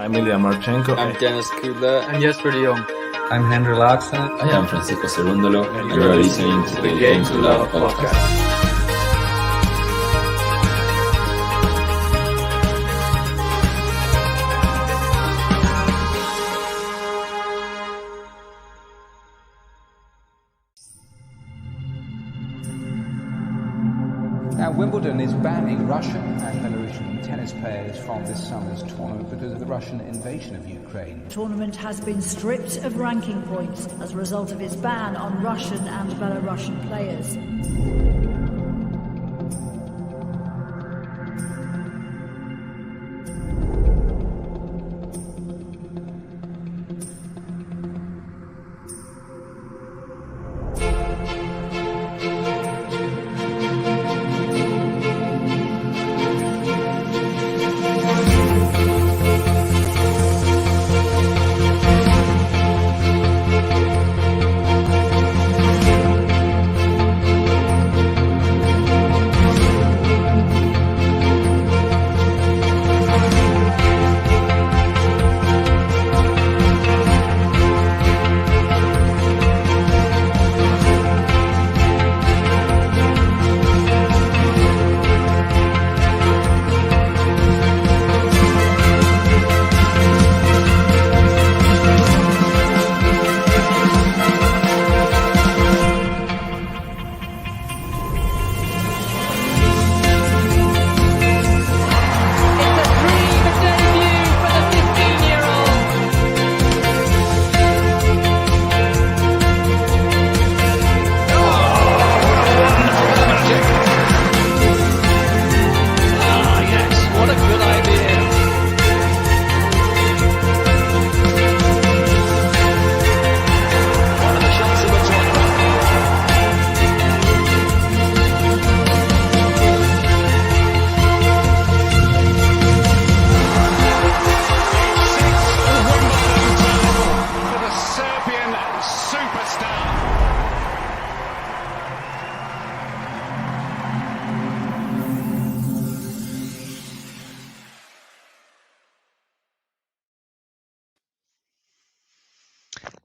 I'm Ilya Marchenko. I'm Dennis Kudla. I'm Jesper de Jong. I'm Henry Laakson. I am Francisco Cerundolo, and you are listening to the Game to Love podcast. Now, Wimbledon is banning Russian and Belarusian tennis players from this summer's tournament because of the Russian invasion of Ukraine. The tournament has been stripped of ranking points as a result of its ban on Russian and Belarusian players.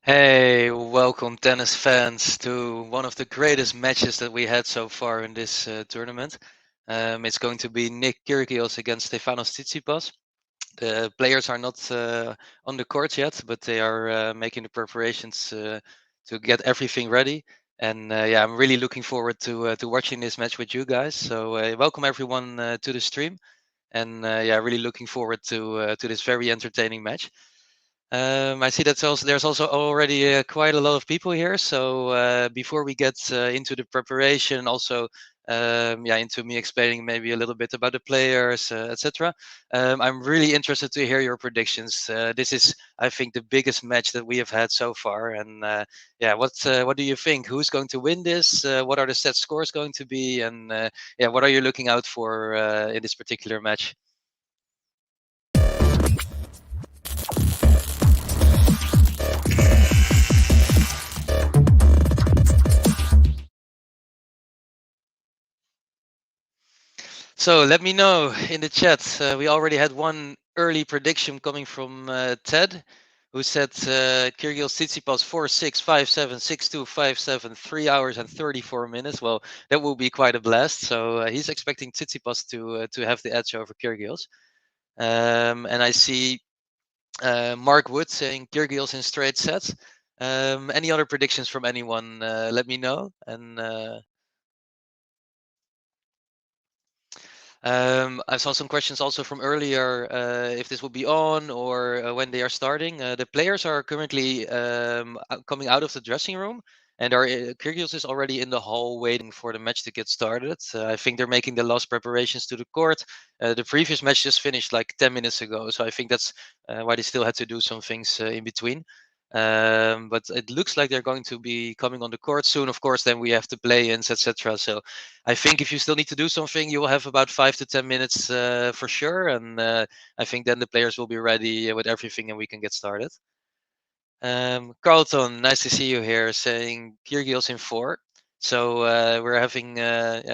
Hey, welcome tennis fans to one of the greatest matches that we had so far in this tournament. It's going to be Nick Kyrgios against Stefanos Tsitsipas. The players are not on the court yet, but they are making the preparations to get everything ready. And yeah, I'm really looking forward to watching this match with you guys. So welcome everyone to the stream, and yeah, really looking forward to this very entertaining match. I see that there's also already quite a lot of people here. So before we get into the preparation, also yeah, into me explaining maybe a little bit about the players, etc. I'm really interested to hear your predictions. This is, I think, the biggest match that we have had so far. And yeah, what do you think? Who's going to win this? What are the set scores going to be? And yeah, what are you looking out for in this particular match? So let me know in the chat. We already had one early prediction coming from Ted, who said Kyrgios Tsitsipas 4-6, 5-7, 6-2, 5-7, 3 hours and 34 minutes. Well, that will be quite a blast. So he's expecting Tsitsipas to have the edge over Kyrgios. And I see Mark Wood saying Kyrgios in straight sets. Any other predictions from anyone? Let me know. And I saw some questions also from earlier, if this will be on or when they are starting. The players are currently coming out of the dressing room, and Kyrgios is already in the hall waiting for the match to get started. I think they're making the last preparations to the court. The previous match just finished like 10 minutes ago, so I think that's why they still had to do some things in between. But it looks like they're going to be coming on the court soon. Of course, then we have to play-ins, etc. So I think if you still need to do something, you will have about 5 to 10 minutes for sure. And I think then the players will be ready with everything and we can get started. Carlton, nice to see you here, saying Kyrgios in 4. So we're having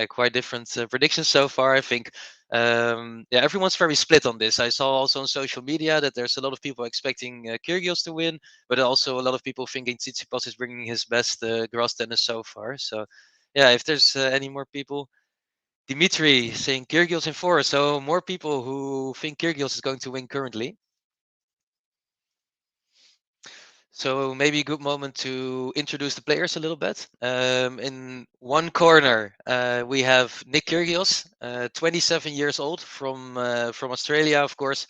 quite different predictions so far. I think Yeah, everyone's very split on this. I saw also on social media that there's a lot of people expecting Kyrgios to win, but also a lot of people thinking Tsitsipas is bringing his best grass tennis so far. So, yeah, if there's any more people, Dimitri saying Kyrgios in 4. So more people who think Kyrgios is going to win currently. So maybe a good moment to introduce the players a little bit. In one corner, we have Nick Kyrgios, 27 years old from Australia, of course.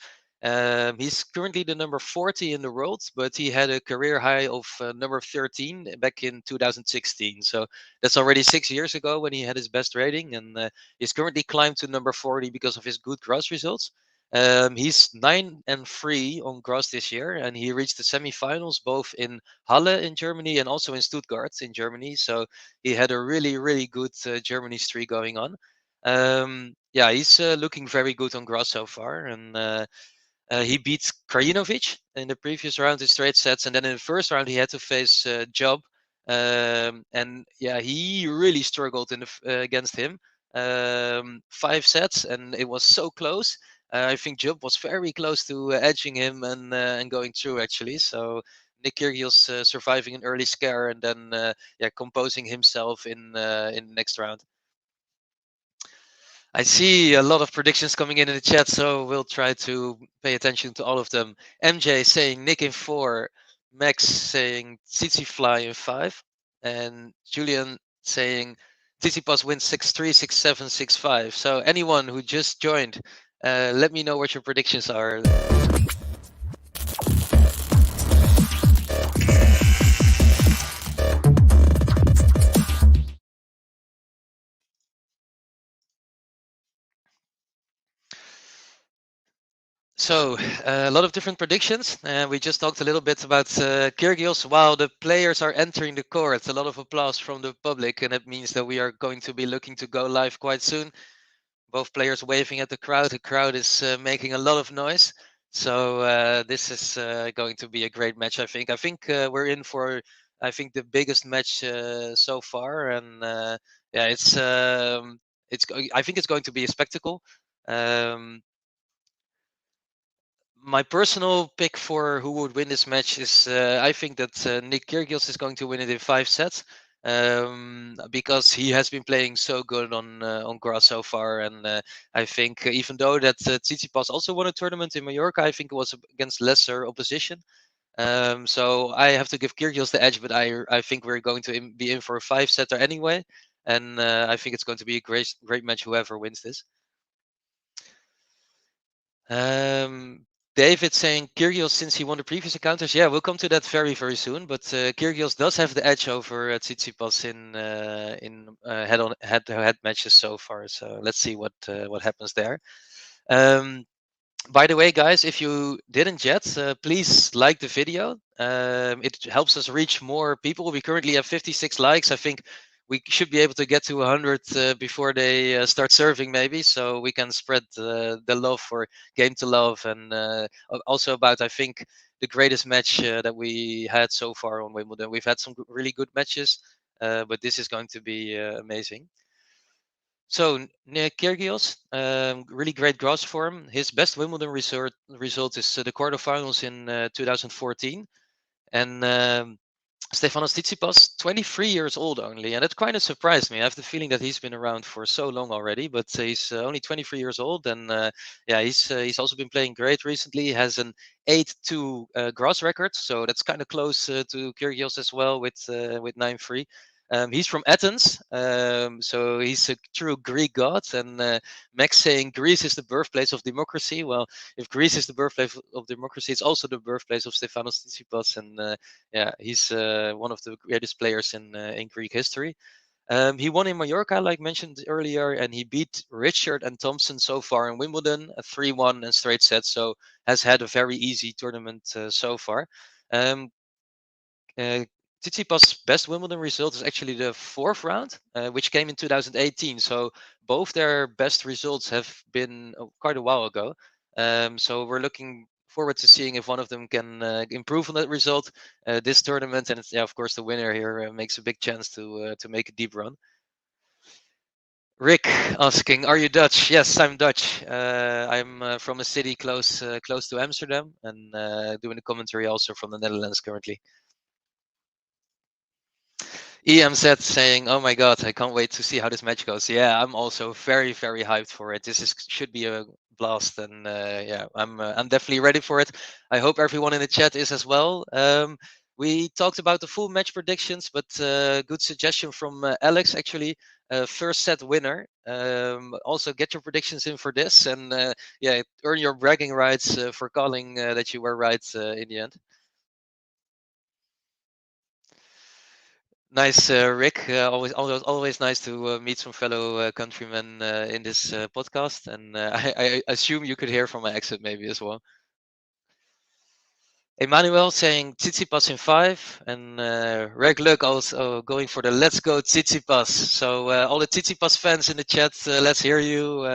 He's currently the number 40 in the world, but he had a career high of number 13 back in 2016. So that's already 6 years ago when he had his best rating, and he's currently climbed to number 40 because of his good grass results. He's 9-3 on grass this year, and he reached the semifinals both in Halle in Germany and also in Stuttgart in Germany. So he had a really, really good Germany streak going on. Yeah, he's looking very good on grass so far, and he beat Krajinovic in the previous round in straight sets, and then in the first round he had to face Job, and yeah, he really struggled against him. 5 sets, and it was so close. I think Job was very close to edging him and going through actually. So Nick Kyrgios surviving an early scare and then yeah, composing himself in the next round. I see a lot of predictions coming in the chat, so we'll try to pay attention to all of them. MJ saying Nick in 4, Max saying Tsitsipas in 5, and Julian saying Tsitsipas wins 6-3, 6-7, 6-5. So anyone who just joined, let me know what your predictions are. So a lot of different predictions. We just talked a little bit about Kyrgios. While the players are entering the court, a lot of applause from the public, and it means that we are going to be looking to go live quite soon. Both players waving at the crowd. The crowd is making a lot of noise. So this is going to be a great match. I think. We're in for, I think, the biggest match so far, and yeah, I think it's going to be a spectacle. My personal pick for who would win this match is I think that Nick Kyrgios is going to win it in 5 sets because he has been playing so good on grass so far, and I think even though that Tsitsipas also won a tournament in Mallorca, I think it was against lesser opposition. So I have to give Kyrgios the edge, but I think we're going to be in for a 5-setter anyway, and I think it's going to be a great match whoever wins this. David saying Kyrgios since he won the previous encounters. Yeah, we'll come to that very soon. But Kyrgios does have the edge over Tsitsipas in head-to-head matches so far. So let's see what happens there. By the way, guys, if you didn't yet, please like the video. It helps us reach more people. We currently have 56 likes. I think we should be able to get to 100 before they start serving, maybe, so we can spread the love for Game to Love, and also about, I think, the greatest match that we had so far on Wimbledon. We've had some really good matches, but this is going to be amazing. So Nick Kyrgios, really great grass form. His best Wimbledon result is the quarterfinals in 2014, and Stefanos Tsitsipas, 23 years old only, and it kind of surprised me. I have the feeling that he's been around for so long already, but he's only 23 years old, and yeah, he's also been playing great recently. He has an 8-2 grass record, so that's kind of close to Kyrgios as well with 9-3. He's from Athens, so he's a true Greek god. And Max saying Greece is the birthplace of democracy. Well, if Greece is the birthplace of democracy, it's also the birthplace of Stefanos Tsitsipas, and yeah, he's one of the greatest players in Greek history. He won in Mallorca, like mentioned earlier, and he beat Richard and Thompson so far in Wimbledon, a 3-1 and straight sets. So has had a very easy tournament so far. Tsitsipas' best Wimbledon result is actually the 4th round, which came in 2018. So both their best results have been quite a while ago. So we're looking forward to seeing if one of them can improve on that result this tournament. And yeah, of course, the winner here makes a big chance to make a deep run. Rick asking, "Are you Dutch?" Yes, I'm Dutch. I'm from a city close to Amsterdam, and doing the commentary also from the Netherlands currently. EMZ saying, "Oh my God, I can't wait to see how this match goes." Yeah, I'm also very hyped for it. Should be a blast, and yeah, I'm definitely ready for it. I hope everyone in the chat is as well. We talked about the full match predictions, but good suggestion from Alex actually. First set winner. Also get your predictions in for this, and yeah, earn your bragging rights for calling that you were right in the end. Nice, Rick. Always nice to meet some fellow countrymen in this podcast, and I assume you could hear from my accent maybe as well. Emmanuel saying Tsitsipas in 5, and Reg Luck also going for the "Let's go Tsitsipas." So all the Tsitsipas fans in the chat, let's hear you.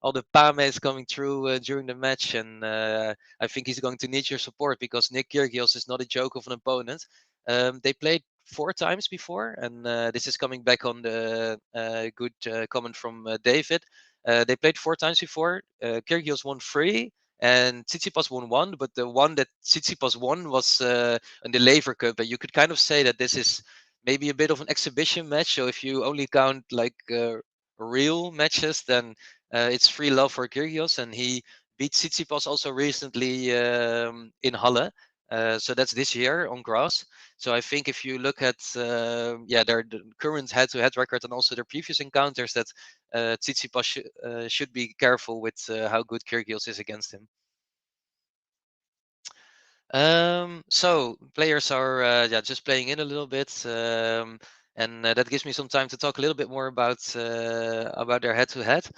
All the Pames coming through during the match, and I think he's going to need your support because Nick Kyrgios is not a joke of an opponent. They played 4 times before, and this is coming back on the good comment from David. They played 4 times before. Kyrgios won 3 and Tsitsipas won 1, but the one that Tsitsipas won was in the Lever Cup, and you could kind of say that this is maybe a bit of an exhibition match. So if you only count like real matches, then it's free love for Kyrgios, and he beat Tsitsipas also recently in Halle. So that's this year on grass. So I think if you look at yeah their current head-to-head record and also their previous encounters, that Tsitsipas should be careful with how good Kyrgios is against him. So players are yeah just playing in a little bit, and that gives me some time to talk a little bit more about their head-to-head.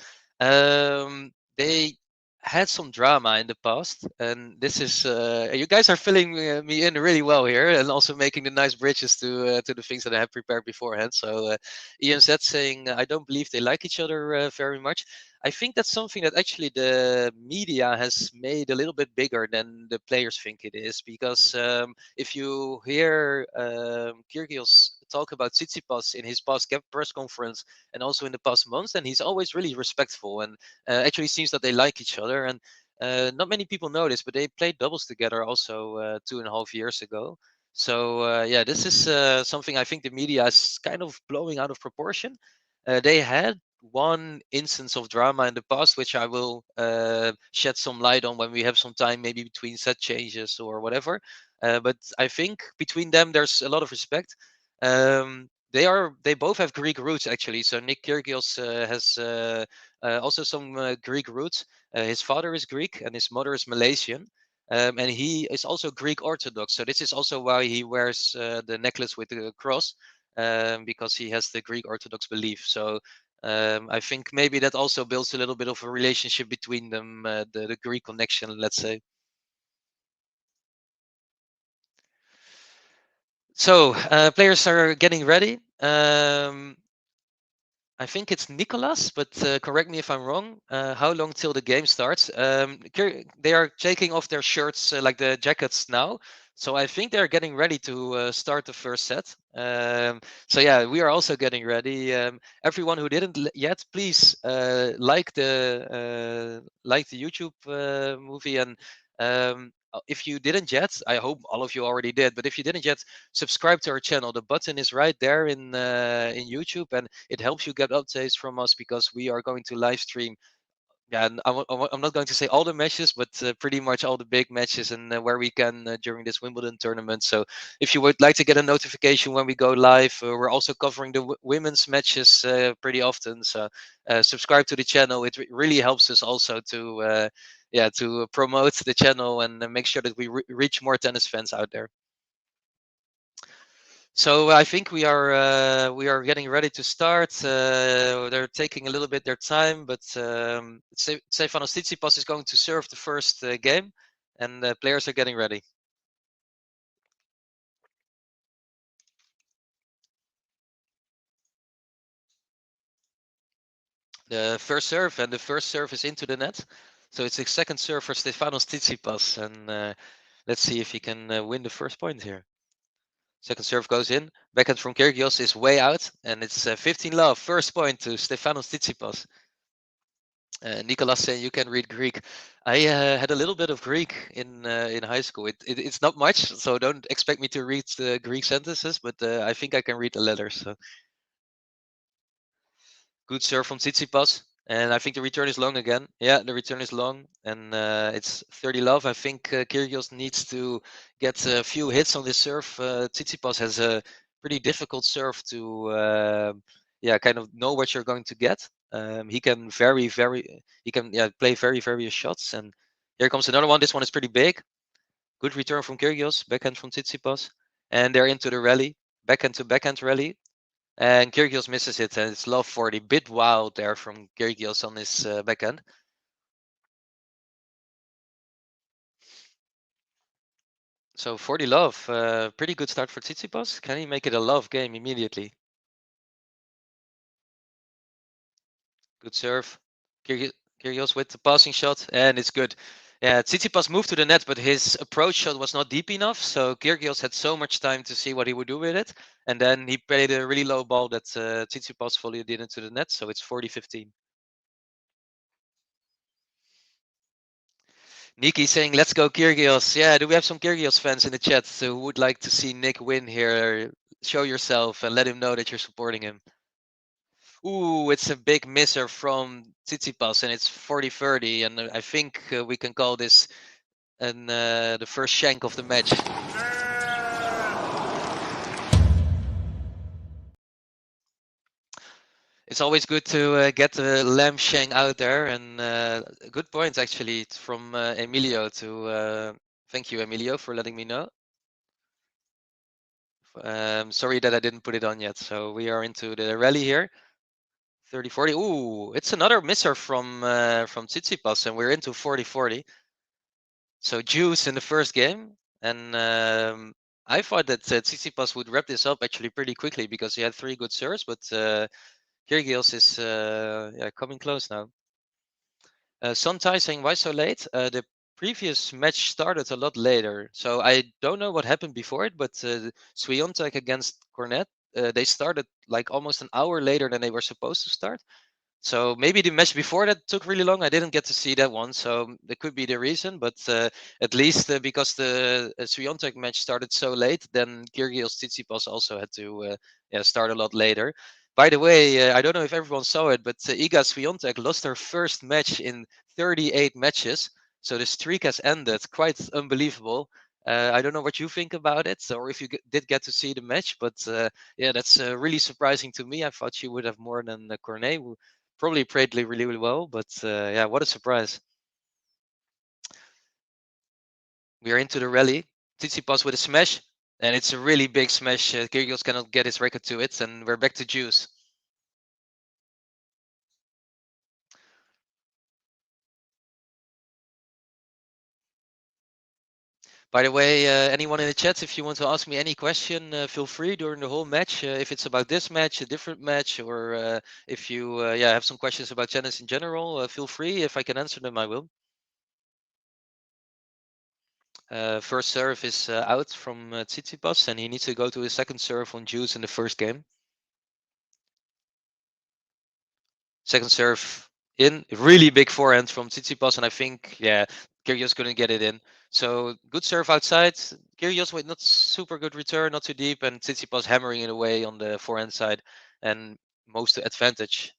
They had some drama in the past, and this is you guys are filling me in really well here, and also making the nice bridges to the things that I have prepared beforehand. So EMZ saying I don't believe they like each other very much. I think that's something that actually the media has made a little bit bigger than the players think it is. Because if you hear Kyrgios talk about Tsitsipas in his past press conference and also in the past months, then he's always really respectful and actually seems that they like each other. And not many people know this, but they played doubles together also 2.5 years ago. So yeah, this is something I think the media is kind of blowing out of proportion. They had one instance of drama in the past, which I will shed some light on when we have some time, maybe between set changes or whatever. But I think between them, there's a lot of respect. They both have Greek roots actually. So Nick Kyrgios has also some Greek roots. His father is Greek and his mother is Malaysian. And he is also Greek Orthodox. So this is also why he wears the necklace with the cross, because he has the Greek Orthodox belief. So I think maybe that also builds a little bit of a relationship between them, the Greek connection, let's say. So players are getting ready. I think it's Nicolas, but correct me if I'm wrong. How long till the game starts? They are taking off their shirts, like the jackets now. So I think they're getting ready to start the first set. So yeah, we are also getting ready. Everyone who didn't yet, please like the YouTube movie, and if you didn't yet, I hope all of you already did. But if you didn't yet, subscribe to our channel. The button is right there in YouTube, and it helps you get updates from us because we are going to live stream. Yeah, and I'm not going to say all the matches, but pretty much all the big matches and where we can during this Wimbledon tournament. So if you would like to get a notification when we go live, we're also covering the women's matches pretty often. So subscribe to the channel. It really helps us also to yeah to promote the channel and make sure that we reach more tennis fans out there. So I think we are getting ready to start. They're taking a little bit their time, but Stefanos Tsitsipas is going to serve the first game, and the players are getting ready. The first serve is into the net. So it's a second serve for Stefanos Tsitsipas, and let's see if he can win the first point here. Second serve goes in. Backhand from Kyrgios is way out, and it's 15-love. First point to Stefanos Tsitsipas. Nicolas saying you can read Greek. I had a little bit of Greek in high school. It's not much, so don't expect me to read the Greek sentences, but I think I can read the letters. So. Good serve from Tsitsipas. And I think the return is long again. Yeah, the return is long. And it's 30-love. I think Kyrgios needs to get a few hits on this serve. Tsitsipas has a pretty difficult serve to kind of know what you're going to get. He can play very, various shots. And here comes another one. This one is pretty big. Good return from Kyrgios. Backhand from Tsitsipas. And they're into the rally. Backhand to backhand rally. And Kyrgios misses it, and it's love 40. Bit wild there from Kyrgios on his backhand. So 40 love, pretty good start for Tsitsipas. Can he make it a love game immediately? Good serve. Kyrgios with the passing shot, and it's good. Yeah, Tsitsipas moved to the net, but his approach shot was not deep enough. So Kyrgios had so much time to see what he would do with it. And then he played a really low ball that Tsitsipas volleyed it into the net. So it's 40-15. Niki saying, let's go Kyrgios. Yeah, do we have some Kyrgios fans in the chat who would like to see Nick win here? Show yourself and let him know that you're supporting him. Ooh, it's a big misser from Tsitsipas, and it's 40-30. And I think we can call this the first shank of the match. It's always good to get the lamb shank out there, and good points actually from Emilio. Thank you, Emilio, for letting me know. Sorry that I didn't put it on yet. So we are into the rally here. 30-40. Ooh, it's another misser from Tsitsipas, and we're into 40-40. So juice in the first game, and I thought that Tsitsipas would wrap this up actually pretty quickly because he had 3 good serves, but Kyrgios is coming close now. Sontai saying, why so late? The previous match started a lot later, so I don't know what happened before it, but Swiatek against Cornet, they started like almost an hour later than they were supposed to start. So maybe the match before that took really long. I didn't get to see that one, so that could be the reason. But at least because the Swiatek match started so late, then Kyrgios Tsitsipas also had to start a lot later. By the way, I don't know if everyone saw it, but Iga Swiatek lost her first match in 38 matches. So the streak has ended. Quite unbelievable. I don't know what you think about it, or if you did get to see the match, but that's really surprising to me. I thought she would have more than Cornet, who probably played really, really well, but what a surprise. We are into the rally. Tsitsipas with a smash, and it's a really big smash. Kyrgios cannot get his record to it, and we're back to juice. By the way, anyone in the chat, if you want to ask me any question, feel free during the whole match. If it's about this match, a different match, or if you have some questions about tennis in general, feel free. If I can answer them, I will. First serve is out from Tsitsipas, and he needs to go to his second serve on juice in the first game. Second serve in, really big forehand from Tsitsipas, and I think, Kyrgios couldn't get it in. So good serve outside. Kyrgios with not super good return, not too deep, and Tsitsipas hammering it away on the forehand side, and most advantage.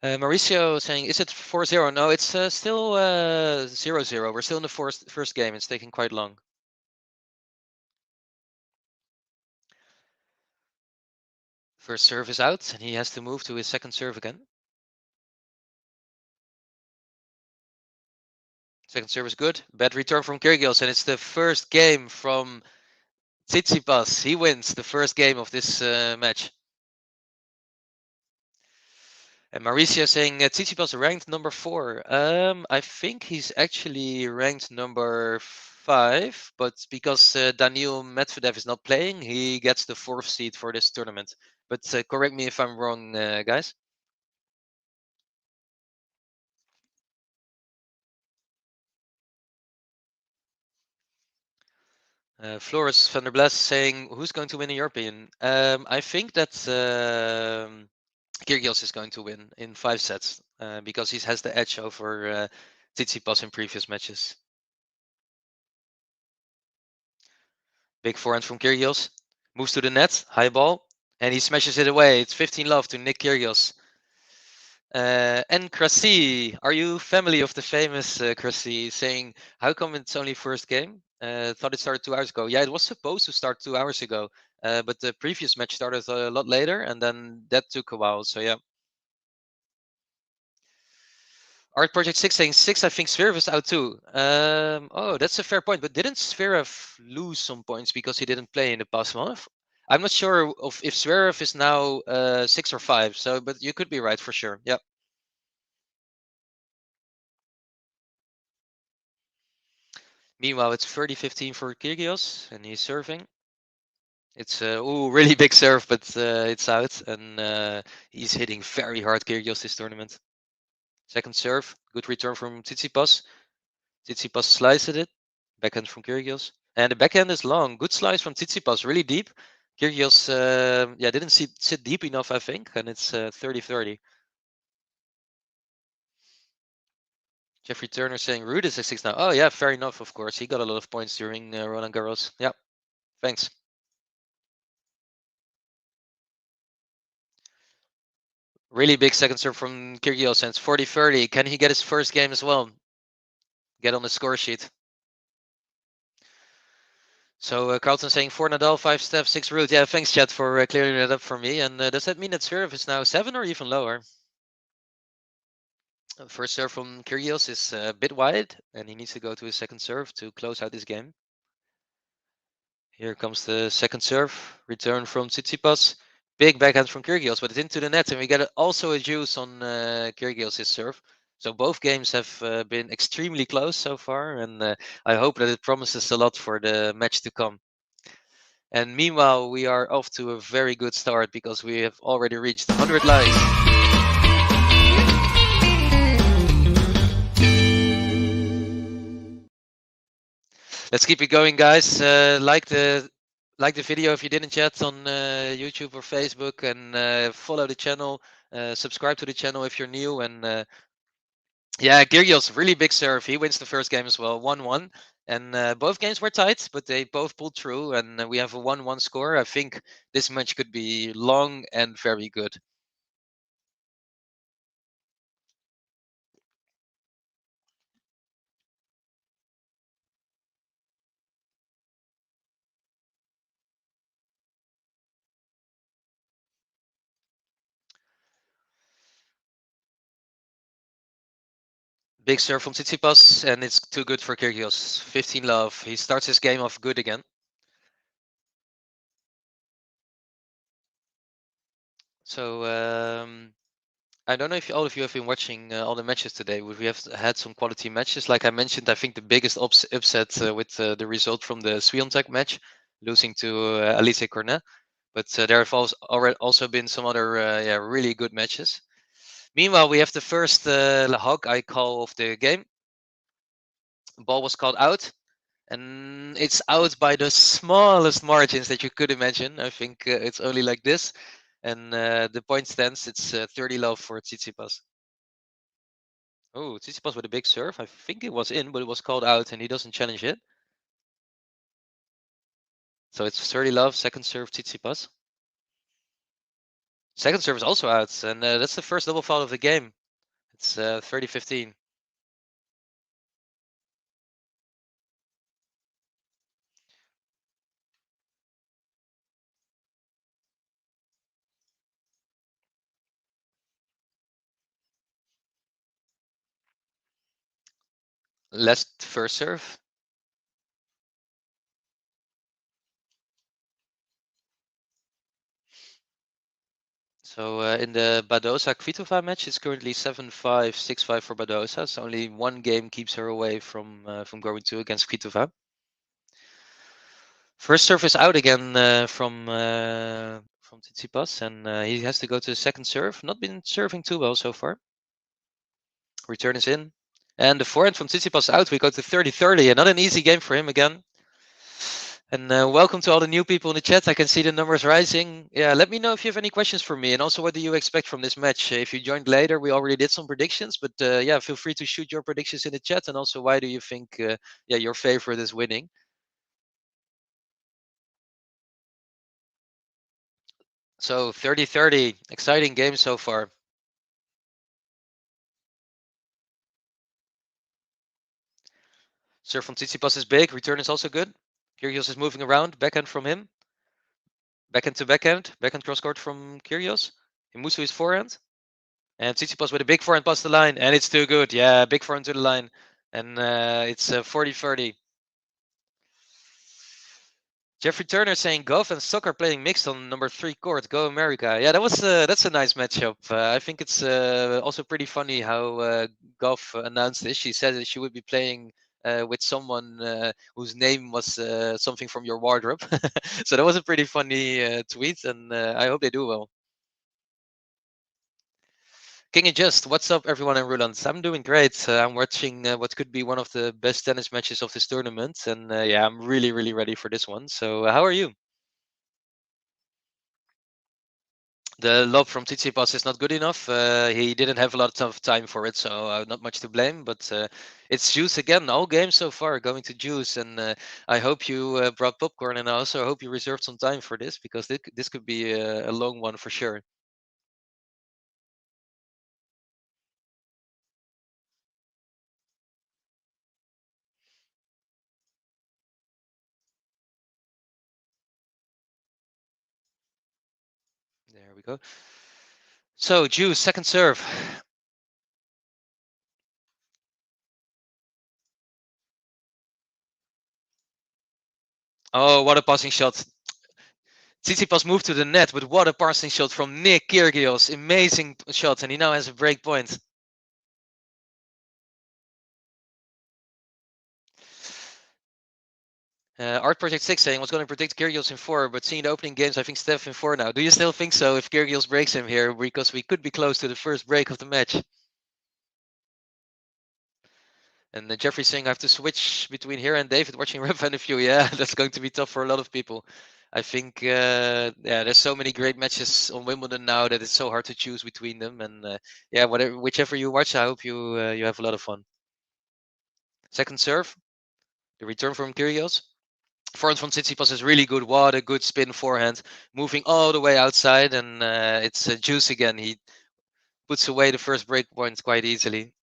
Mauricio saying, is it 4-0? No, it's still 0-0. We're still in the first game. It's taking quite long. First serve is out, and he has to move to his second serve again. Second serve is good. Bad return from Kyrgios, and it's the first game from Tsitsipas. He wins the first game of this match. And Mauricio saying Tsitsipas ranked number 4. I think he's actually ranked number 5, but because Daniil Medvedev is not playing, he gets the 4th seed for this tournament. But correct me if I'm wrong, guys. Floris van der Blas saying, who's going to win in your opinion? I think that Kyrgios is going to win in 5 sets because he has the edge over Tsitsipas in previous matches. Big forehand from Kyrgios. Moves to the net, high ball, and he smashes it away. It's 15-love to Nick Kyrgios. And Krasi, are you family of the famous Krasi saying, how come it's only first game? Thought it started 2 hours ago. Yeah, it was supposed to start 2 hours ago, but the previous match started a lot later, and then that took a while. So yeah. Art Project 6 saying 6, I think Zverev is out too. Oh, that's a fair point. But didn't Zverev lose some points because he didn't play in the past month? I'm not sure of if Zverev is now 6 or 5. So, but you could be right for sure. Yeah. Meanwhile, it's 30-15 for Kyrgios, and he's serving. It's really big serve, but it's out, and he's hitting very hard Kyrgios this tournament. Second serve, good return from Tsitsipas. Tsitsipas slices it, backhand from Kyrgios, and the backhand is long. Good slice from Tsitsipas, really deep. Kyrgios, didn't sit deep enough, I think, and it's 30-30. Jeffrey Turner saying Ruud is a 6 now. Oh yeah, fair enough. Of course, he got a lot of points during Roland Garros. Yeah, thanks. Really big second serve from Kyrgios, and it's 40-30. Can he get his first game as well? Get on the score sheet. So Carlton saying 4 Nadal, 5 Steph, 6 Ruud. Yeah, thanks chat for clearing that up for me. And does that mean that serve is now 7 or even lower? First serve from Kyrgios is a bit wide, and he needs to go to his second serve to close out this game. Here comes the second serve, return from Tsitsipas. Big backhand from Kyrgios, but it's into the net, and we get also a juice on Kyrgios' serve. So both games have been extremely close so far, and I hope that it promises a lot for the match to come. And meanwhile, we are off to a very good start because we have already reached 100 likes. Let's keep it going, guys. Like the video if you didn't yet on YouTube or Facebook, and follow the channel. Subscribe to the channel if you're new. And yeah, Kyrgios, really big serve. He wins the first game as well, 1-1. And both games were tight, but they both pulled through, and we have a 1-1 score. I think this match could be long and very good. Big serve from Tsitsipas, and it's too good for Kyrgios. 15-love. He starts his game off good again. So I don't know if all of you have been watching all the matches today, but we have had some quality matches. Like I mentioned, I think the biggest upset with the result from the Swiatek match, losing to Alice Cornet. But there have also been some other really good matches. Meanwhile, we have the first Hawkeye call of the game. Ball was called out, and it's out by the smallest margins that you could imagine. I think it's only like this. And the point stands, it's 30-love for Tsitsipas. Oh, Tsitsipas with a big serve. I think it was in, but it was called out, and he doesn't challenge it. So it's 30-love, second serve Tsitsipas. Second serve is also out, and that's the first double foul of the game. It's 30-15. Last first serve. So in the Badosa-Kvitova match, it's currently 7-5, 6-5 for Badosa. So only one game keeps her away from going to against Kvitova. First serve is out again from Tsitsipas, and he has to go to the second serve. Not been serving too well so far. Return is in. And the forehand from Tsitsipas out. We go to 30-30. And not an easy game for him again. And welcome to all the new people in the chat. I can see the numbers rising. Yeah, let me know if you have any questions for me. And also, what do you expect from this match? If you joined later, we already did some predictions. But yeah, feel free to shoot your predictions in the chat. And also, why do you think yeah, your favorite is winning? So 30-30, exciting game so far. Serve from Tsitsipas is big. Return is also good. Kyrgios is moving around. Backhand from him. Backhand to backhand. Backhand cross court from Kyrgios. He moves to his forehand. And Tsitsipas with a big forehand past the line. And it's too good. Yeah, big forehand to the line. And it's 40-30. Jeffrey Turner saying golf and soccer playing mixed on number 3 court. Go America! Yeah, that's a nice matchup. I think it's also pretty funny how golf announced this. She said that she would be playing with someone whose name was something from your wardrobe. So that was a pretty funny tweet, and I hope they do well. King and Just, what's up, everyone in Roland? I'm doing great. I'm watching what could be one of the best tennis matches of this tournament, and yeah, I'm really, really ready for this one. So, how are you? The lob from Tsitsipas is not good enough. He didn't have a lot of time for it, so not much to blame. But it's juice again. All games so far going to juice, and I hope you brought popcorn, and I also hope you reserved some time for this because this could be a long one for sure. There we go. So juice, second serve. Oh, what a passing shot! Tsitsipas moved to the net, but what a passing shot from Nick Kyrgios. Amazing shot, and he now has a break point. Art Project 6 saying was going to predict Kyrgios in 4, but seeing the opening games, I think Steph in 4 now. Do you still think so if Kyrgios breaks him here? Because we could be close to the first break of the match. And Jeffrey saying I have to switch between here and David watching Rep and a few. Yeah, that's going to be tough for a lot of people. I think, yeah, there's so many great matches on Wimbledon now that it's so hard to choose between them. And yeah, whichever you watch, I hope you have a lot of fun. Second serve, the return from Kyrgios. Forehand from Tsitsipas is really good. What a good spin forehand, moving all the way outside, and it's juice again. He puts away the first break point quite easily.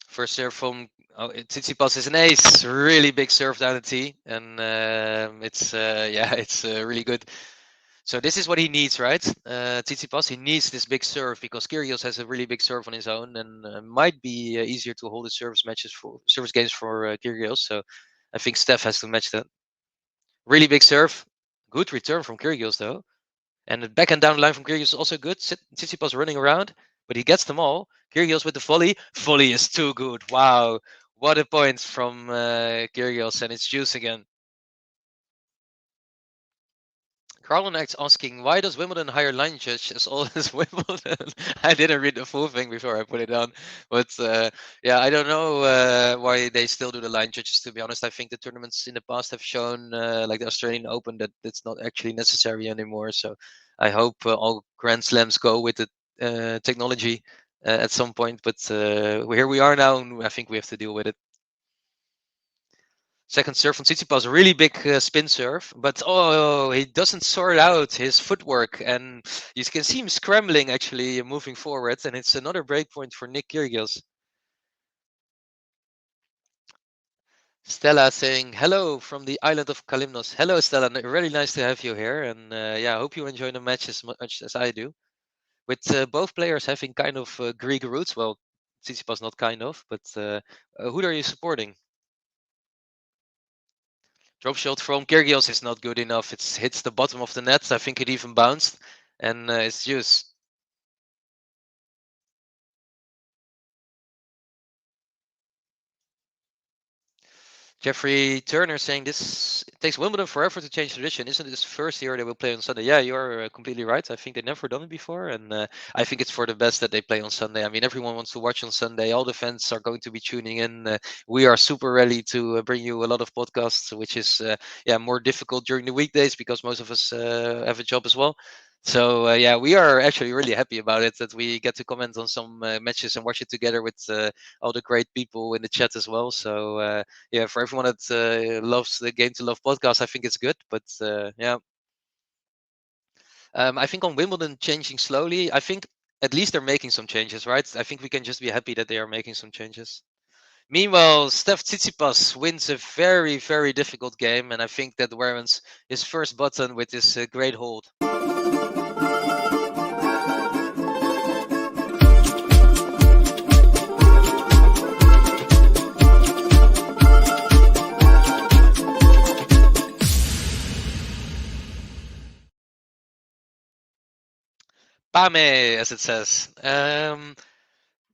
First serve from Tsitsipas is an ace. Really big serve down the tee, and it's yeah, it's really good. So this is what he needs, right? Tsitsipas, he needs this big serve because Kyrgios has a really big serve on his own, and might be easier to hold the service games for Kyrgios. So I think Steph has to match that. Really big serve, good return from Kyrgios though, and the backhand down the line from Kyrgios is also good. Tsitsipas running around, but he gets them all. Kyrgios with the volley. Volley is too good. Wow, what a point from Kyrgios, and it's juice again. Carlin X asking, why does Wimbledon hire line judge as all as Wimbledon? I didn't read the full thing before I put it on, but yeah, I don't know why they still do the line judges. To be honest, I think the tournaments in the past have shown, like the Australian Open, that it's not actually necessary anymore. So I hope all Grand Slams go with the technology at some point. But here we are now, and I think we have to deal with it. Second serve from Tsitsipas, a really big spin serve, but oh, he doesn't sort out his footwork, and you can see him scrambling actually moving forward, and it's another break point for Nick Kyrgios. Stella saying hello from the island of Kalymnos. Hello, Stella. Really nice to have you here, and yeah, I hope you enjoy the match as much as I do. With both players having kind of Greek roots, well, Tsitsipas not kind of, but who are you supporting? Drop shot from Kyrgios is not good enough. It hits the bottom of the net. I think it even bounced, and it's juice. Jeffrey Turner saying this it takes Wimbledon forever to change tradition. Isn't this first year they will play on Sunday? Yeah, you're completely right. I think they've never done it before, and I think it's for the best that they play on Sunday. I mean, everyone wants to watch on Sunday. All the fans are going to be tuning in. We are super ready to bring you a lot of podcasts, which is more difficult during the weekdays because most of us have a job as well. So yeah, we are actually really happy about it that we get to comment on some matches and watch it together with all the great people in the chat as well. So yeah, for everyone that loves the Game to Love podcast, I think it's good. But yeah, I think on Wimbledon changing slowly, I think at least they're making some changes, right? I think we can just be happy that they are making some changes. Meanwhile, Steph Tsitsipas wins a very, very difficult game, and I think that warrants his first button with this great hold. Pame, as it says.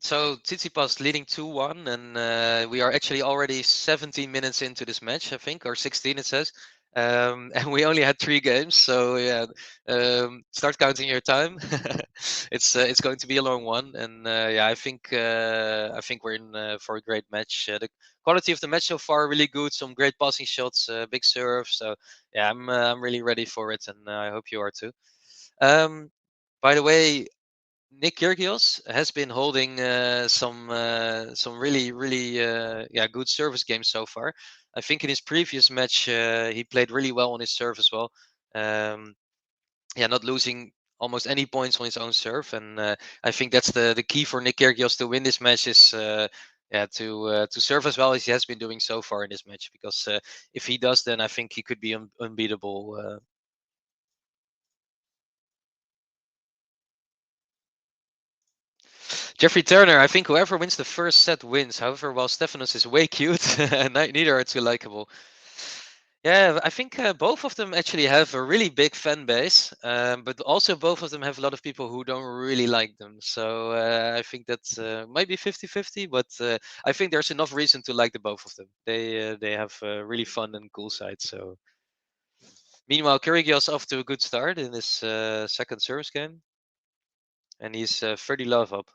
So Tsitsipas leading 2-1, and we are actually already 17 minutes into this match, I think, or 16 it says. And we only had 3 games, so yeah, start counting your time. It's going to be a long one, and yeah, I think we're in for a great match. The quality of the match so far really good. Some great passing shots, big serve. So yeah, I'm really ready for it, and I hope you are too. By the way, Nick Kyrgios has been holding some really good service games so far. I think in his previous match he played really well on his serve as well. Um, yeah, not losing almost any points on his own serve, and I think that's the key for Nick Kyrgios to win this match is to serve as well as he has been doing so far in this match. Because if he does, then I think he could be unbeatable. Jeffrey Turner, I think whoever wins the first set wins. However, while Stefanos is way cute, and neither are too likable. Yeah, I think both of them actually have a really big fan base, but also both of them have a lot of people who don't really like them. So I think that might be 50-50, but I think there's enough reason to like the both of them. They have a really fun and cool side. So meanwhile, Kyrgios off to a good start in this second service game, and he's 30 love up.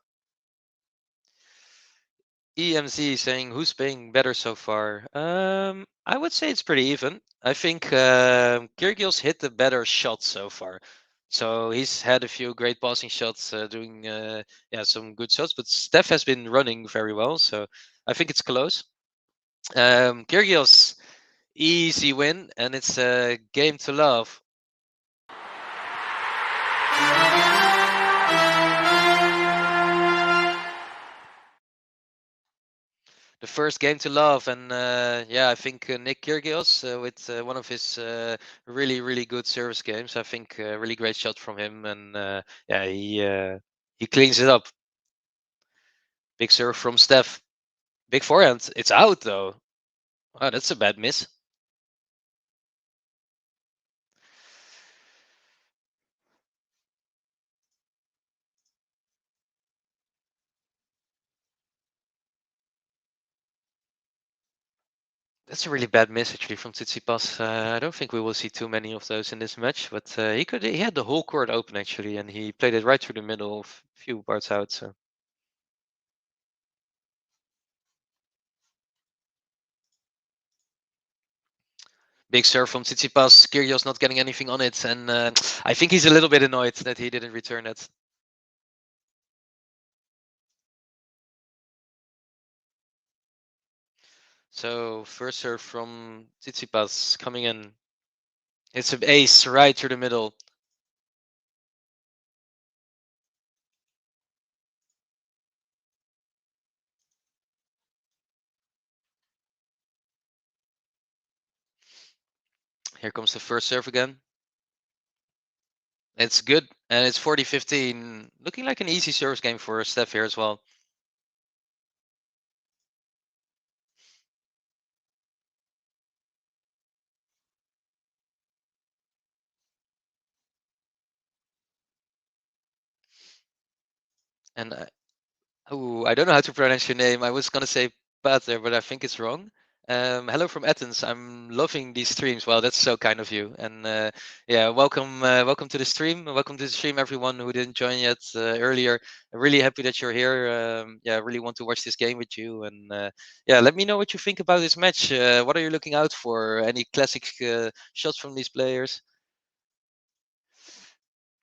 EMZ saying who's playing better so far? I would say it's pretty even. I think Kyrgios hit the better shot so far. So he's had a few great passing shots, doing some good shots. But Steph has been running very well, so I think it's close. Kyrgios easy win, and it's a game to love. The first game to love, and I think Nick Kyrgios with one of his really good service games. I think really great shot from him, and he cleans it up. Big serve from Steph. Big forehand. It's out though. Wow, that's a bad miss. That's a really bad miss actually from Tsitsipas. I don't think we will see too many of those in this match, but he had the whole court open actually, and he played it right through the middle, of few parts out. So. Big serve from Tsitsipas. Kyrgios not getting anything on it, and I think he's a little bit annoyed that he didn't return it. So first serve from Tsitsipas coming in. It's an ace right through the middle. Here comes the first serve again. It's good, and it's 40-15. Looking like an easy service game for Steph here as well. And I don't know how to pronounce your name. I was gonna say Pater, but I think it's wrong. Hello from Athens. I'm loving these streams. Well, that's so kind of you. And yeah, welcome to the stream. Welcome to the stream, everyone who didn't join yet earlier. I'm really happy that you're here. Yeah, I really want to watch this game with you. And yeah, let me know what you think about this match. What are you looking out for? Any classic shots from these players?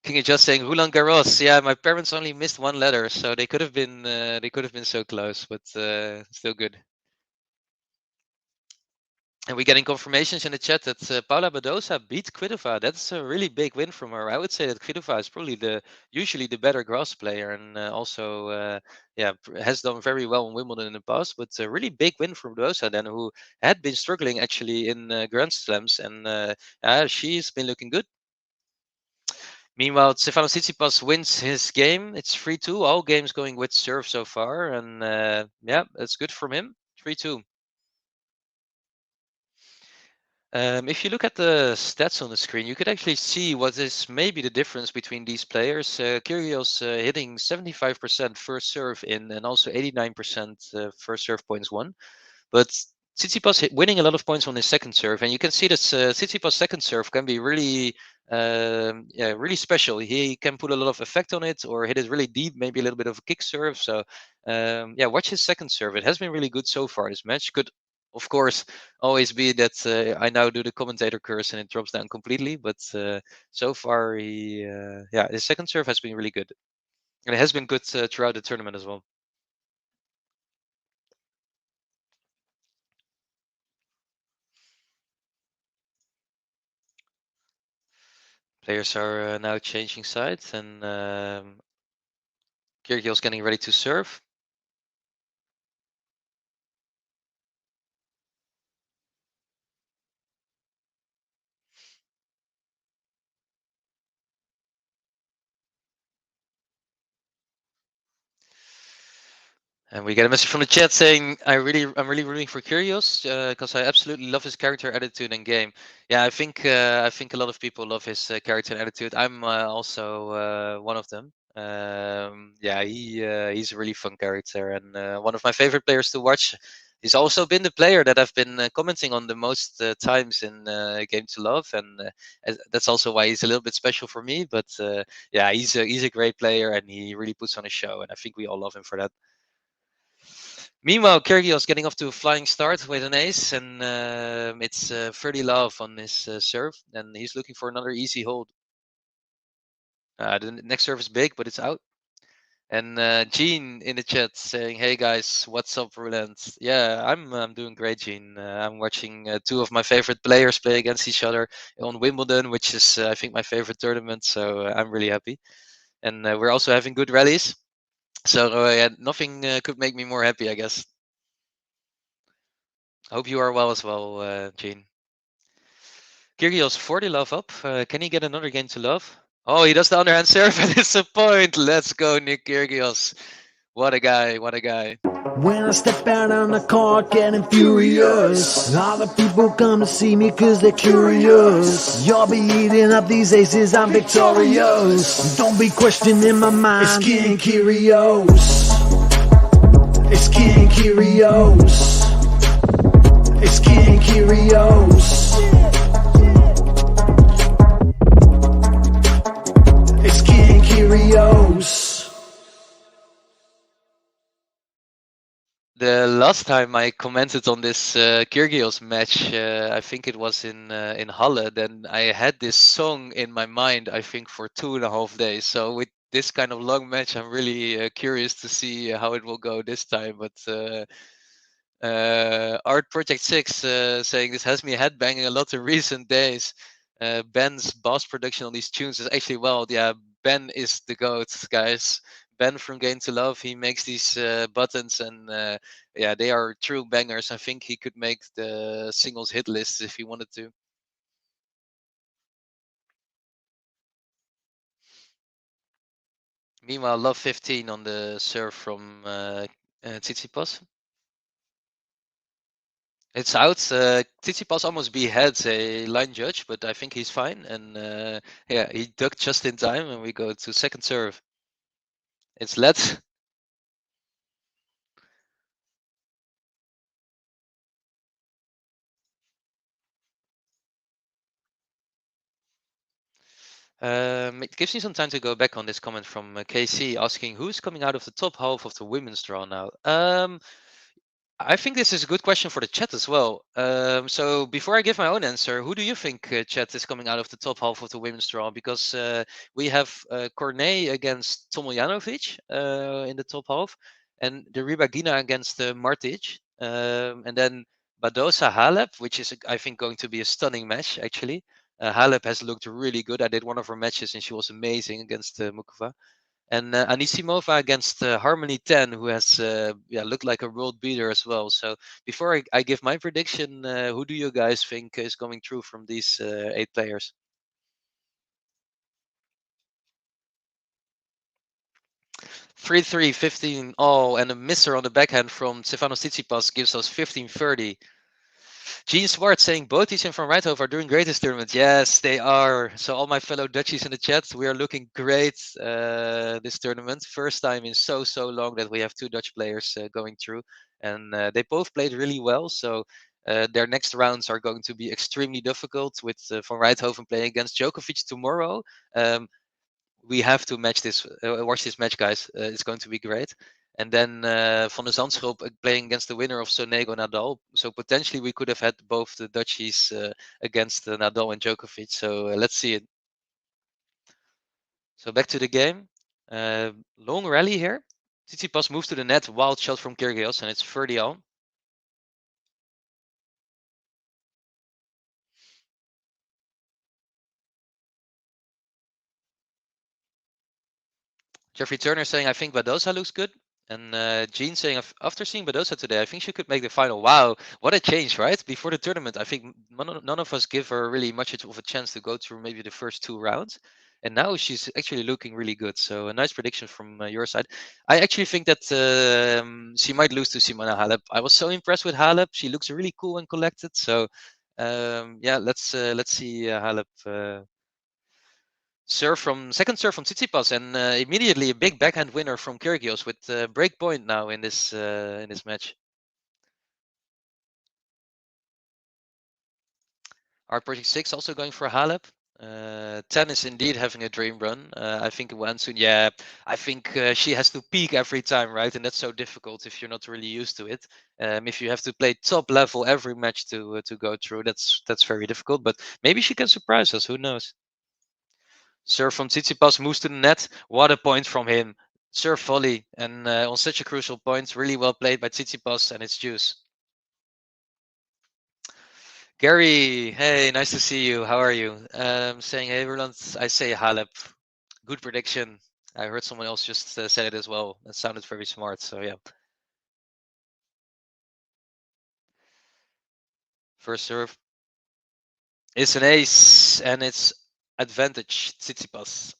King is just saying Roland Garros. Yeah, my parents only missed one letter, so they could have been so close, but still good. And we're getting confirmations in the chat that Paula Badosa beat Kvitova. That's a really big win from her. I would say that Kvitova is probably usually the better grass player, and also yeah, has done very well in Wimbledon in the past. But a really big win from Badosa, then, who had been struggling actually in Grand Slams, and she's been looking good. Meanwhile, Stefanos Tsitsipas wins his game. It's 3-2. All games going with serve so far, and yeah, that's good from him. 3-2. If you look at the stats on the screen, you could actually see what is maybe the difference between these players. Kyrgios hitting 75% first serve in, and also 89% first serve points won. But Tsitsipas winning a lot of points on his second serve, and you can see that Tsitsipas' second serve can be really, yeah, really special. He can put a lot of effect on it, or hit it really deep, maybe a little bit of a kick serve. So yeah, watch his second serve. It has been really good so far. This match could, of course, always be that I now do the commentator curse and it drops down completely. But so far, yeah, his second serve has been really good, and it has been good throughout the tournament as well. Players are now changing sides, and Kyrgios getting ready to serve. And we get a message from the chat saying, I'm really rooting for Kyrgios because I absolutely love his character, attitude, and game. Yeah, I think a lot of people love his character and attitude. I'm also one of them. Yeah, he's a really fun character, and one of my favorite players to watch. He's also been the player that I've been commenting on the most times in Game to Love, and that's also why he's a little bit special for me. But yeah, he's a great player, and he really puts on a show, and I think we all love him for that. Meanwhile, Kyrgios getting off to a flying start with an ace, and it's 30 love on this serve, and he's looking for another easy hold. The next serve is big, but it's out. And Gene in the chat saying, "Hey guys, what's up, Roland?" Yeah, I'm doing great, Gene. I'm watching two of my favorite players play against each other on Wimbledon, which is I think my favorite tournament. So I'm really happy, and we're also having good rallies. So yeah, nothing could make me more happy, I guess. Hope you are well as well, Gene. Kyrgios 40 love up. Can he get another game to love? Oh, he does the underhand serve and it's a point. Let's go, Nick Kyrgios. What a guy, what a guy. When I step out on the court getting furious, all the people come to see me cause they're curious. You'll be eating up these aces, I'm victorious. Don't be questioning my mind, it's King Kyrgios. It's King Kyrgios. It's King Kyrgios. It's King Kyrgios. The last time I commented on this Kyrgios match, I think it was in Halle, then I had this song in my mind, I think, for 2.5 days. So with this kind of long match, I'm really curious to see how it will go this time. But Art Project 6 saying this has me headbanging a lot in recent days. Ben's bass production on these tunes is actually, well, yeah, Ben is the GOAT, guys. Ben from Game to Love, he makes these buttons, and yeah, they are true bangers. I think he could make the singles hit list if he wanted to. Meanwhile, Love 15 on the serve from Tsitsipas. It's out. Tsitsipas almost beheads a line judge, but I think he's fine. And yeah, he ducked just in time, and we go to second serve. It's let. It gives me some time to go back on this comment from KC asking who's coming out of the top half of the women's draw now. I think this is a good question for the chat as well. So before I give my own answer, who do you think, chat, is coming out of the top half of the women's draw? Because we have Cornet against Tomoljanovic in the top half, and the Ribagina against Martic, and then Badosa Halep, which is I think going to be a stunning match actually. Halep has looked really good. I did one of her matches and she was amazing against Mukova. And Anisimova against Harmony 10, who has looked like a world beater as well. So before I give my prediction, who do you guys think is coming through from these 8 players? Three, 3, 15 all, and a misser on the backhand from Stefanos Tsitsipas gives us 15-30. Gene Swart saying Botis and Van Rijthoven are doing great this tournament. Yes, they are. So all my fellow Dutchies in the chat, we are looking great this tournament. First time in so long that we have 2 Dutch players going through, and they both played really well. So their next rounds are going to be extremely difficult. With Van Rijthoven playing against Djokovic tomorrow. We have to watch this match, guys. It's going to be great. And then Van de Zandschulp playing against the winner of Sonego Nadal. So potentially we could have had both the Dutchies against Nadal and Djokovic. So let's see it. So back to the game. Long rally here. Tsitsipas moves to the net. Wild shot from Kyrgios, and it's 30 all. Jeffrey Turner saying, I think Badosa looks good. And Gene saying, after seeing Badosa today, I think she could make the final. Wow, what a change, right? Before the tournament, I think none of us give her really much of a chance to go through maybe the first 2 rounds. And now she's actually looking really good. So a nice prediction from your side. I actually think that she might lose to Simona Halep. I was so impressed with Halep. She looks really cool and collected. So let's see Halep second serve from Tsitsipas, and immediately a big backhand winner from Kyrgios with break point now in this match. Art Project 6 also going for Halep. 10 is indeed having a dream run. I think it will end soon. Yeah, I think she has to peak every time, right? And that's so difficult if you're not really used to it. If you have to play top level every match to go through, that's very difficult. But maybe she can surprise us. Who knows? Serve from Tsitsipas moves to the net. What a point from him. Serve volley. And on such a crucial point, really well played by Tsitsipas, and it's juice. Gary, hey, nice to see you. How are you? Saying, hey, Roland, I say Halep. Good prediction. I heard someone else just said it as well. That sounded very smart. So, yeah. First serve. It's an ace, and it's advantage Tsitsipas.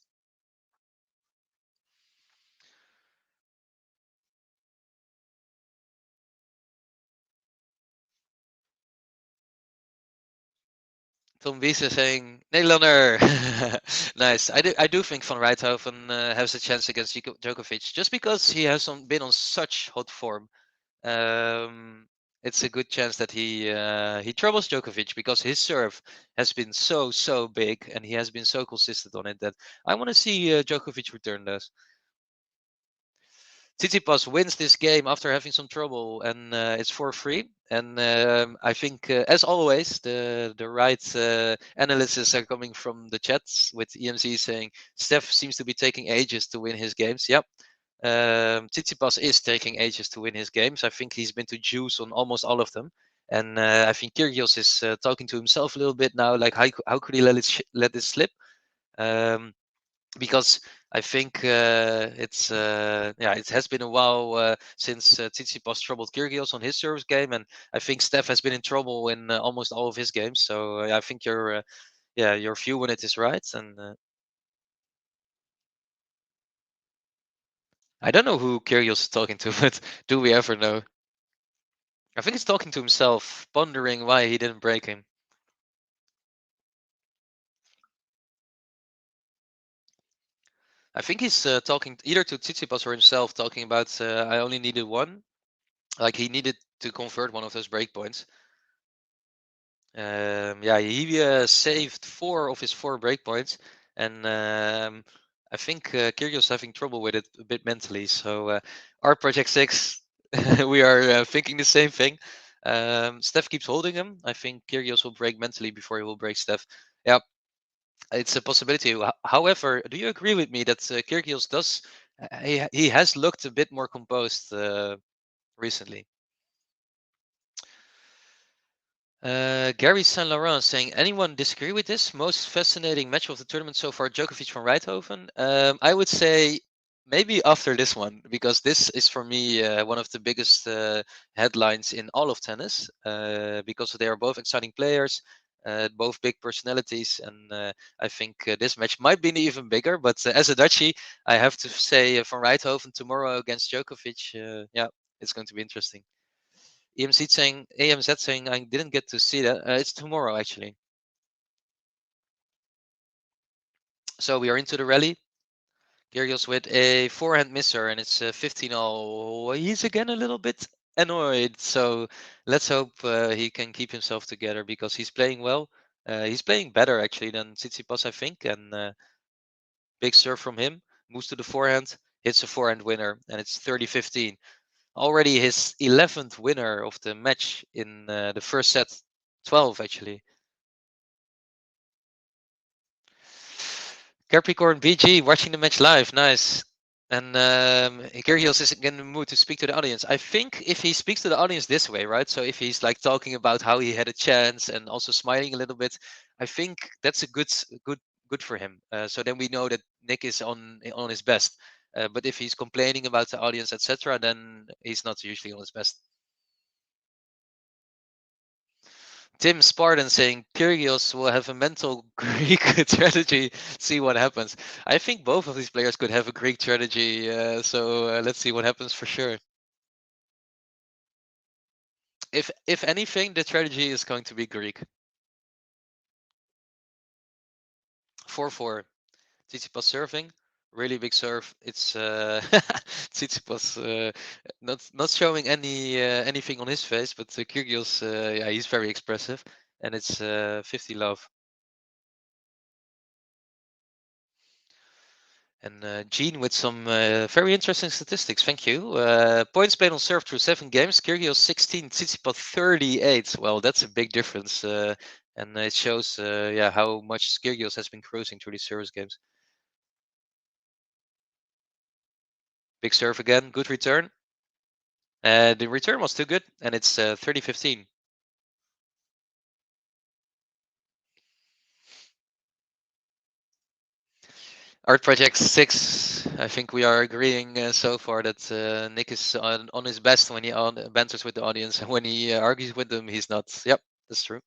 Tom Wiese saying Nederlander. Nice. I do think Van Rijthoven has a chance against Djokovic just because he has been on such hot form. It's a good chance that he troubles Djokovic because his serve has been so big and he has been so consistent on it that I want to see Djokovic return those. Tsitsipas wins this game after having some trouble, and it's 4-3. And I think, as always, the right analysis are coming from the chats with EMZ saying Steph seems to be taking ages to win his games. Yep. Tsitsipas is taking ages to win his games. I think he's been to juice on almost all of them. And I think Kyrgios is talking to himself a little bit now, like how could he let this slip? Because I think it has been a while since Tsitsipas troubled Kyrgios on his service game, and I think Steph has been in trouble in almost all of his games. So I think your view on it is right, and I don't know who Kyrgios is talking to, but do we ever know? I think he's talking to himself, pondering why he didn't break him. I think he's talking either to Tsitsipas or himself, talking about I only needed one. Like he needed to convert one of those breakpoints. He saved 4 of his 4 breakpoints, and I think Kyrgios is having trouble with it a bit mentally. So our Project 6, we are thinking the same thing. Steph keeps holding him. I think Kyrgios will break mentally before he will break Steph. Yeah, it's a possibility. However, do you agree with me that Kyrgios does? He has looked a bit more composed recently. Gary Saint Laurent saying, anyone disagree with this? Most fascinating match of the tournament so far, Djokovic from Rijthoven. I would say maybe after this one, because this is for me one of the biggest headlines in all of tennis, because they are both exciting players, both big personalities, and I think this match might be even bigger. But as a Dutchie, I have to say from Rijthoven tomorrow against Djokovic, yeah, it's going to be interesting. AMZ saying I didn't get to see that. It's tomorrow actually. So we are into the rally. Kyrgios with a forehand misser, and it's 15-all. He's again a little bit annoyed. So let's hope he can keep himself together because he's playing well. He's playing better actually than Tsitsipas, I think. And big serve from him. Moves to the forehand, hits a forehand winner, and it's 30-15. Already his 11th winner of the match in the first set. 12 actually. Capricorn BG watching the match live. Nice. And Kyrgios is again in the mood to speak to the audience. I think if he speaks to the audience this way, right? So if he's like talking about how he had a chance and also smiling a little bit, I think that's a good for him. So then we know that Nick is on his best. But if he's complaining about the audience, etc., then he's not usually on his best. Tim Spartan saying Kyrgios will have a mental Greek strategy. See what happens. I think both of these players could have a Greek strategy. So let's see what happens for sure. If anything, the strategy is going to be Greek. 4-4. Tsitsipas serving. Really big serve. It's Tsitsipas not showing anything on his face, but Kyrgios, yeah, he's very expressive, and it's 50 love. And Gene with some very interesting statistics. Thank you. Points played on serve through 7 games. Kyrgios 16, Tsitsipas 38. Well, that's a big difference, and it shows, yeah, how much Kyrgios has been cruising through these service games. Big serve again. Good return. The return was too good, and it's 30-15. Art Project 6, I think we are agreeing so far that Nick is on his best when he banters with the audience, and when he argues with them, he's not. Yep, that's true.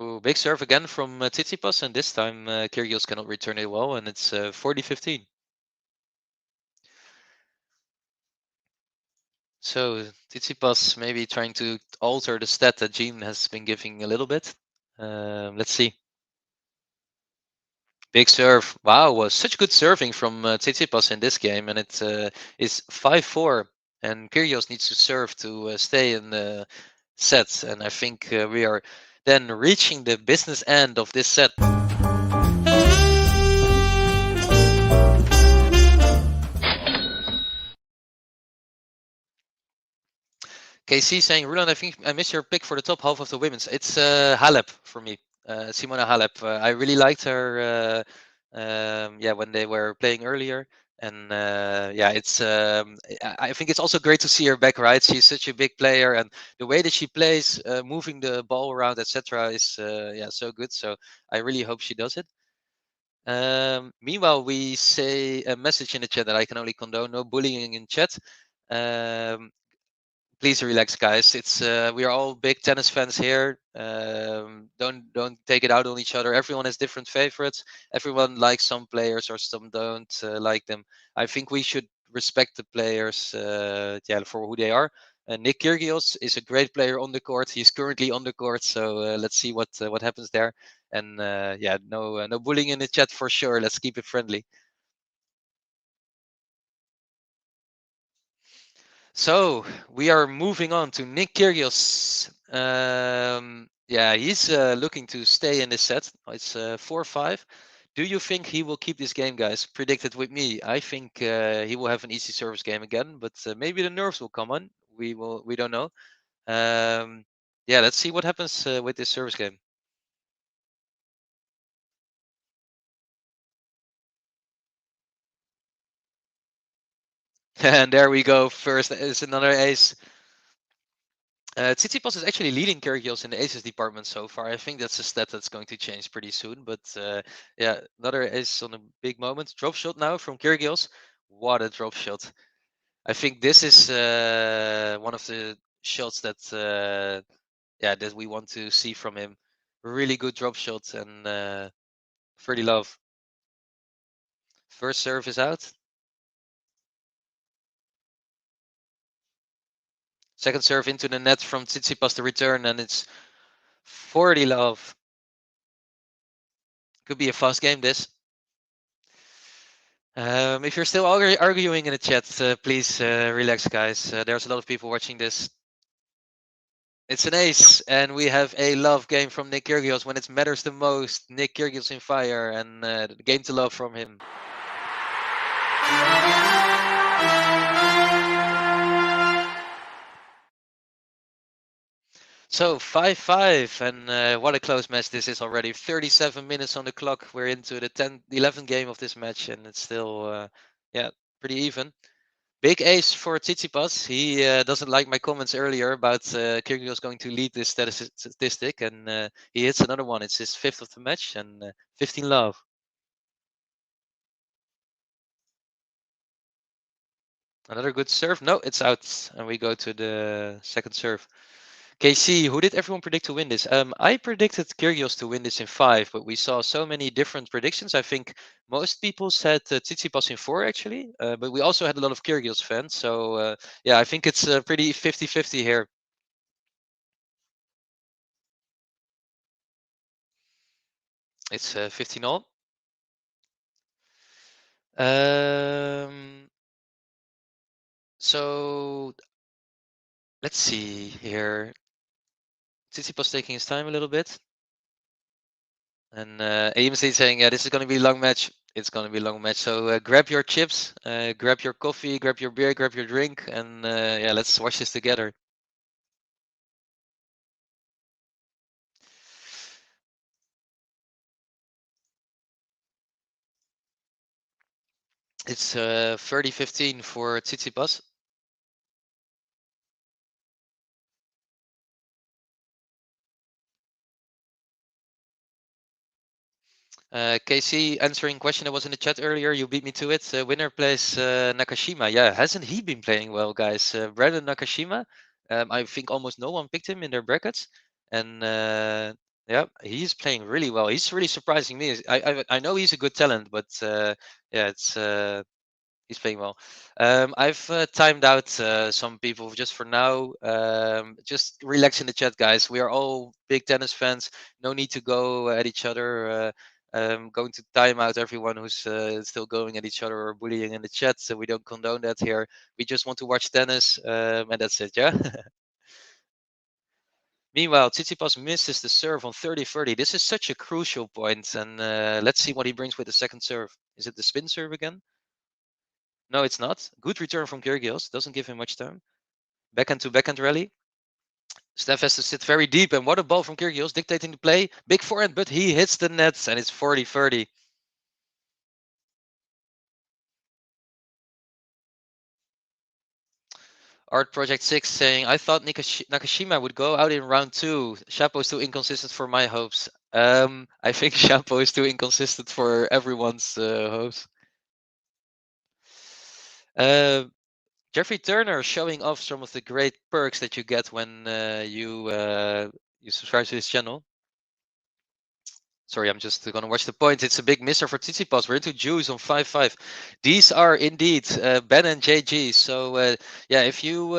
Ooh, big serve again from Tsitsipas, and this time Kyrgios cannot return it well, and it's 40-15. So Tsitsipas maybe trying to alter the stat that Gene has been giving a little bit. Let's see. Big serve. Wow, was such good serving from Tsitsipas in this game, and it is 5-4. And Kyrgios needs to serve to stay in the set, and I think we are then reaching the business end of this set. KC saying, Roland, I think I missed your pick for the top half of the women's. It's Halep for me, Simona Halep. I really liked her, yeah, when they were playing earlier, and yeah, it's. I think it's also great to see her back. Right, she's such a big player, and the way that she plays, moving the ball around, etc., is yeah, so good. So I really hope she does it. Meanwhile, we say a message in the chat that I can only condone: no bullying in chat. Please relax, guys. It's we are all big tennis fans here. Don't take it out on each other. Everyone has different favorites. Everyone likes some players or some don't like them. I think we should respect the players, yeah, for who they are. Nick Kyrgios is a great player on the court. He's currently on the court, so let's see what happens there. And yeah, no bullying in the chat for sure. Let's keep it friendly. So we are moving on to Nick Kyrgios. Yeah, he's looking to stay in this set. It's 4-5. Do you think he will keep this game, guys? Predicted with me. I think he will have an easy service game again, but maybe the nerves will come on. We don't know. Yeah, let's see what happens with this service game. And there we go. First is another ace. Tsitsipas is actually leading KYRGIOS in the aces department so far. I think that's a stat that's going to change pretty soon. But yeah, another ace on a big moment. Drop shot now from KYRGIOS. What a drop shot. I think this is one of the shots that yeah, that we want to see from him. Really good drop shot and 30 love. First serve is out. Second serve into the net from Tsitsipas to return, and it's 40 love. Could be a fast game, this. If you're still arguing in the chat, please relax, guys. There's a lot of people watching this. It's an ace, and we have a love game from Nick Kyrgios when it matters the most. Nick Kyrgios in fire, and the game to love from him. So 5-5, and what a close match this is already. 37 minutes on the clock. We're into the 11th game of this match, and it's still, yeah, pretty even. Big ace for Tsitsipas. He doesn't like my comments earlier about Kyrgios going to lead this statistic, and he hits another one. It's his 5th of the match, and 15 love. Another good serve. No, it's out, and we go to the second serve. KC, who did everyone predict to win this? I predicted Kyrgios to win this in 5, but we saw so many different predictions. I think most people said Tsitsipas in 4, actually, but we also had a lot of Kyrgios fans. So, yeah, I think it's pretty 50-50 here. It's 15 all. So, let's see here. Tsitsipas taking his time a little bit. And AMC saying, yeah, this is going to be a long match. It's going to be a long match. So grab your chips, grab your coffee, grab your beer, grab your drink, and yeah, let's watch this together. It's 30-15 for Tsitsipas. KC answering question that was in the chat earlier. You beat me to it. Winner plays Nakashima. Yeah, hasn't he been playing well, guys? Brandon Nakashima. I think almost no one picked him in their brackets, and yeah, he's playing really well. He's really surprising me. I know he's a good talent, but yeah, it's he's playing well. I've timed out some people just for now. Just relax in the chat, guys. We are all big tennis fans. No need to go at each other. Going to time out everyone who's still going at each other or bullying in the chat. So we don't condone that here. We just want to watch tennis, and that's it. Yeah. Meanwhile, Tsitsipas misses the serve on 30-30. This is such a crucial point, and let's see what he brings with the second serve. Is it the spin serve again? No, it's not. Good return from Kyrgios. Doesn't give him much time. Backhand to backhand rally. Steph has to sit very deep, and what a ball from Kyrgios, dictating the play. Big forehand, but he hits the nets, and it's 40-30. Art Project 6 saying, I thought Nakashima would go out in round 2. Shapo is too inconsistent for my hopes. I think Shapo is too inconsistent for everyone's hopes. Jeffrey Turner showing off some of the great perks that you get when you subscribe to this channel. Sorry, I'm just going to watch the point. It's a big misser for Tsitsipas. We're into Jews on 5-5. These are indeed Ben and JG. So yeah, if you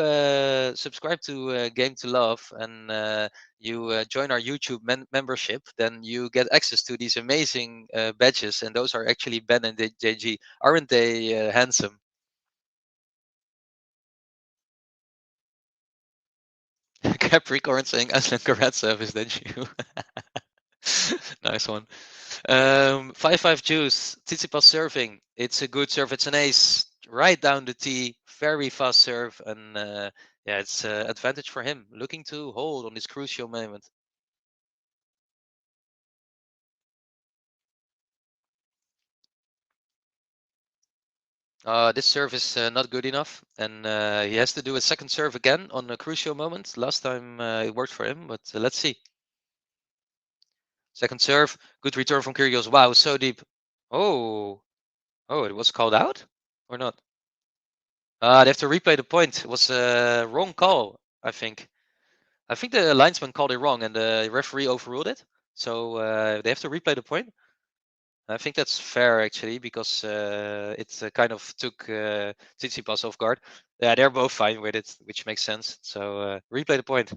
subscribe to Game to Love and you join our YouTube membership, then you get access to these amazing badges. And those are actually Ben and JG. Aren't they handsome? Capricorn saying Aslan Karatsev is that you. Nice one. 5-5 juice. Tsitsipas serving. It's a good serve. It's an ace. Right down the tee. Very fast serve. And yeah, it's advantage for him. Looking to hold on this crucial moment. This serve is not good enough. And he has to do a second serve again on a crucial moment. Last time it worked for him. But let's see. Second serve. Good return from Kyrgios. Wow, so deep. Oh. Oh, it was called out? Or not? They have to replay the point. It was a wrong call, I think. I think the linesman called it wrong and the referee overruled it. So they have to replay the point. I think that's fair, actually, because it kind of took Tsitsipas off guard. Yeah, they're both fine with it, which makes sense. So replay the point.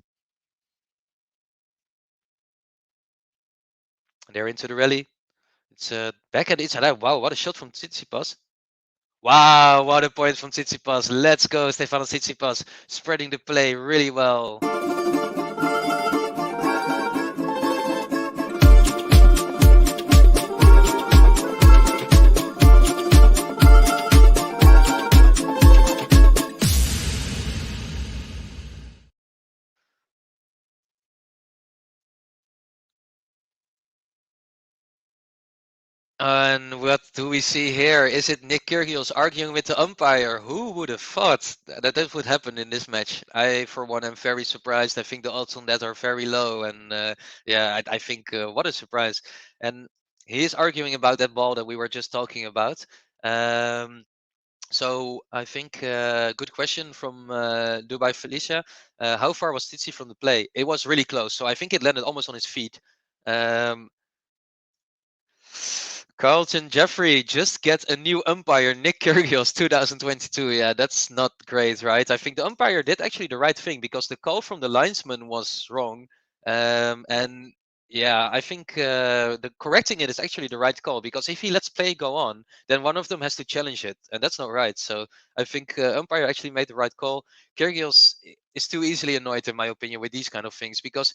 They're into the rally. It's backhand inside out. Wow, what a shot from Tsitsipas. Wow, what a point from Tsitsipas. Let's go, Stefanos Tsitsipas, spreading the play really well. And what do we see here? Is it Nick Kyrgios arguing with the umpire? Who would have thought that that would happen in this match? I, for one, am very surprised. I think the odds on that are very low. And yeah, I think what a surprise. And he is arguing about that ball that we were just talking about. So I think good question from Dubai Felicia. How far was Titsi from the play? It was really close. So I think it landed almost on his feet. Carlton Jeffrey just get a new umpire, Nick Kyrgios 2022. Yeah, that's not great, right? I think the umpire did actually the right thing because the call from the linesman was wrong. And yeah, I think the correcting it is actually the right call because if he lets play go on, then one of them has to challenge it, and that's not right. So I think umpire actually made the right call. Kyrgios is too easily annoyed, in my opinion, with these kind of things because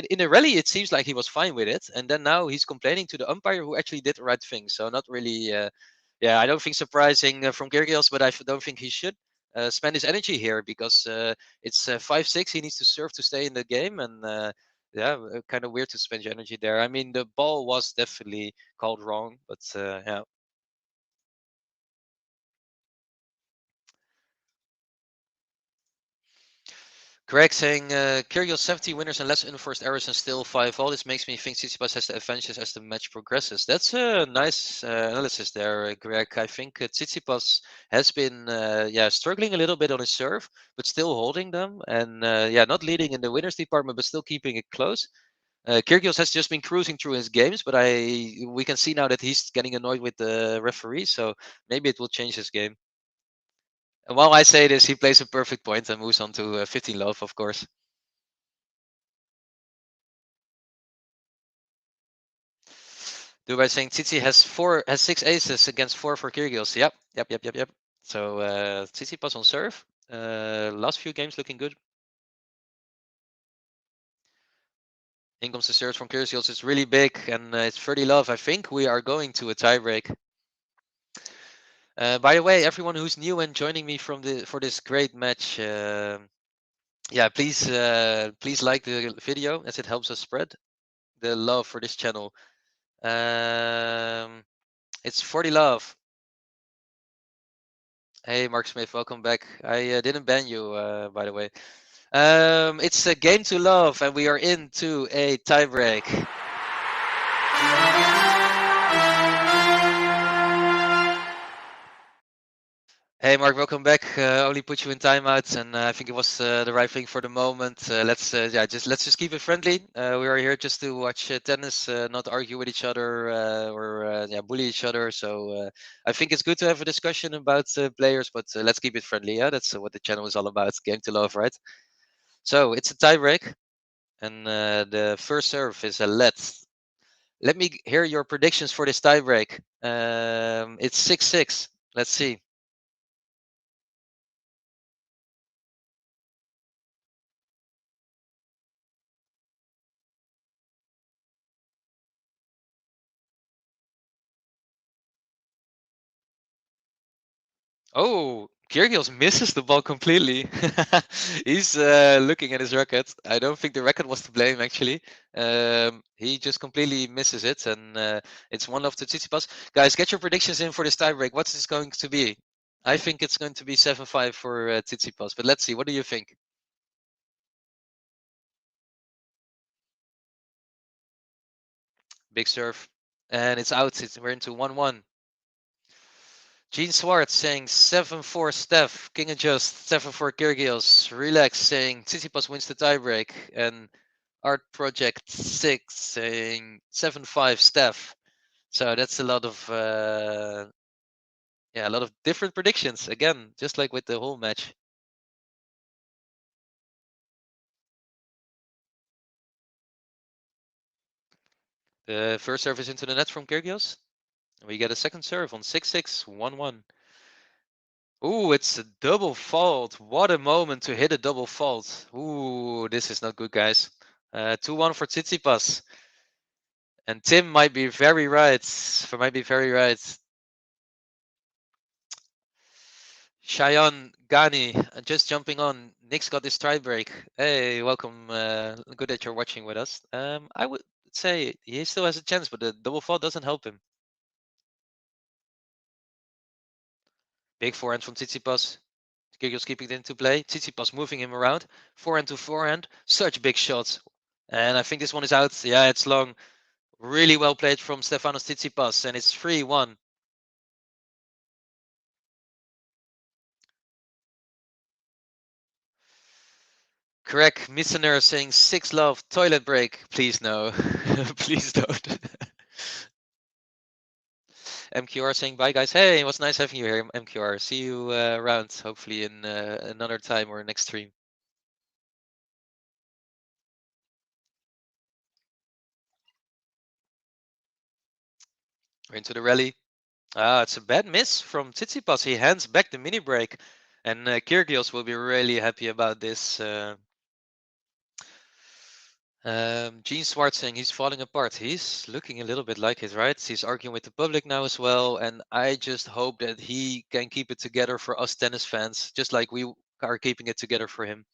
in a rally it seems like he was fine with it, and then now he's complaining to the umpire who actually did the right thing. So not really, yeah, I don't think surprising from Kyrgios, but I don't think he should spend his energy here because it's 5-6. He needs to serve to stay in the game, and yeah, kind of weird to spend your energy there. I mean, the ball was definitely called wrong, but yeah. Greg saying Kyrgios 70 winners and less unforced errors and still 5-all. This makes me think Tsitsipas has the advantage as the match progresses. That's a nice analysis there, Greg. I think Tsitsipas has been yeah, struggling a little bit on his serve, but still holding them, and yeah, not leading in the winners department, but still keeping it close. Kyrgios has just been cruising through his games, but we can see now that he's getting annoyed with the referee, so maybe it will change his game. And while I say this, he plays a perfect point and moves on to 15 love, of course. Dubai saying Tsitsi has 6 aces against 4 for Kyrgios. Yep. So Tsitsipas on serve. Last few games looking good. In comes the serve from Kyrgios. It's really big and it's 30 love. I think we are going to a tiebreak. By the way, everyone who's new and joining me for this great match, yeah, please like the video as it helps us spread the love for this channel. It's 40 love. Hey, Mark Smith, welcome back. I didn't ban you, by the way. It's a game to love, and we are into a tiebreak. Hey, Mark, welcome back. Only put you in timeout, and I think it was the right thing for the moment. Let's just keep it friendly. We are here just to watch tennis, not argue with each other or bully each other. So I think it's good to have a discussion about players, but let's keep it friendly. Yeah, that's what the channel is all about. Game to love, right? So it's a tiebreak, and the first serve is a let. Let me hear your predictions for this tiebreak. It's 6-6. Let's see. Oh, Kyrgios misses the ball completely. He's looking at his racket. I don't think the racket was to blame, actually. He just completely misses it, and it's 1-love to Tsitsipas. Guys, get your predictions in for this tiebreak. What's this going to be? I think it's going to be 7-5 for Tsitsipas, but let's see. What do you think? Big serve, and it's out. We're into 1-1. Gene Swartz saying 7-4 Steph, King adjust, 7-4 Kyrgios, relax saying Tsitsipas wins the tiebreak, and Art Project 6 saying 7-5 Steph. So that's a lot of a lot of different predictions again, just like with the whole match. The first serve is into the net from Kyrgios. We get a second serve on 6-6, 1-1. Ooh, it's a double fault. What a moment to hit a double fault. Ooh, this is not good, guys. 2-1 for Tsitsipas. And Tim might be very right. Cheyenne Ghani, just jumping on. Nick's got this tie break. Hey, welcome. Good that you're watching with us. I would say he still has a chance, but the double fault doesn't help him. Big forehand from Tsitsipas. Kyrgios keeping it into play. Tsitsipas moving him around. Forehand to forehand. Such big shots. And I think this one is out. Yeah, it's long. Really well played from Stefanos Tsitsipas, and it's 3-1. Correct. Missener saying 6-love, toilet break. Please no. Please don't. MQR saying bye, guys. Hey, it was nice having you here, MQR. See you around, hopefully in another time or next stream. We're into the rally. It's a bad miss from Tsitsipas. He hands back the mini break, and Kyrgios will be really happy about this. Gene Swartz saying he's falling apart. He's looking a little bit like it, right? He's arguing with the public now as well, and I just hope that he can keep it together for us tennis fans, just like we are keeping it together for him.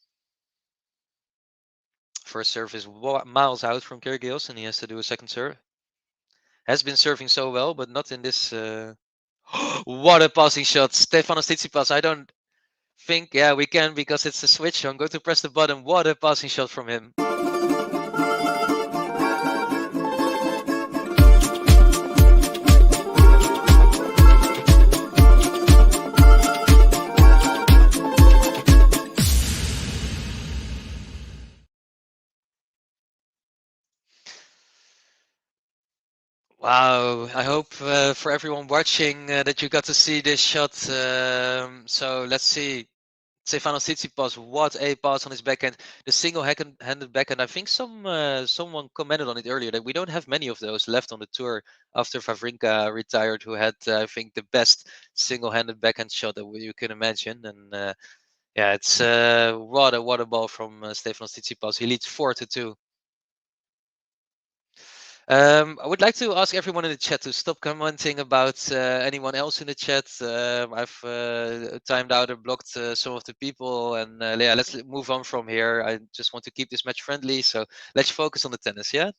First serve is miles out from Kyrgios, and he has to do a second serve. Has been serving so well, but not in this. What a passing shot, Stefanos Tsitsipas. I don't think, yeah, we can because it's a switch. I'm going to press the button. What a passing shot from him. Wow, I hope for everyone watching that you got to see this shot. So let's see. Stefanos Tsitsipas, what a pass on his backhand. The single-handed backhand. I think someone commented on it earlier that we don't have many of those left on the tour after Wawrinka retired, who had, I think, the best single-handed backhand shot that you can imagine. And yeah, it's what a ball from Stefanos Tsitsipas. He leads 4-2. I would like to ask everyone in the chat to stop commenting about anyone else in the chat. I've timed out or blocked some of the people, and yeah, let's move on from here. I just want to keep this match friendly, so let's focus on the tennis, yeah?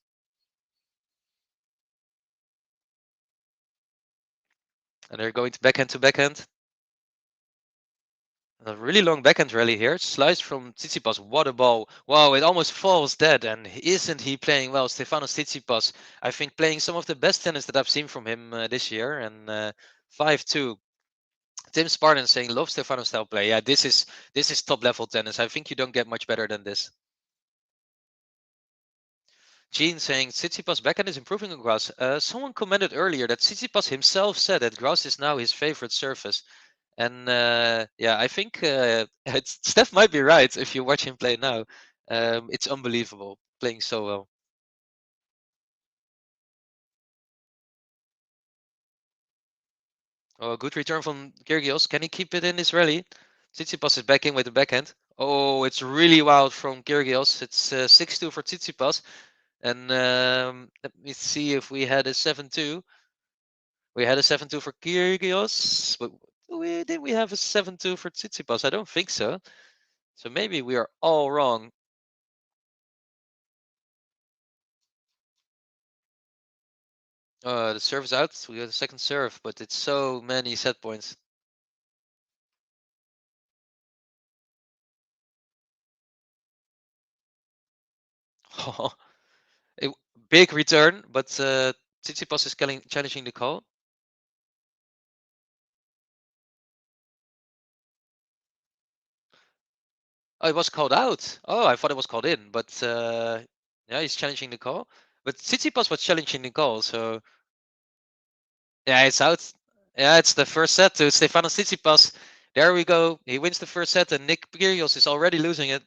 And they're going to backhand. A really long backhand rally here. Slice from Tsitsipas. What a ball. Wow, it almost falls dead. And isn't he playing well? Stefanos Tsitsipas, I think, playing some of the best tennis that I've seen from him this year. And 5-2. Tim Spartan saying, love Stefanos style play. Yeah, this is top level tennis. I think you don't get much better than this. Gene saying, Tsitsipas backhand is improving on grass. Someone commented earlier that Tsitsipas himself said that grass is now his favorite surface. And yeah, I think Steph might be right if you watch him play now. It's unbelievable, playing so well. Oh, a good return from Kyrgios. Can he keep it in this rally? Tsitsipas is back in with the backhand. Oh, it's really wild from Kyrgios. It's 6-2 for Tsitsipas. And let me see if we had a 7-2. We had a 7-2 for Kyrgios. But Did we have a 7-2 for Tsitsipas? I don't think so. So maybe we are all wrong. The serve is out. We got a second serve, but it's so many set points. A big return, but Tsitsipas is challenging the call. Oh, it was called out. Oh, I thought it was called in, but yeah, he's challenging the call. But Tsitsipas was challenging the call, so yeah, it's out. Yeah, it's the first set to Stefanos Tsitsipas. There we go. He wins the first set, and Nick Kyrgios is already losing it.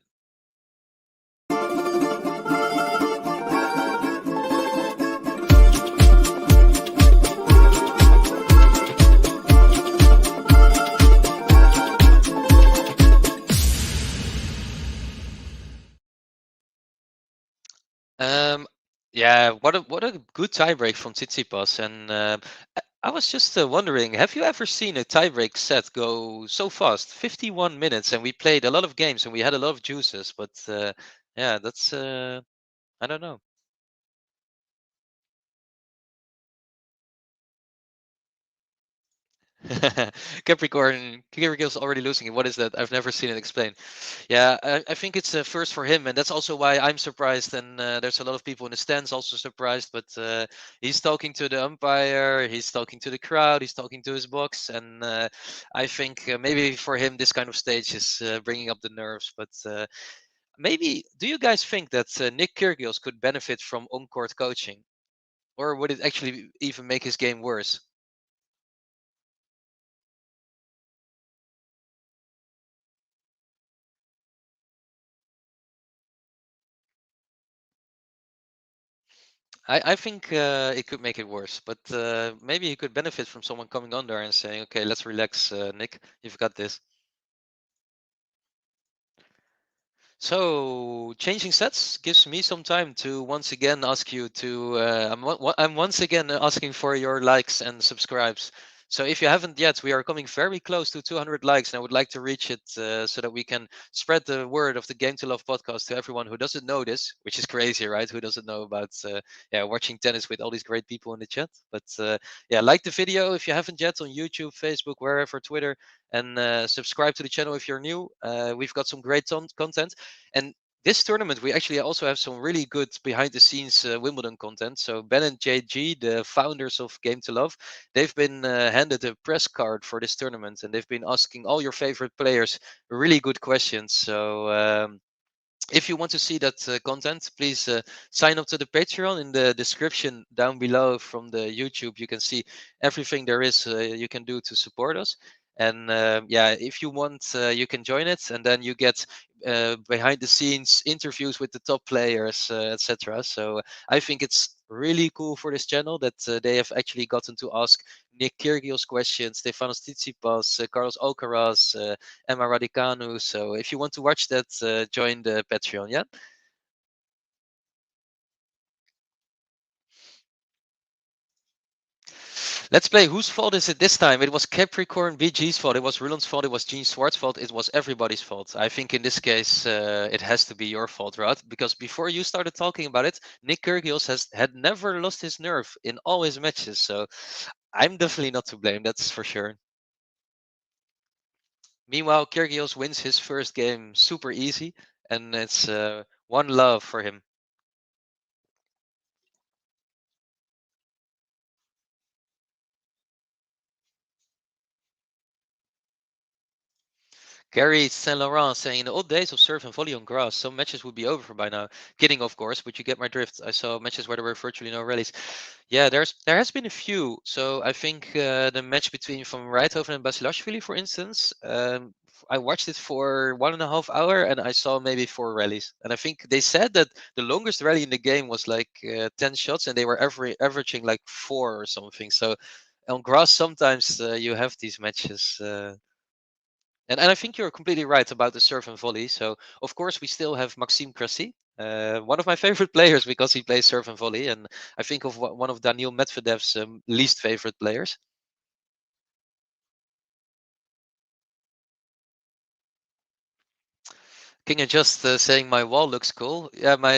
Yeah, what a good tiebreak from Tsitsipas, and I was just wondering, have you ever seen a tiebreak set go so fast? 51 minutes, and we played a lot of games, and we had a lot of juices, but yeah, that's I don't know. Capricorn, Kyrgios already losing it. What is that? I've never seen it explained. Yeah, I think it's a first for him, and that's also why I'm surprised. And there's a lot of people in the stands also surprised. But he's talking to the umpire, he's talking to the crowd, he's talking to his box, and I think maybe for him this kind of stage is bringing up the nerves. But maybe, do you guys think that Nick Kyrgios could benefit from on-court coaching, or would it actually even make his game worse? I think it could make it worse, but maybe he could benefit from someone coming on there and saying, "Okay, let's relax, Nick. You've got this." So changing sets gives me some time to once again ask you to. I'm once again asking for your likes and subscribes. So if you haven't yet, we are coming very close to 200 likes, and I would like to reach it so that we can spread the word of the Game to Love podcast to everyone who doesn't know this, which is crazy, right? Who doesn't know about yeah, watching tennis with all these great people in the chat? But yeah, like the video if you haven't yet on YouTube, Facebook, wherever, Twitter, and subscribe to the channel if you're new. We've got some great content. And this tournament, we actually also have some really good behind the scenes Wimbledon content. So Ben and JG, the founders of Game to Love, they've been handed a press card for this tournament, and they've been asking all your favorite players really good questions. So if you want to see that content, please sign up to the Patreon. In the description down below from the YouTube, you can see everything there is you can do to support us. And yeah, if you want, you can join it, and then you get behind the scenes interviews with the top players, etc. So I think it's really cool for this channel that they have actually gotten to ask Nick Kyrgios questions, Stefanos Tsitsipas, Carlos Alcaraz, Emma Raducanu. So if you want to watch that, join the Patreon. Yeah. Let's play. Whose fault is it this time? It was Capricorn BG's fault. It was Ruland's fault. It was Gene Swartz's fault. It was everybody's fault. I think in this case, it has to be your fault, Rod. Because before you started talking about it, Nick Kyrgios had never lost his nerve in all his matches. So I'm definitely not to blame. That's for sure. Meanwhile, Kyrgios wins his first game super easy, and it's one love for him. Gary Saint Laurent saying, in the old days of serve and volley on grass, some matches would be over by now. Kidding, of course, but you get my drift. I saw matches where there were virtually no rallies. Yeah, there has been a few. So I think the match between Van Rijthoven and Basilashvili, for instance, I watched it for 1.5 hours and I saw maybe 4 rallies. And I think they said that the longest rally in the game was like 10 shots, and they were averaging like 4 or something. So on grass, sometimes you have these matches. And I think you're completely right about the serve and volley. So of course we still have Maxime Cressy, one of my favorite players because he plays serve and volley, and I think of one of Daniil Medvedev's least favorite players. King just saying my wall looks cool. Yeah, my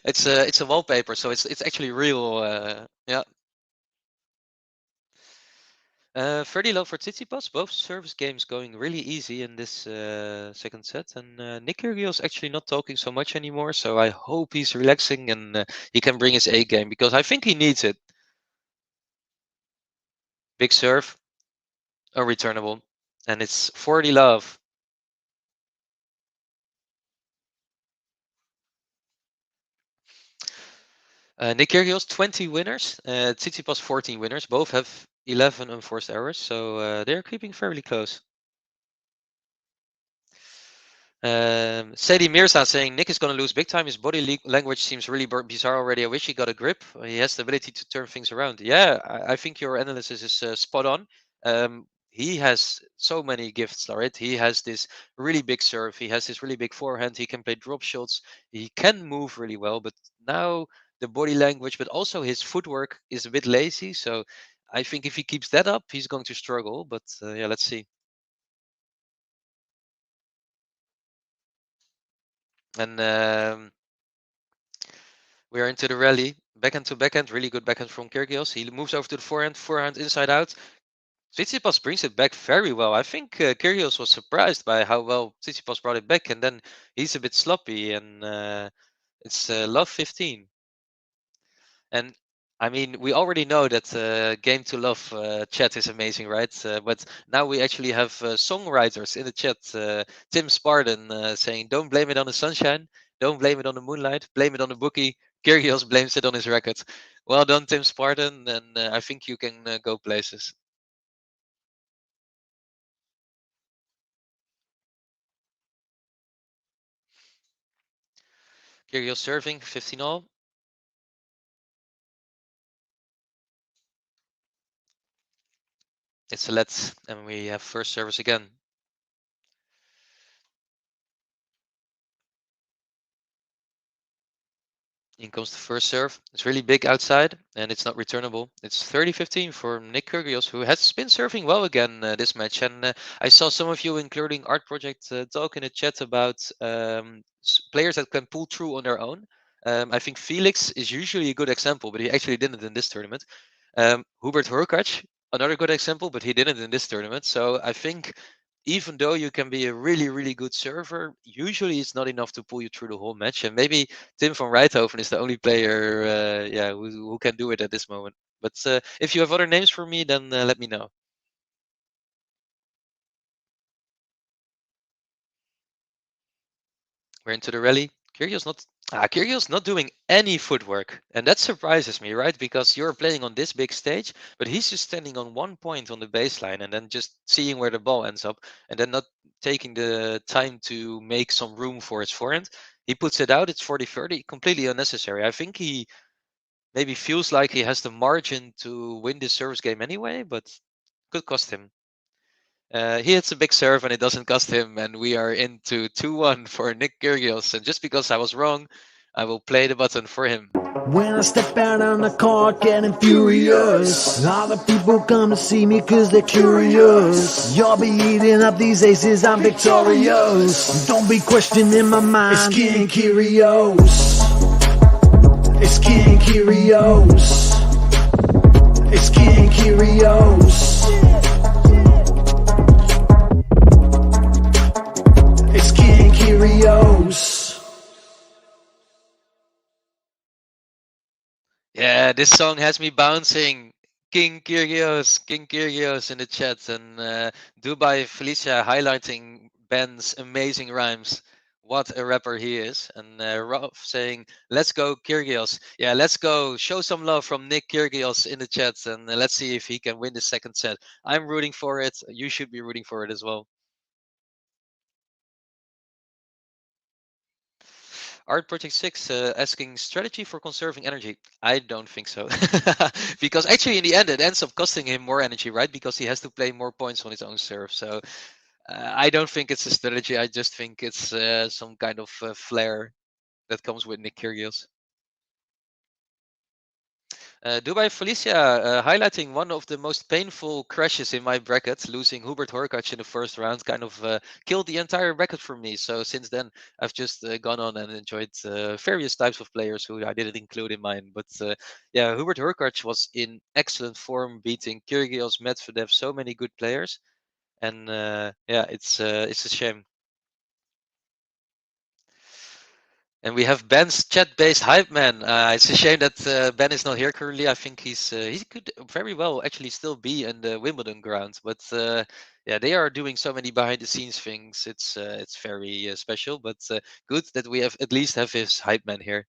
it's a wallpaper, so it's actually real. Yeah. 30 low for Tsitsipas. Both service games going really easy in this second set, and Nick Kyrgios actually not talking so much anymore. So I hope he's relaxing and he can bring his A game because I think he needs it. Big serve, unreturnable, and it's 40 love. Nick Kyrgios 20 winners, Tsitsipas 14 winners. Both have 11 unforced errors, so they're keeping fairly close. Sadie Mirza saying Nick is going to lose big time. His body language seems really bizarre already. I wish he got a grip. He has the ability to turn things around. Yeah, I think your analysis is spot on. He has so many gifts, right? He has this really big serve. He has this really big forehand. He can play drop shots. He can move really well. But now the body language, but also his footwork is a bit lazy. So I think if he keeps that up, he's going to struggle. But yeah, let's see. And we are into the rally. Backhand to backhand, really good backhand from Kyrgios. He moves over to the forehand inside out. Tsitsipas brings it back very well. I think Kyrgios was surprised by how well Tsitsipas brought it back, and then he's a bit sloppy, and it's love 15. And I mean, we already know that Game to Love chat is amazing, right? But now we actually have songwriters in the chat. Tim Spartan saying, "Don't blame it on the sunshine. Don't blame it on the moonlight. Blame it on the bookie." Kyrgios blames it on his record. Well done, Tim Spartan, and I think you can go places. Kyrgios serving 15 all. It's a let, and we have first service again. In comes the first serve. It's really big outside, and it's not returnable. It's 30-15 for Nick Kyrgios, who has been serving well again this match. And I saw some of you, including Art Project, talk in the chat about players that can pull through on their own. I think Felix is usually a good example, but he actually didn't in this tournament. Hubert Hurkacz, another good example, but he didn't in this tournament. So I think even though you can be a really, really good server, usually it's not enough to pull you through the whole match. And maybe Tim van Rijthoven is the only player, who can do it at this moment. But if you have other names for me, then let me know. We're into the rally. Kyrgios not doing any footwork, and that surprises me, right? Because you're playing on this big stage, but he's just standing on one point on the baseline and then just seeing where the ball ends up, and then not taking the time to make some room for his forehand. He puts it out. It's 40-30, completely unnecessary. I think he maybe feels like he has the margin to win this service game anyway, but could cost him. He hits a big serve and it doesn't cost him, and we are into 2-1 for Nick Kyrgios. And just because I was wrong, I will play the button for him. When I step out on the court getting furious, all the people come to see me cause they're curious. You'll be eating up these aces, I'm victorious. Don't be questioning my mind, it's King Kyrgios. It's King Kyrgios. It's King Kyrgios. It's King Kyrgios. Yeah, this song has me bouncing. King Kyrgios in the chat, and Dubai Felicia highlighting Ben's amazing rhymes. What a rapper he is. And Rolf saying, let's go Kyrgios. Yeah, let's go. Show some love from Nick Kyrgios in the chat, and let's see if he can win the second set. I'm rooting for it. You should be rooting for it as well. Art Project 6 asking strategy for conserving energy. I don't think so. Because actually in the end it ends up costing him more energy, right? Because he has to play more points on his own serve. So I don't think it's a strategy. I just think it's some kind of flair that comes with Nick Kyrgios. Dubai Felicia highlighting one of the most painful crashes in my bracket, losing Hubert Horkacz in the first round, kind of killed the entire bracket for me. So since then, I've just gone on and enjoyed various types of players who I didn't include in mine. But yeah, Hubert Horkacz was in excellent form, beating Kyrgios, Medvedev, so many good players, and yeah, it's a shame. And we have Ben's chat-based hype man. It's a shame that Ben is not here currently. I think he could very well actually still be in the Wimbledon ground. But yeah, they are doing so many behind-the-scenes things. It's very special. But good that we have at least have his hype man here.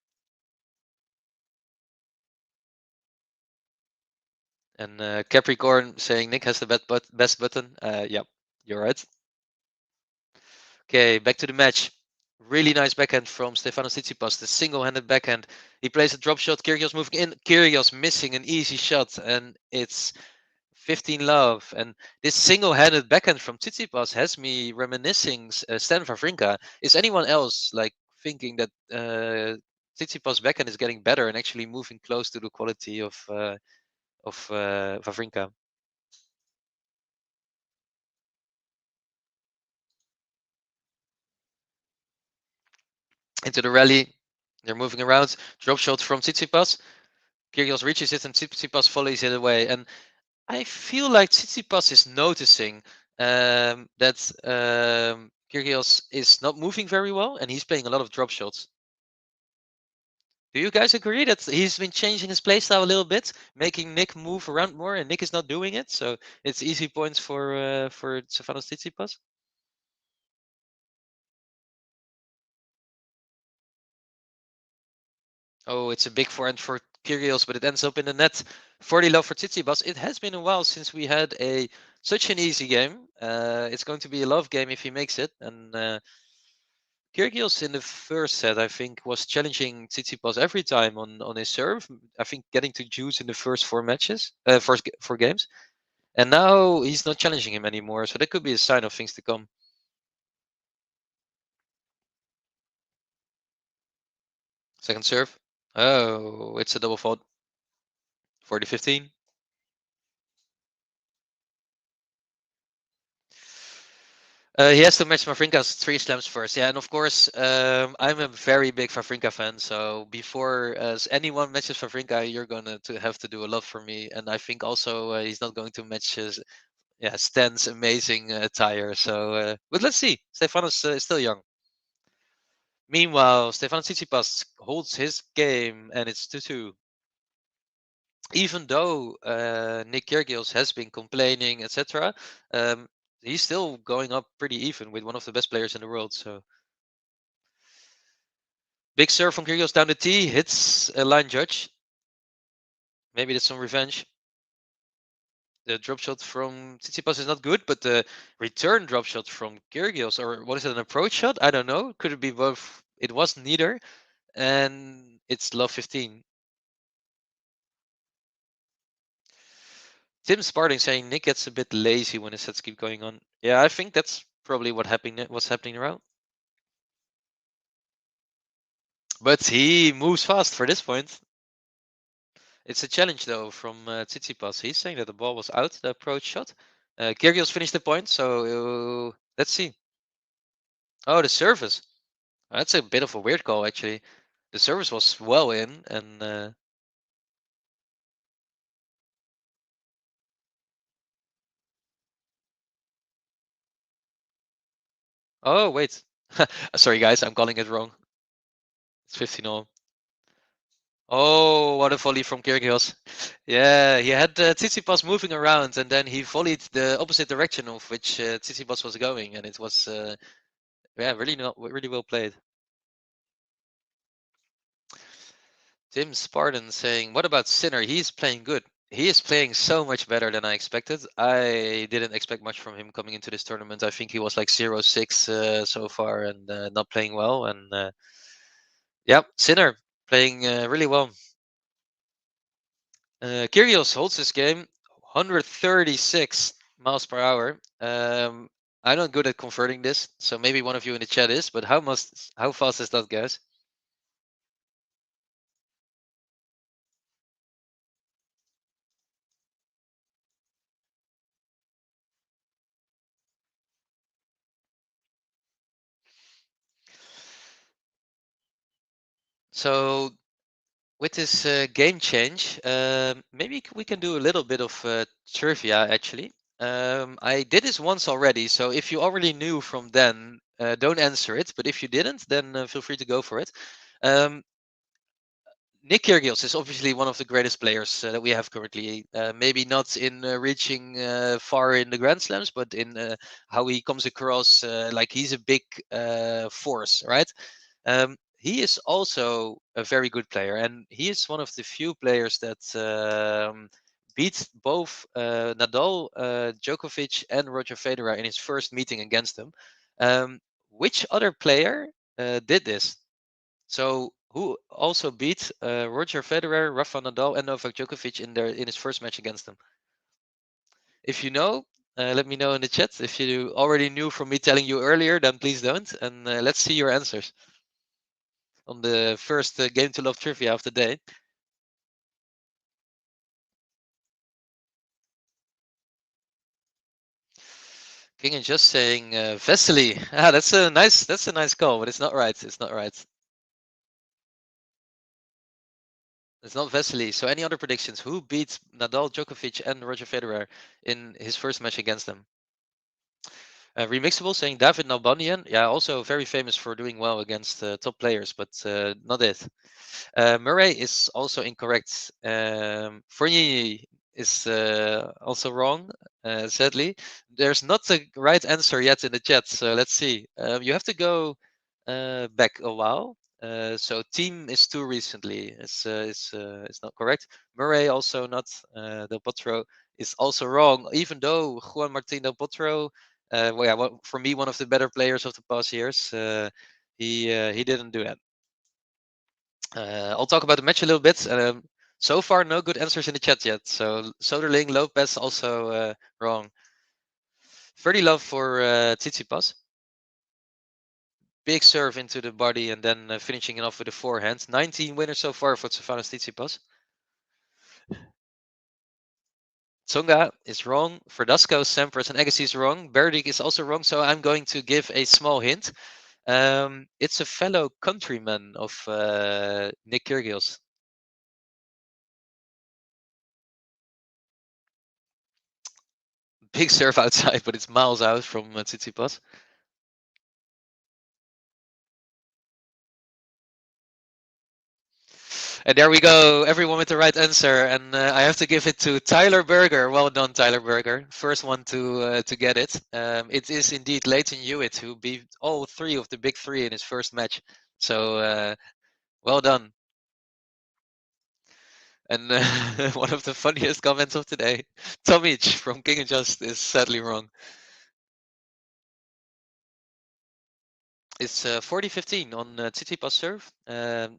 And Capricorn saying Nick has the best button. Yeah, you're right. Okay, back to the match. Really nice backhand from Stefanos Tsitsipas, the single-handed backhand. He plays a drop shot, Kyrgios moving in, Kyrgios missing an easy shot, and it's 15 love. And this single-handed backhand from Tsitsipas has me reminiscing Stan Wawrinka. Is anyone else like thinking that Tsitsipas backhand is getting better and actually moving close to the quality of Wawrinka? Into the rally, they're moving around. Drop shot from Tsitsipas. Kyrgios reaches it and Tsitsipas volleys it away. And I feel like Tsitsipas is noticing that Kyrgios is not moving very well and he's playing a lot of drop shots. Do you guys agree that he's been changing his playstyle a little bit, making Nick move around more, and Nick is not doing it? So it's easy points for Stefanos Tsitsipas. Oh, it's a big forehand for Kyrgios, but it ends up in the net. 40 love for Tsitsipas. It has been a while since we had such an easy game. It's going to be a love game if he makes it. And Kyrgios in the first set, I think, was challenging Tsitsipas every time on his serve. I think getting to juice in the first four matches, four games. And now he's not challenging him anymore. So that could be a sign of things to come. Second serve. Oh, it's a double fault. 40-15. He has to match Wawrinka's 3 slams first. Yeah, and of course, I'm a very big Wawrinka fan. So before anyone matches Wawrinka, you're going to have to do a lot for me. And I think also he's not going to match Stan's amazing attire. So, but let's see. Stefanos is still young. Meanwhile, Stefanos Tsitsipas holds his game, and it's 2-2. Even though Nick Kyrgios has been complaining, etc., he's still going up pretty even with one of the best players in the world. So big serve from Kyrgios down the tee, hits a line judge. Maybe that's some revenge. The drop shot from Tsitsipas is not good, but the return drop shot from Kyrgios, or what is it, an approach shot? I don't know. Could it be both? It was neither, and it's love 15. Tim Sparting saying Nick gets a bit lazy when the sets keep going on. Yeah, I think that's probably what's happening around. But he moves fast for this point. It's a challenge though from Tsitsipas. He's saying that the ball was out, the approach shot. Kyrgios finished the point, so let's see. Oh, the service. That's a bit of a weird call actually. The service was well in, and oh wait, sorry guys, I'm calling it wrong. It's 15-all. Oh, what a volley from Kyrgios. Yeah, he had Tsitsipas moving around and then he volleyed the opposite direction of which Tsitsipas was going, and it was yeah, really well played. Tim Spartan saying, what about Sinner? He's playing good. He is playing so much better than I expected. I didn't expect much from him coming into this tournament. I think he was like 0-6 so far and not playing well. And yeah, Sinner playing really well. Kyrgios holds this game 136 miles per hour. I'm not good at converting this, so maybe one of you in the chat is. But how fast is that, guys? So with this game change, maybe we can do a little bit of trivia actually. I did this once already, so if you already knew from then, don't answer it. But if you didn't, then feel free to go for it. Um, Nick Kyrgios is obviously one of the greatest players that we have currently. Maybe not in reaching far in the Grand Slams, but in how he comes across, like he's a big force, right? He is also a very good player, and he is one of the few players that beat both Nadal, Djokovic, and Roger Federer in his first meeting against them. Which other player did this? So who also beat Roger Federer, Rafa Nadal, and Novak Djokovic in his first match against them? If you know, let me know in the chat. If you already knew from me telling you earlier, then please don't. And let's see your answers on the first Game to Love trivia of the day. King is just saying Vesely. Ah, that's a nice call, but it's not right. It's not right. It's not Vesely. So any other predictions? Who beats Nadal, Djokovic, and Roger Federer in his first match against them? Remixable saying David Nalbandian. Yeah, also very famous for doing well against top players, but not it. Murray is also incorrect. Fournier is also wrong, sadly. There's not a right answer yet in the chat, so let's see. You have to go back a while. So team is too recently. It's not correct. Murray also not. Del Potro is also wrong, even though Juan Martín Del Potro, well, yeah, for me, one of the better players of the past years, he didn't do that. I'll talk about the match a little bit. So far, no good answers in the chat yet. So Soderling, Lopez also wrong. 30 love for Tsitsipas. Big serve into the body and then finishing it off with a forehand. 19 winners so far for Stefanos Tsitsipas. Tsonga is wrong. Verdasco, Sampras, and Agassi is wrong. Berdik is also wrong, so I'm going to give a small hint. It's a fellow countryman of Nick Kyrgios. Big serve outside, but it's miles out from Tsitsipas. And there we go, everyone with the right answer. And I have to give it to Tyler Berger. Well done, Tyler Berger. First one to get it. It is indeed Leighton Hewitt who beat all three of the big three in his first match. So well done. And one of the funniest comments of today, Tomic from King and Just is sadly wrong. It's 40-15 on Tsitsipas serve.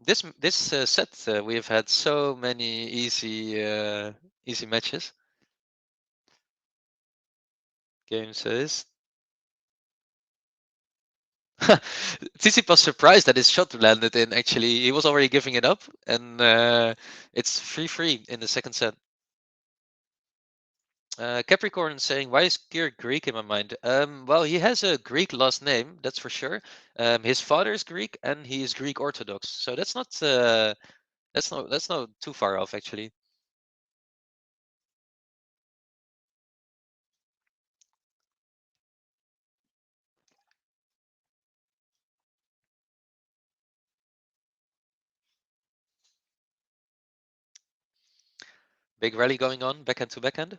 This set we have had so many easy matches. Game says Tsitsipas surprised that his shot landed in. Actually, he was already giving it up, and it's 3-3 in the second set. Capricorn saying, "Why is Kier Greek in my mind?" Well, he has a Greek last name, that's for sure. His father is Greek, and he is Greek Orthodox, so that's not too far off actually. Big rally going on, backhand to backhand,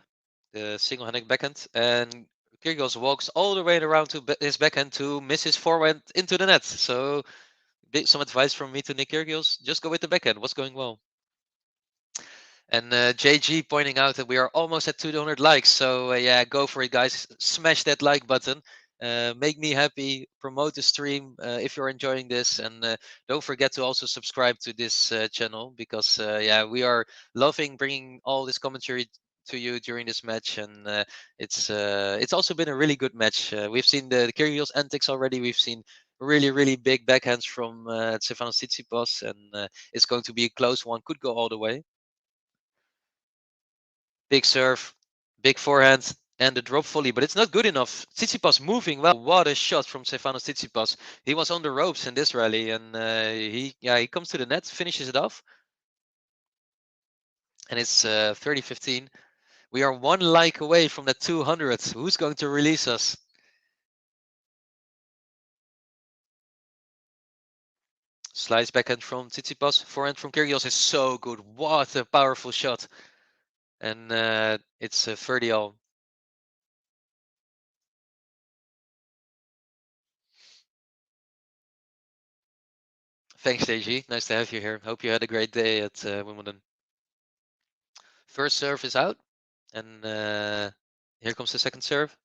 the single-handed backhand, and Kyrgios walks all the way around to his backhand to miss his forehand into the net. So, some advice from me to Nick Kyrgios: just go with the backhand. What's going well? And JG pointing out that we are almost at 200 likes. So yeah, go for it, guys. Smash that like button. Make me happy. Promote the stream if you're enjoying this, and don't forget to also subscribe to this channel because yeah, we are loving bringing all this commentary to you during this match, and it's also been a really good match. We've seen the Kyrgios antics already. We've seen really big backhands from Stefanos Tsitsipas, and it's going to be a close one. Could go all the way. Big serve, big forehand, and the drop volley, but it's not good enough. Tsitsipas moving well. What a shot from Stefanos Tsitsipas. He was on the ropes in this rally, and he comes to the net, finishes it off, and it's 30-15. We are one like away from the 200. Who's going to release us? Slice backhand from Tsitsipas. Forehand from Kyrgios is so good. What a powerful shot. And it's 30-all. Thanks, JG. Nice to have you here. Hope you had a great day at Wimbledon. First serve is out. And here comes the second serve.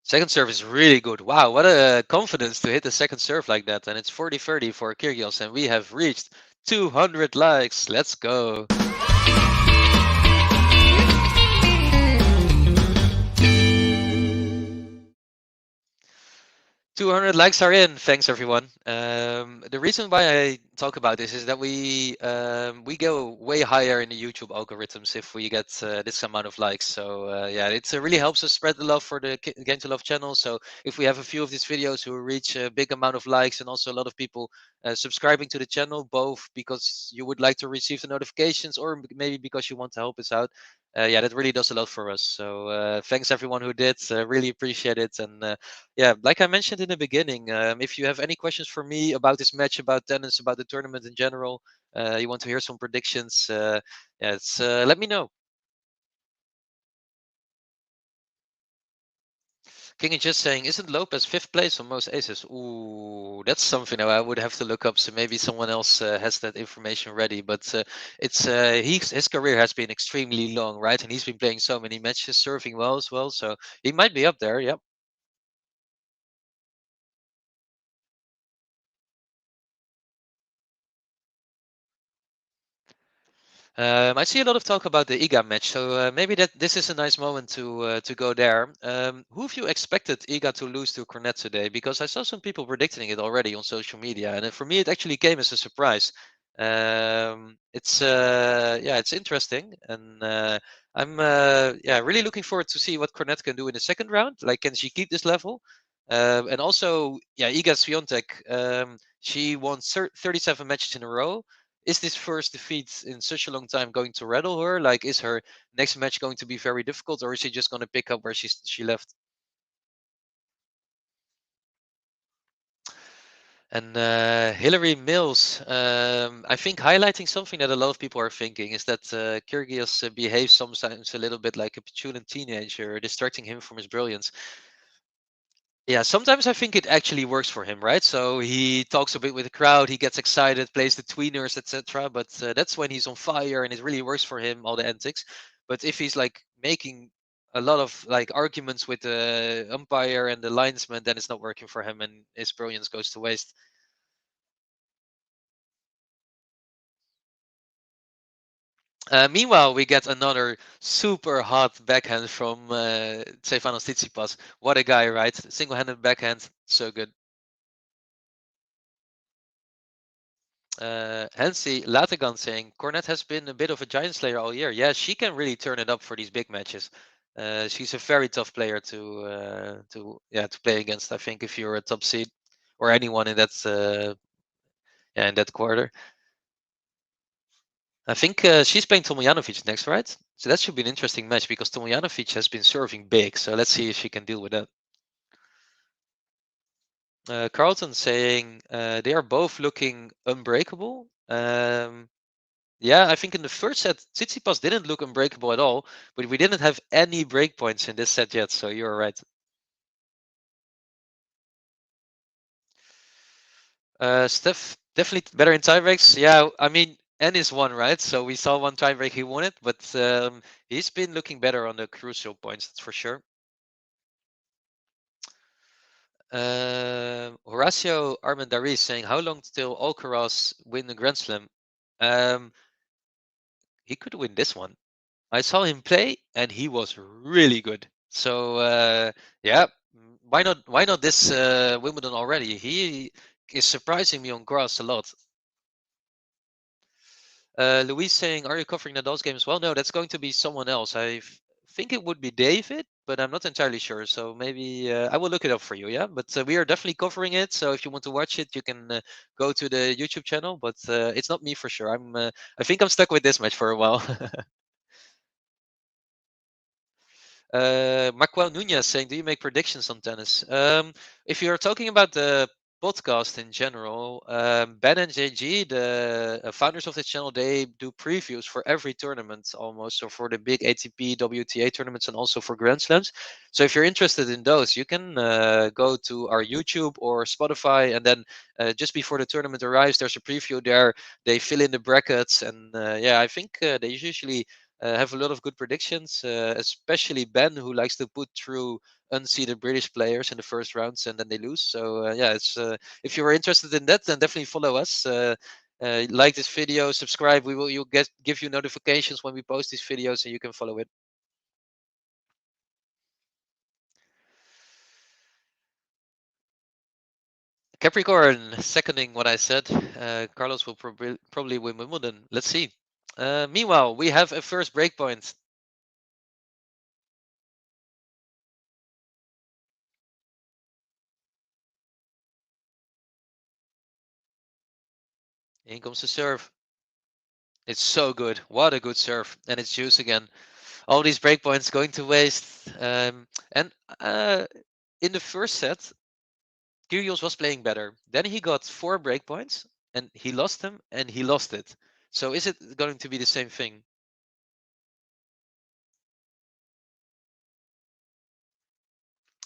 Second serve is really good. Wow, what a confidence to hit the second serve like that. And it's 40-30 for Kyrgios. And we have reached 200 likes. Let's go. 200 likes are in. Thanks, everyone. The reason why I talk about this is that we go way higher in the YouTube algorithms if we get this amount of likes. So yeah, it really helps us spread the love for the Game to Love channel. So if we have a few of these videos who reach a big amount of likes and also a lot of people subscribing to the channel, both because you would like to receive the notifications or maybe because you want to help us out, yeah, that really does a lot for us. So thanks everyone who did. Really appreciate it. And yeah, like I mentioned in the beginning, if you have any questions for me about this match, about tennis, about the tournament in general, you want to hear some predictions, yeah, let me know. King is just saying, isn't Lopez 5th place on most aces? Ooh, that's something that I would have to look up. So maybe someone else has that information ready. But it's his career has been extremely long, right? And he's been playing so many matches, serving well as well. So he might be up there. Yep. I see a lot of talk about the Iga match, so maybe that this is a nice moment to go there. Who have you expected Iga to lose to Cornet today? Because I saw some people predicting it already on social media, and for me it actually came as a surprise. It's yeah, it's interesting, and I'm yeah, really looking forward to see what Cornet can do in the second round. Like, can she keep this level? And also, yeah, Iga Swiatek, she won 37 matches in a row. Is this first defeat in such a long time going to rattle her? Like, is her next match going to be very difficult, or is she just going to pick up where she left? And Hillary Mills, I think highlighting something that a lot of people are thinking is that Kyrgios behaves sometimes a little bit like a petulant teenager, distracting him from his brilliance. Yeah, sometimes I think it actually works for him, right? So he talks a bit with the crowd, he gets excited, plays the tweeners, etc. But that's when he's on fire, and it really works for him, all the antics. But if he's like making a lot of like arguments with the umpire and the linesman, then it's not working for him, and his brilliance goes to waste. Meanwhile, we get another super hot backhand from Stefanos Tsitsipas. What a guy, right? Single-handed backhand, so good. Hansi Lategan saying Cornet has been a bit of a giant slayer all year. Yeah, she can really turn it up for these big matches. She's a very tough player to play against. I think if you're a top seed or anyone in that yeah, in that quarter. I think she's playing Tomljanovic next, right? So that should be an interesting match because Tomljanovic has been serving big. So let's see if she can deal with that. Carlton saying they are both looking unbreakable. Yeah, I think in the first set, Tsitsipas didn't look unbreakable at all, but we didn't have any breakpoints in this set yet, so you're right. Steph, definitely better in tiebreaks. Yeah, I mean, Ennis won, right? So we saw one tiebreak, he won it, but he's been looking better on the crucial points, that's for sure. Horacio Armendariz saying, how long till Alcaraz win the Grand Slam? He could win this one. I saw him play, and he was really good. So yeah, why not this Wimbledon already? He is surprising me on grass a lot. Louise saying, are you covering Nadal's game as well? No, that's going to be someone else. think it would be David, but I'm not entirely sure. So maybe I will look it up for you. Yeah, but we are definitely covering it. So if you want to watch it, you can go to the YouTube channel. But it's not me for sure. I think I'm stuck with this match for a while. Marquel Nunez saying, "Do you make predictions on tennis?" If you're talking about the podcast in general, Ben and JG, the founders of this channel, they do previews for every tournament almost. So for the big ATP, WTA tournaments, and also for Grand Slams. So if you're interested in those, you can go to our YouTube or Spotify, and then just before the tournament arrives, there's a preview there. They fill in the brackets, and yeah, I think they usually have a lot of good predictions, especially Ben, who likes to put through unseeded British players in the first rounds and then they lose. So yeah, it's if you are interested in that, then definitely follow us. Like this video, subscribe. You'll give you notifications when we post these videos, and you can follow it. Capricorn seconding what I said. Carlos will probably win Wimbledon. Let's see. Meanwhile, we have a first breakpoint. In comes the serve. It's so good. What a good serve. And it's juice again. All these breakpoints going to waste. And in the first set, Kyrgios was playing better. Then he got 4 breakpoints and he lost them and he lost it. So is it going to be the same thing?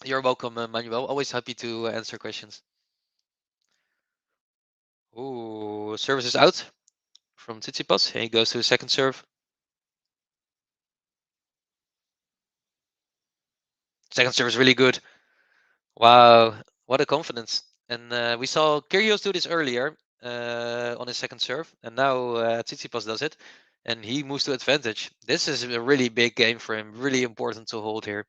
You're welcome, Manuel. Always happy to answer questions. Ooh, service is out from Tsitsipas. He goes to the second serve. Second serve is really good. Wow, what a confidence. And we saw Kyrgios do this earlier on his second serve, and now Tsitsipas does it, and he moves to advantage. This is a really big game for him, really important to hold here.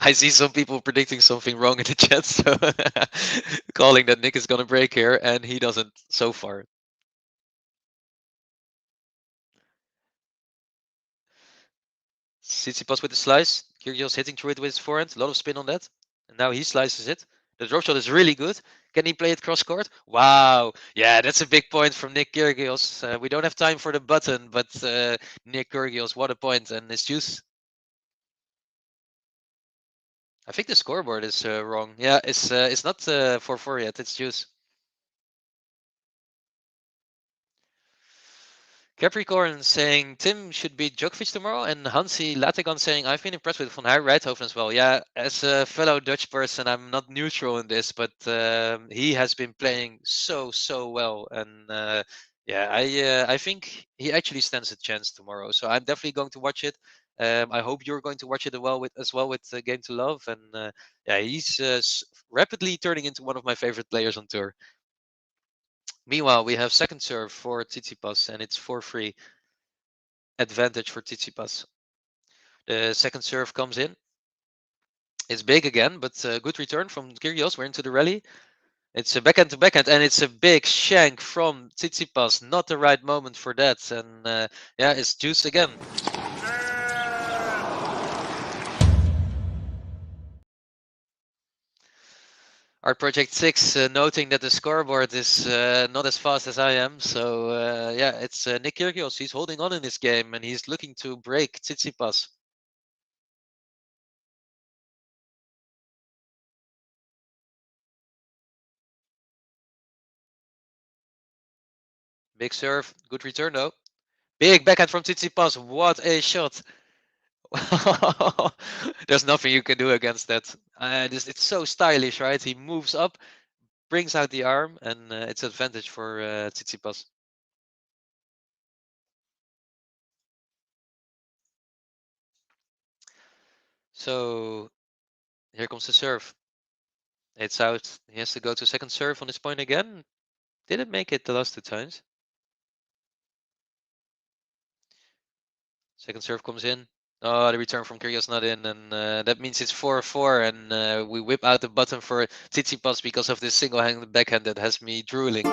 I see some people predicting something wrong in the chat, so calling that Nick is gonna break here, and he doesn't so far. Tsitsipas with the slice, Kyrgios hitting through it with his forehand, a lot of spin on that, and now he slices it. The drop shot is really good. Can he play it cross court? Wow, yeah, that's a big point from Nick Kyrgios. We don't have time for the button, but Nick Kyrgios, what a point, and it's juice. I think the scoreboard is wrong. Yeah, it's not 4-4 yet. It's juice. Capricorn saying Tim should beat Djokovic tomorrow, and Hansi Lategan saying I've been impressed with Van Rijthoven as well. Yeah, as a fellow Dutch person, I'm not neutral in this, but he has been playing so well, and yeah, I think he actually stands a chance tomorrow. So I'm definitely going to watch it. I hope you're going to watch it as well with Game to Love, and yeah, he's rapidly turning into one of my favorite players on tour. Meanwhile, we have second serve for Tsitsipas, and it's 4-3 advantage for Tsitsipas. The second serve comes in. It's big again, but good return from Kyrgios. We're into the rally. It's a backhand to backhand, and it's a big shank from Tsitsipas. Not the right moment for that, and yeah, it's juice again. Art Project 6 noting that the scoreboard is not as fast as I am. So yeah, it's Nick Kyrgios. He's holding on in this game and he's looking to break Tsitsipas. Big serve. Good return though. Big backhand from Tsitsipas. What a shot. There's nothing you can do against that. It's so stylish, right? He moves up, brings out the arm, and it's advantage for Tsitsipas. So here comes the serve. It's out. He has to go to second serve on this point again. Didn't make it the last 2 times. Second serve comes in. Oh, the return from Kyrgios not in, and that means it's 4-4, and we whip out the button for Tsitsipas because of this single-handed backhand that has me drooling.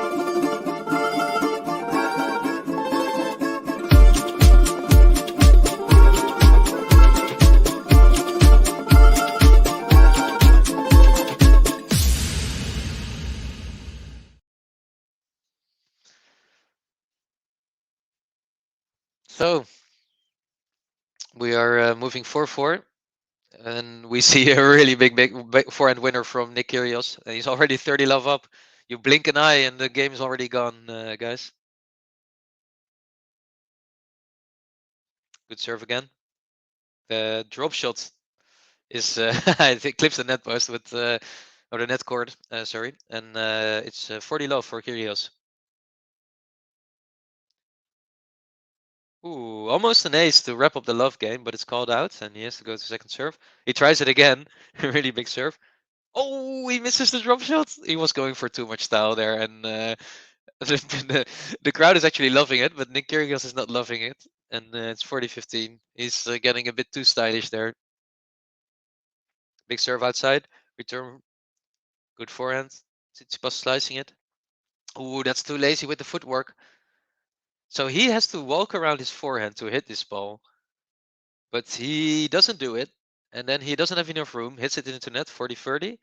So we are moving 4-4, and we see a really big forehand winner from Nick Kyrgios, and he's already 30 love up. You blink an eye, and the game is already gone, guys. Good serve again. The drop shot is I think clips the net post with or the net cord. Sorry, and it's 40 love for Kyrgios. Ooh, almost an ace to wrap up the love game, but it's called out, and he has to go to second serve. He tries it again. Really big serve. Oh, he misses the drop shot. He was going for too much style there, and the crowd is actually loving it, but Nick Kyrgios is not loving it, and it's 40-15. He's getting a bit too stylish there. Big serve outside. Return. Good forehand. Tsitsipas slicing it. Ooh, that's too lazy with the footwork. So he has to walk around his forehand to hit this ball, but he doesn't do it. And then he doesn't have enough room, hits it into net, 40-30.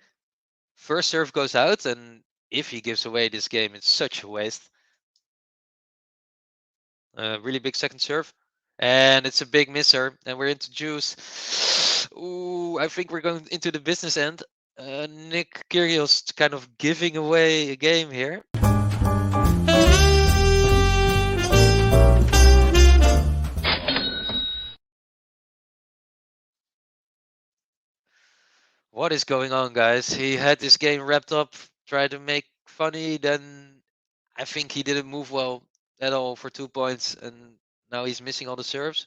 First serve goes out, and if he gives away this game, it's such a waste. Really big second serve. And it's a big misser, and we're into juice. Ooh, I think we're going into the business end. Nick Kyrgios kind of giving away a game here. What is going on, guys? He had this game wrapped up, tried to make funny, then I think he didn't move well at all for 2 points, and now he's missing all the serves.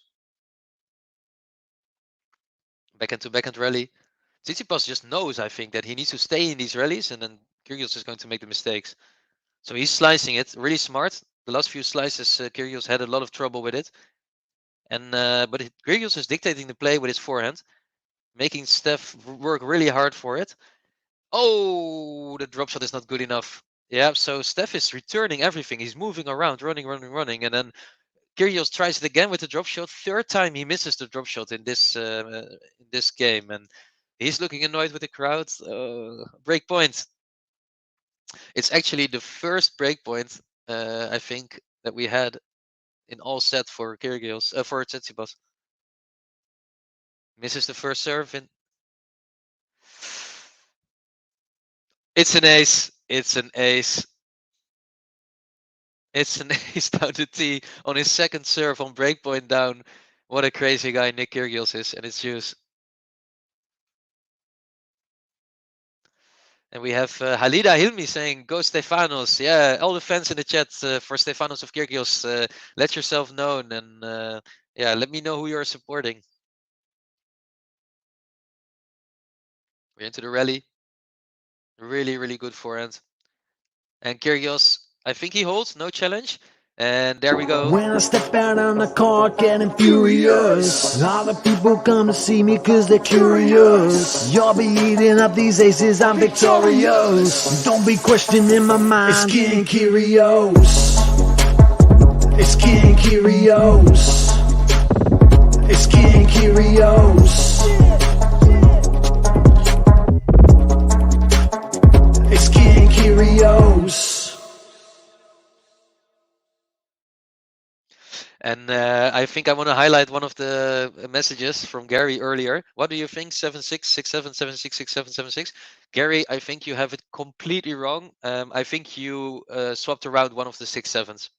Backhand rally. Tsitsipas just knows, I think, that he needs to stay in these rallies, and then Kyrgios is going to make the mistakes. So he's slicing it, really smart. The last few slices, Kyrgios had a lot of trouble with it, and but Kyrgios is dictating the play with his forehand, making Steph work really hard for it. Oh, the drop shot is not good enough. Yeah, so Steph is returning everything. He's moving around, running, and then Kyrgios tries it again with the drop shot. Third time he misses the drop shot in this game, and he's looking annoyed with the crowd. Break point. It's actually the first break point I think that we had in all set for Kyrgios for Tsitsipas. Misses the first serve and it's an ace. It's an ace. It's an ace down to T on his second serve on breakpoint down. What a crazy guy Nick Kyrgios is, and it's juice. And we have Halida Hilmi saying, "Go Stefanos!" Yeah, all the fans in the chat for Stefanos of Kyrgios, let yourself known, and yeah, let me know who you're supporting. We're into the rally. Really, really good forehand. And Kyrgios, I think he holds, no challenge. And there we go. When I step out on the court getting furious, all the people come to see me cause they're curious. You'll be eating up these aces, I'm victorious. Don't be questioning my mind, it's King Kyrgios. It's King Kyrgios. It's King Kyrgios. It's King Kyrgios. And I think I want to highlight one of the messages from Gary earlier. What do you think? 7-6, 6-7, 7-6, 6-7, 7-6. Gary, I think you have it completely wrong. I think you swapped around one of the 6-7s.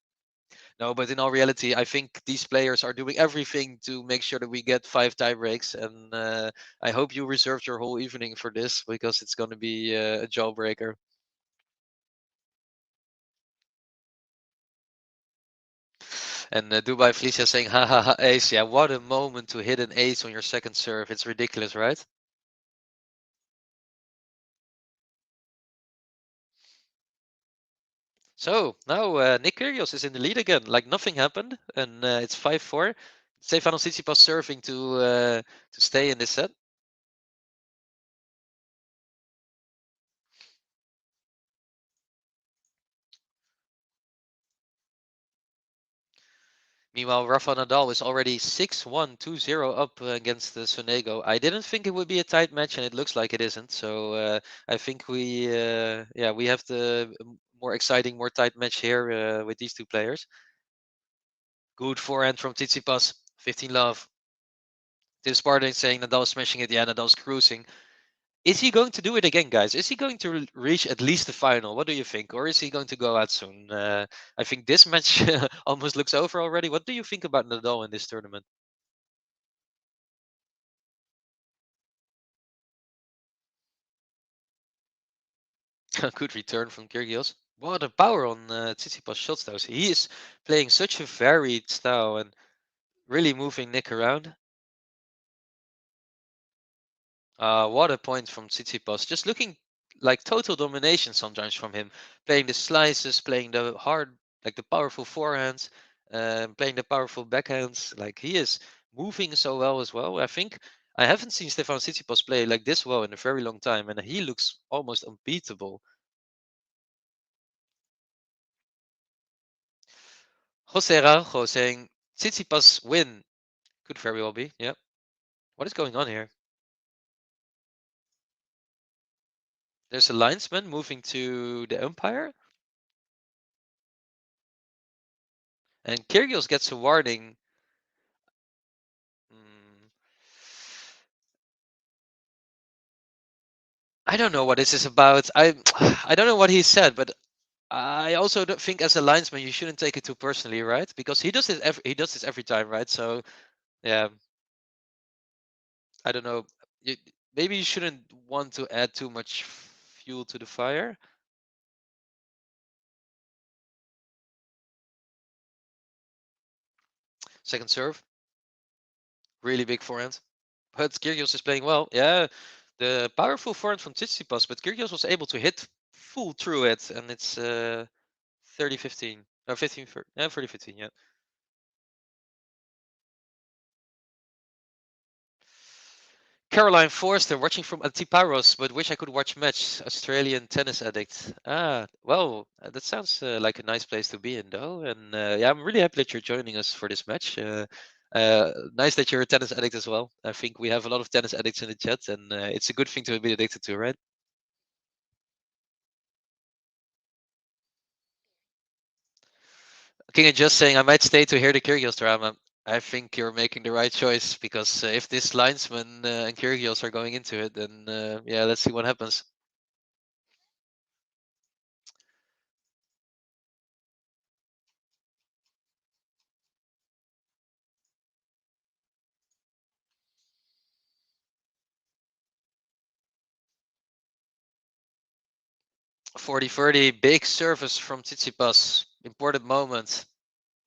No, but in all reality, I think these players are doing everything to make sure that we get 5 tie breaks. And I hope you reserved your whole evening for this because it's going to be a jawbreaker. And Dubai Felicia saying, ha ha ha, ace. Yeah, what a moment to hit an ace on your second serve. It's ridiculous, right? So now Nick Kyrgios is in the lead again, like nothing happened, and it's 5-4. Stefanos Tsitsipas serving to stay in this set. Meanwhile, Rafa Nadal is already 6-1, 2-0 up against Sonego. I didn't think it would be a tight match, and it looks like it isn't. So I think we have the more exciting, more tight match here with these two players. Good forehand from Tsitsipas. 15 love. Tim Spartan saying Nadal smashing it. Yeah, Nadal's cruising. Is he going to do it again, guys? Is he going to reach at least the final? What do you think? Or is he going to go out soon? I think this match almost looks over already. What do you think about Nadal in this tournament? Good return from Kyrgios. What a power on Tsitsipas shots, though. He is playing such a varied style and really moving Nick around. What a point from Tsitsipas. Just looking like total domination sometimes from him. Playing the slices, playing the hard, like the powerful forehands, playing the powerful backhands. Like he is moving so well as well. I think I haven't seen Stefanos Tsitsipas play like this well in a very long time, and he looks almost unbeatable. Jose Araujo saying Tsitsipas win. Could very well be. Yeah. What is going on here? There's a linesman moving to the umpire. And Kyrgios gets a warning. I don't know what this is about. I don't know what he said, but I also don't think as a linesman you shouldn't take it too personally, right? Because he does this every time, right? So yeah, I don't know. Maybe you shouldn't want to add too much fuel to the fire. Second serve. Really big forehand. But Kyrgios is playing well. Yeah, the powerful forehand from Tsitsipas, but Kyrgios was able to hit full through it, and it's 30-15. No, 15, 30-15, yeah. Caroline Forster watching from Antiparos, but wish I could watch match. Australian tennis addict. Well, that sounds like a nice place to be in, though. And yeah, I'm really happy that you're joining us for this match. Nice that you're a tennis addict as well. I think we have a lot of tennis addicts in the chat, and it's a good thing to be addicted to, right? King and just saying I might stay to hear the Kyrgios drama. I think you're making the right choice because if this linesman and Kyrgios are going into it, then yeah, let's see what happens. .40-30, big service from Tsitsipas, important moment.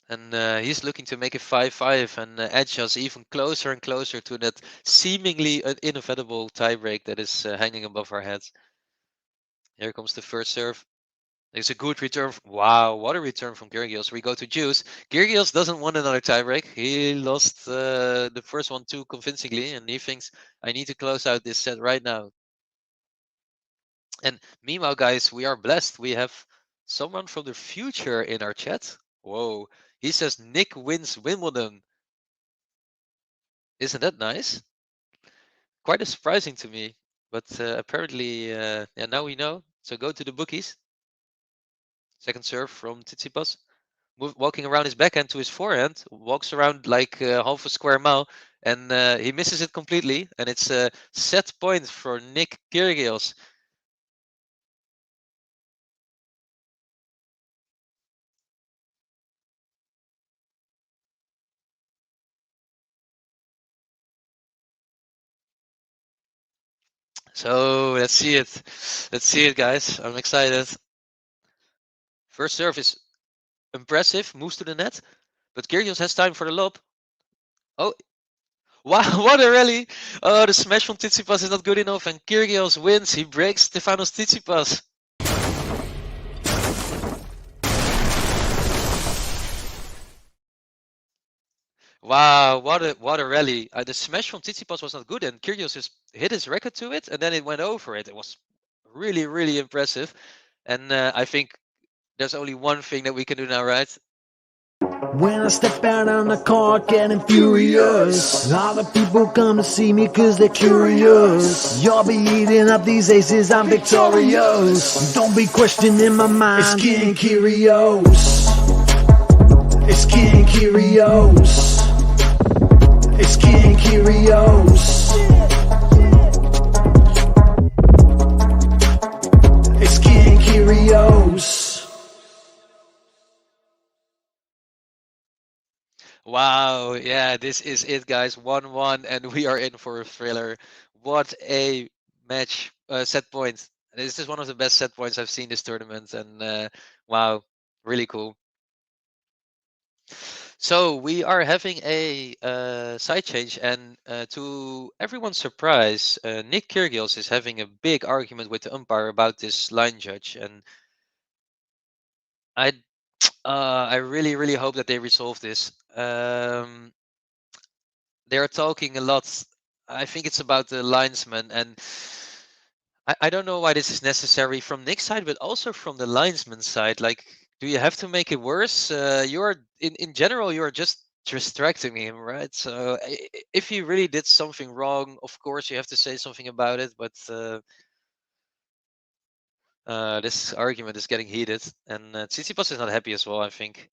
And he's looking to make it 5-5 and edge us even closer and closer to that seemingly inevitable tiebreak that is hanging above our heads. Here comes the first serve. It's a good return. Wow, what a return from Kyrgios. We go to juice. Kyrgios doesn't want another tiebreak. He lost the first one too convincingly, and he thinks, I need to close out this set right now. And meanwhile, guys, we are blessed. We have someone from the future in our chat. Whoa. He says Nick wins Wimbledon. Isn't that nice? Quite surprising to me. But apparently, yeah, now we know. So go to the bookies. Second serve from Tsitsipas. Walking around his backhand to his forehand. Walks around like half a square mile. And he misses it completely. And it's a set point for Nick Kyrgios. So let's see it. Let's see it, guys. I'm excited. First serve is impressive. Moves to the net. But Kyrgios has time for the lob. Oh, wow, what a rally. Oh, the smash from Tsitsipas is not good enough. And Kyrgios wins. He breaks Stefanos Tsitsipas. Wow, what a rally. The smash from Tsitsipas was not good, and Kyrgios just hit his racket to it, and then it went over it. It was really, really impressive. And I think there's only one thing that we can do now, right? When I step out on the court getting furious, all the people come to see me cause they're curious. You'll be eating up these aces, I'm victorious. Don't be questioning my mind, it's King Kyrgios. It's King Kyrios. It's King Kyrios. It's King Kyrios. Wow, yeah, this is it, guys. 1-1, and we are in for a thriller. What a match, set point. This is one of the best set points I've seen this tournament, and wow, really cool. So we are having a side change, and to everyone's surprise, Nick Kyrgios is having a big argument with the umpire about this line judge, and I, I really, really hope that they resolve this. They're talking a lot. I think it's about the linesman, and I don't know why this is necessary from Nick's side, but also from the linesman's side. Like, do you have to make it worse? You're in general, you're just distracting him, right? So if he really did something wrong, of course you have to say something about it. But this argument is getting heated, and Tsitsipas is not happy as well, I think.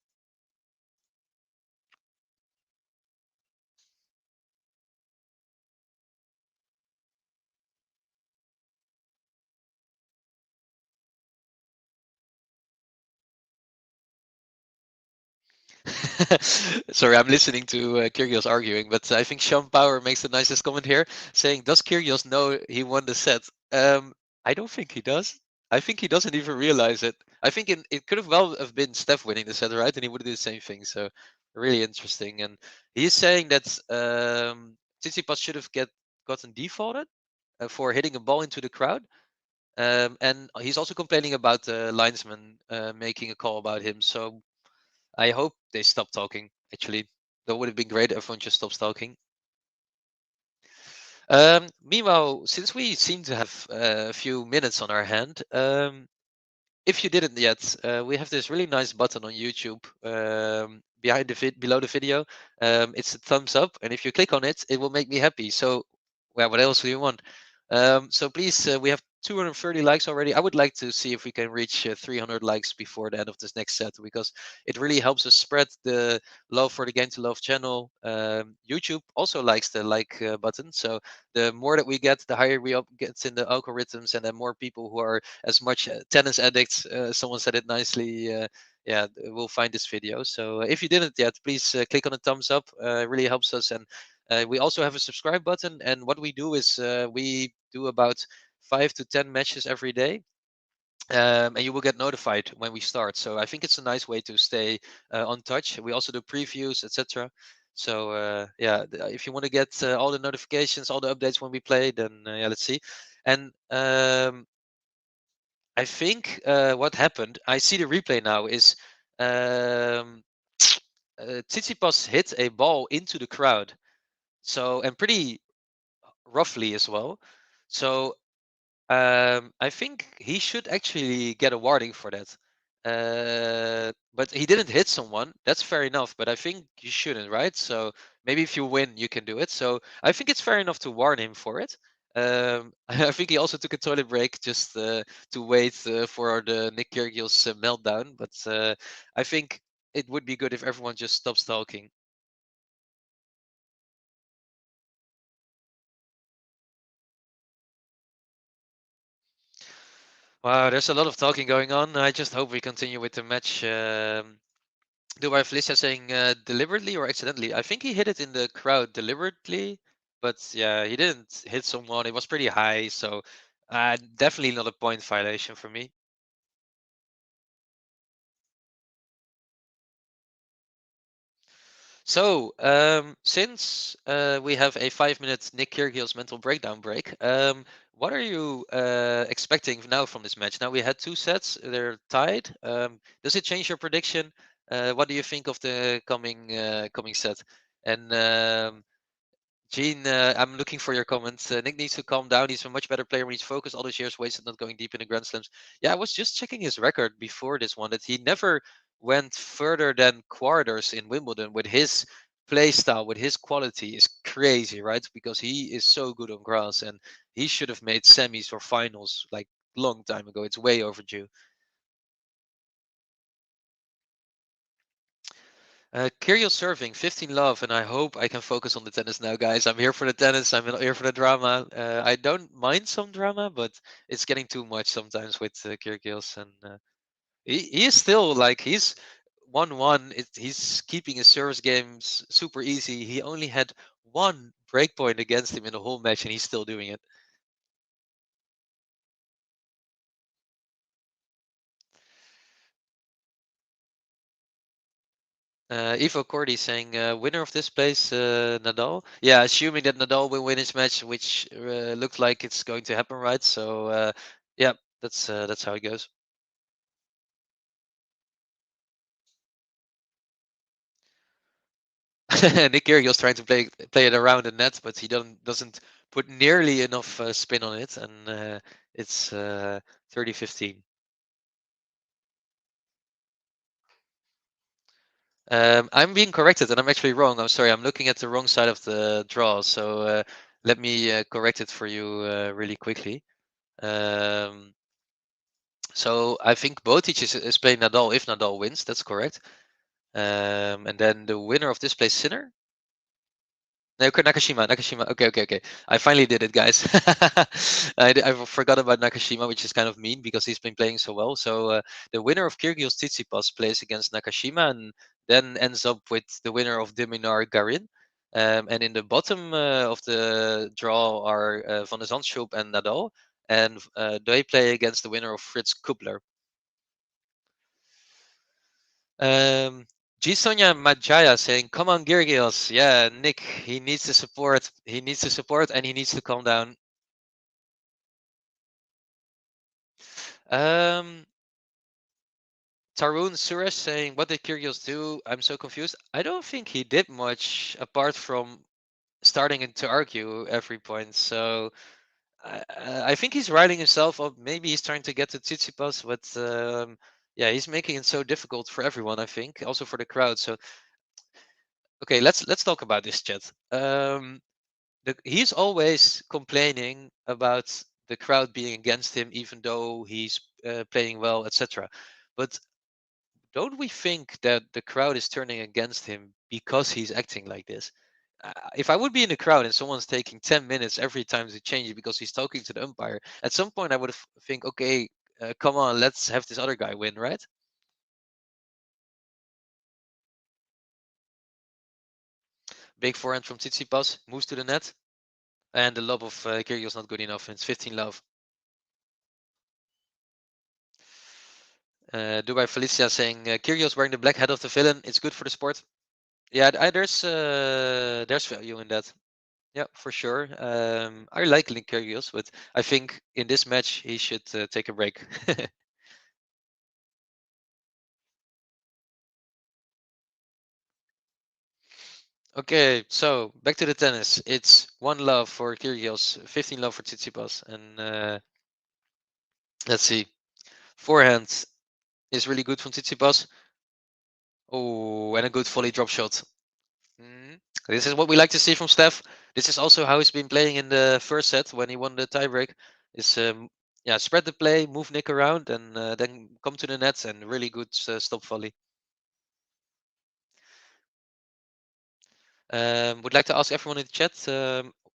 Sorry, I'm listening to Kyrgios arguing, but I think Sean Power makes the nicest comment here, saying, "Does Kyrgios know he won the set?" I don't think he does. I think he doesn't even realize it. I think it could have well have been Steph winning the set, right? And he would do the same thing. So really interesting. And he's saying that Tsitsipas should have gotten defaulted for hitting a ball into the crowd. And he's also complaining about the linesman making a call about him. So I hope they stop talking. Actually, that would have been great. Everyone just stops talking. Meanwhile, since we seem to have a few minutes on our hand, if you didn't yet, we have this really nice button on YouTube behind below the video. It's a thumbs up, and if you click on it, it will make me happy. So, well, what else do you want? So please, we have 230 likes already. I would like to see if we can reach 300 likes before the end of this next set, because it really helps us spread the love for the Game to Love channel. YouTube also likes the like button, so the more that we get, the higher we up gets in the algorithms, and then more people who are as much tennis addicts. Someone said it nicely. Yeah, will find this video. So if you didn't yet, please click on the thumbs up. It really helps us, and we also have a subscribe button. And what we do is we do about 5 to 10 matches every day. And you will get notified when we start. So I think it's a nice way to stay on touch. We also do previews, etc. So yeah, if you want to get all the notifications, all the updates when we play, then yeah, let's see. And I think what happened, I see the replay now, is Tsitsipas hit a ball into the crowd. So, and pretty roughly as well. So I think he should actually get a warning for that. But he didn't hit someone. That's fair enough. But I think you shouldn't, right? So maybe if you win, you can do it. So I think it's fair enough to warn him for it. I think he also took a toilet break just to wait for the Nick Kyrgios meltdown. But I think it would be good if everyone just stops talking. Wow, there's a lot of talking going on. I just hope we continue with the match. Dubai Felicia saying deliberately or accidentally. I think he hit it in the crowd deliberately, but yeah, he didn't hit someone. It was pretty high, so definitely not a point violation for me. So, since we have a 5-minute Nick Kyrgios mental breakdown break, what are you expecting now from this match? Now we had 2 sets; they're tied. Does it change your prediction? What do you think of the coming set? And Gene, I'm looking for your comments. Nick needs to calm down. He's a much better player when he's focused. All those years wasted not going deep in the Grand Slams. Yeah, I was just checking his record before this one, that he never went further than quarters in Wimbledon. With his play style, with his quality, is crazy, right? Because he is so good on grass, and he should have made semis or finals like long time ago. It's way overdue. Kyrgios serving, 15 love, and I hope I can focus on the tennis now, guys. I'm here for the tennis. I'm here for the drama. I don't mind some drama, but it's getting too much sometimes with Kyrgios, and he is still like he's 1-1. He's keeping his service games super easy. He only had one breakpoint against him in the whole match, and he's still doing it. Ivo Cordy saying winner of this place, Nadal. Yeah, assuming that Nadal will win his match, which looks like it's going to happen, right? So yeah, that's how it goes. Nick Kyrgios trying to play it around the net, but he doesn't put nearly enough spin on it, and it's 30-15. I'm being corrected, and I'm actually wrong. I'm sorry. I'm looking at the wrong side of the draw. So let me correct it for you really quickly. So I think Botic is playing Nadal if Nadal wins. That's correct. And then the winner of this plays Sinner. No, Nakashima. Okay. I finally did it, guys. I forgot about Nakashima, which is kind of mean because he's been playing so well. So the winner of Kyrgios Tsitsipas plays against Nakashima and then ends up with the winner of Diminar Garin. And in the bottom of the draw are Van de Zandschulp and Nadal. And they play against the winner of Fritz Kubler. G Sonia Majaya saying, "Come on, Kyrgios. Yeah, Nick. He needs the support. He needs the support, and he needs to calm down." Um, Tarun Suresh saying, "What did Kyrgios do? I'm so confused." I don't think he did much apart from starting to argue every point. So I think he's riding himself up. Maybe he's trying to get to Tsitsipas, but yeah, he's making it so difficult for everyone. I think also for the crowd. So okay, let's talk about this, chat. He's always complaining about the crowd being against him, even though he's playing well, etc. But don't we think that the crowd is turning against him because he's acting like this? If I would be in the crowd and someone's taking 10 minutes every time to change it because he's talking to the umpire, at some point I would think, okay, come on, let's have this other guy win, right? Big forehand from Tsitsipas, moves to the net, and the lob of Kyrgios not good enough, and it's 15 love. Dubai Felicia saying Kyrgios wearing the black hat of the villain. It's good for the sport. Yeah, there's value in that. Yeah, for sure. I like Link Kyrgios, but I think in this match he should take a break. Okay, so back to the tennis. It's 1 love for Kyrgios, 15 love for Tsitsipas, and let's see. Forehand is really good from Tsitsipas. Oh, and a good volley drop shot. This is what we like to see from Steph. This is also how he's been playing in the first set when he won the tiebreak. Is yeah, spread the play, move Nick around, and then come to the nets and really good stop volley. Would like to ask everyone in the chat.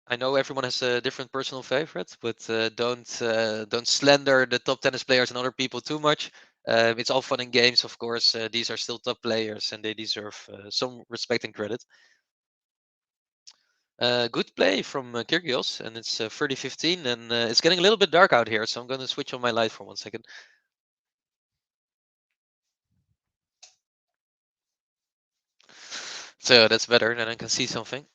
I know everyone has a different personal favorite, but don't slander the top tennis players and other people too much. It's all fun and games, of course. These are still top players, and they deserve some respect and credit. Good play from Kyrgios, and it's 30-15, and it's getting a little bit dark out here, so I'm going to switch on my light for 1 second. So that's better, then I can see something.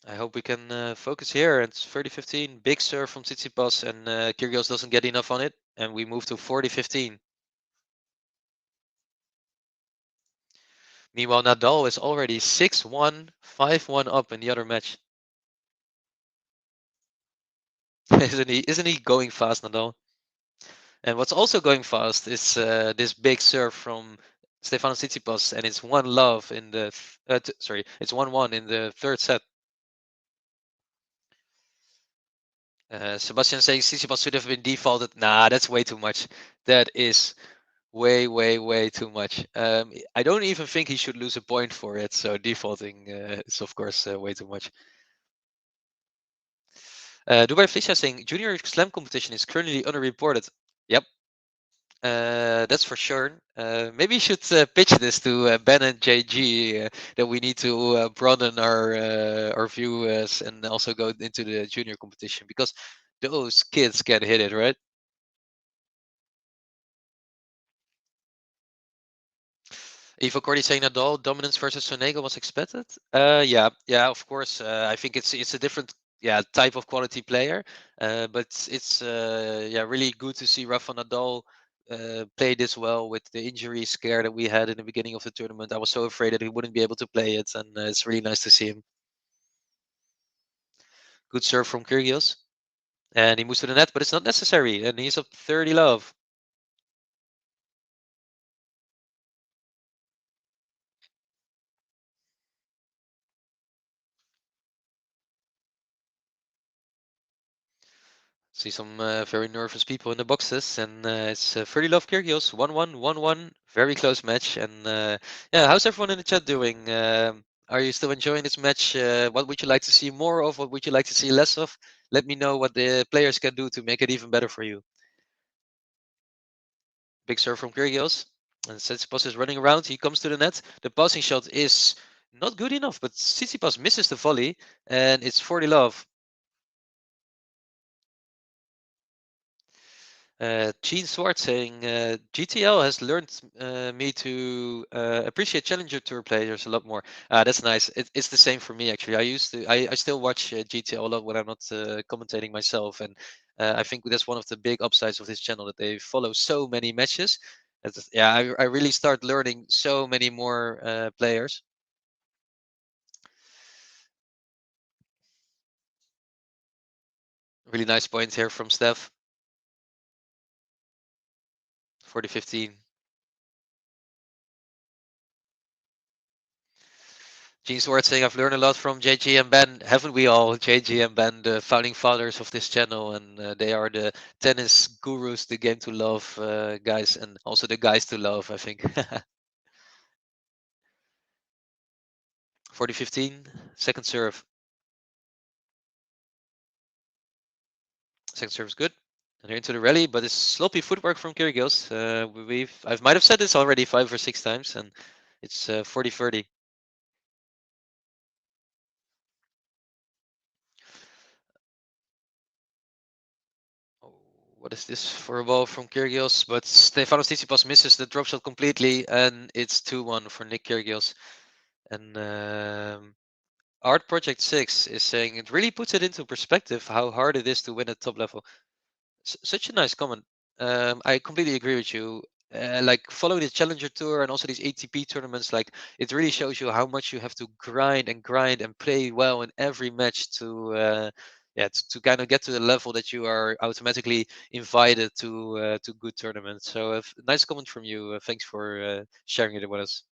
I hope we can focus here. It's 30-15, big serve from Tsitsipas, and Kyrgios doesn't get enough on it, and we move to 40-15. Meanwhile, Nadal is already 6-1, 5-1 up in the other match. Isn't he going fast, Nadal? And what's also going fast is this big serve from Stefanos Tsitsipas, and it's 1 love in the it's 1-1 in the third set. Sebastian saying Tsitsipas should have been defaulted. Nah, that's way too much. That is way too much. I don't even think he should lose a point for it. So defaulting is of course way too much. Dubai Felicia saying Junior Slam competition is currently underreported. Yep. That's for sure. Maybe you should pitch this to Ben and JG that we need to broaden our views and also go into the junior competition because those kids can hit it, right? Ivo Cordy saying Nadal dominance versus Sonego was expected. Yeah, of course. I think it's a different type of quality player, but it's really good to see Rafa Nadal play this well with the injury scare that we had in the beginning of the tournament. I was so afraid that he wouldn't be able to play it, and it's really nice to see him. Good serve from Kyrgios, and he moves to the net, but it's not necessary, and he's up 30 love. See some very nervous people in the boxes, and it's 30 love Kyrgios, 1-1, 1-1, very close match. And how's everyone in the chat doing? Are you still enjoying this match? What would you like to see more of? What would you like to see less of? Let me know what the players can do to make it even better for you. Big serve from Kyrgios, and Tsitsipas is running around. He comes to the net. The passing shot is not good enough, but Tsitsipas misses the volley, and it's 40 love. Gene Swart saying GTL has learned me to appreciate Challenger Tour players a lot more. That's nice. It's the same for me actually. I still watch GTL a lot when I'm not commentating myself, and I think that's one of the big upsides of this channel that they follow so many matches. I really start learning so many more players. Really nice point here from Steph. 40-15. Gene Swart saying, I've learned a lot from JG and Ben. Haven't we all? JG and Ben, the founding fathers of this channel, and they are the tennis gurus, the game to love guys, and also the guys to love, I think. 40-15, second serve. Second serve is good. And they're into the rally, but it's sloppy footwork from Kyrgios. I might have said this already 5 or 6 times, and it's 40-30. What is this for a ball from Kyrgios? But Stefanos Tsitsipas misses the drop shot completely, and it's 2-1 for Nick Kyrgios. And Art Project 6 is saying it really puts it into perspective how hard it is to win at top level. Such a nice comment. I completely agree with you. Like following the Challenger Tour and also these ATP tournaments, like it really shows you how much you have to grind and play well in every match to to kind of get to the level that you are automatically invited to good tournaments. So nice comment from you. Thanks for sharing it with us.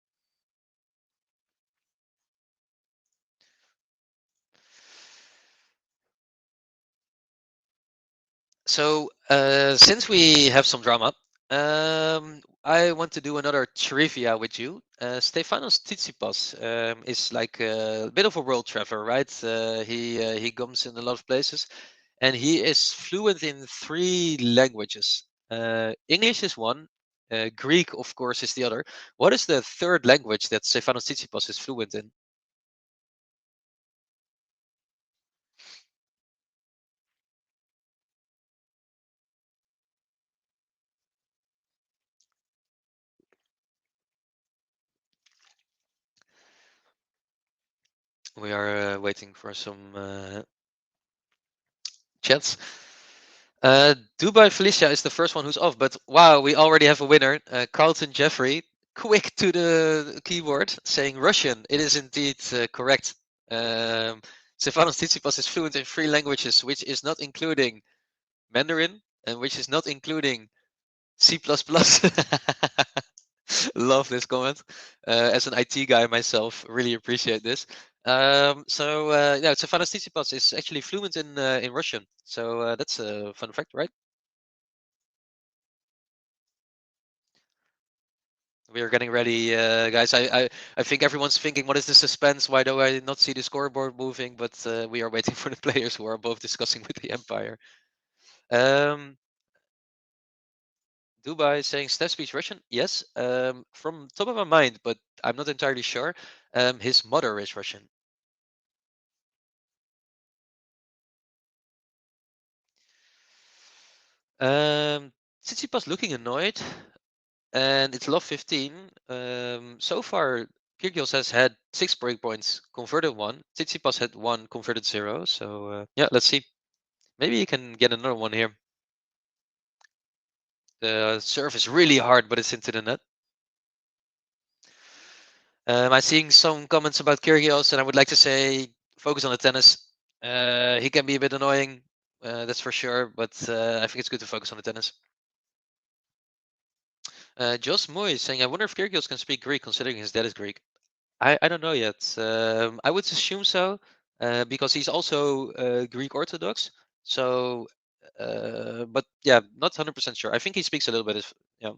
So since we have some drama, I want to do another trivia with you. Stefanos Tsitsipas is like a bit of a world traveler, right? He comes in a lot of places, and he is fluent in 3 languages. English is one, Greek, of course, is the other. What is the third language that Stefanos Tsitsipas is fluent in? We are waiting for some chats. Dubai Felicia is the first one who's off, but wow, we already have a winner. Carlton Jeffrey, quick to the keyboard, saying Russian. It is indeed correct. Stefanos Tsitsipas is fluent in 3 languages, which is not including Mandarin and which is not including C++. Love this comment. As an IT guy myself, really appreciate this. Stefanos Tsitsipas is actually fluent in Russian, so that's a fun fact, right? We are getting ready, guys. I think everyone's thinking, what is the suspense? Why do I not see the scoreboard moving? But we are waiting for the players who are both discussing with the Empire. Dubai saying Steph speaks Russian. Yes, from top of my mind, but I'm not entirely sure. His mother is Russian. Tsitsipas looking annoyed, and it's love 15. So far, Kyrgios has had 6 break points, converted 1. Tsitsipas had 1, converted 0. So yeah, let's see. Maybe he can get another one here. The serve is really hard, but it's into the net. I'm seeing some comments about Kyrgios, and I would like to say focus on the tennis. He can be a bit annoying, that's for sure, but I think it's good to focus on the tennis. Jos Moy is saying, I wonder if Kyrgios can speak Greek, considering his dad is Greek. I don't know yet. I would assume so, because he's also Greek Orthodox. So, but yeah, not 100% sure. I think he speaks a little bit. Yeah.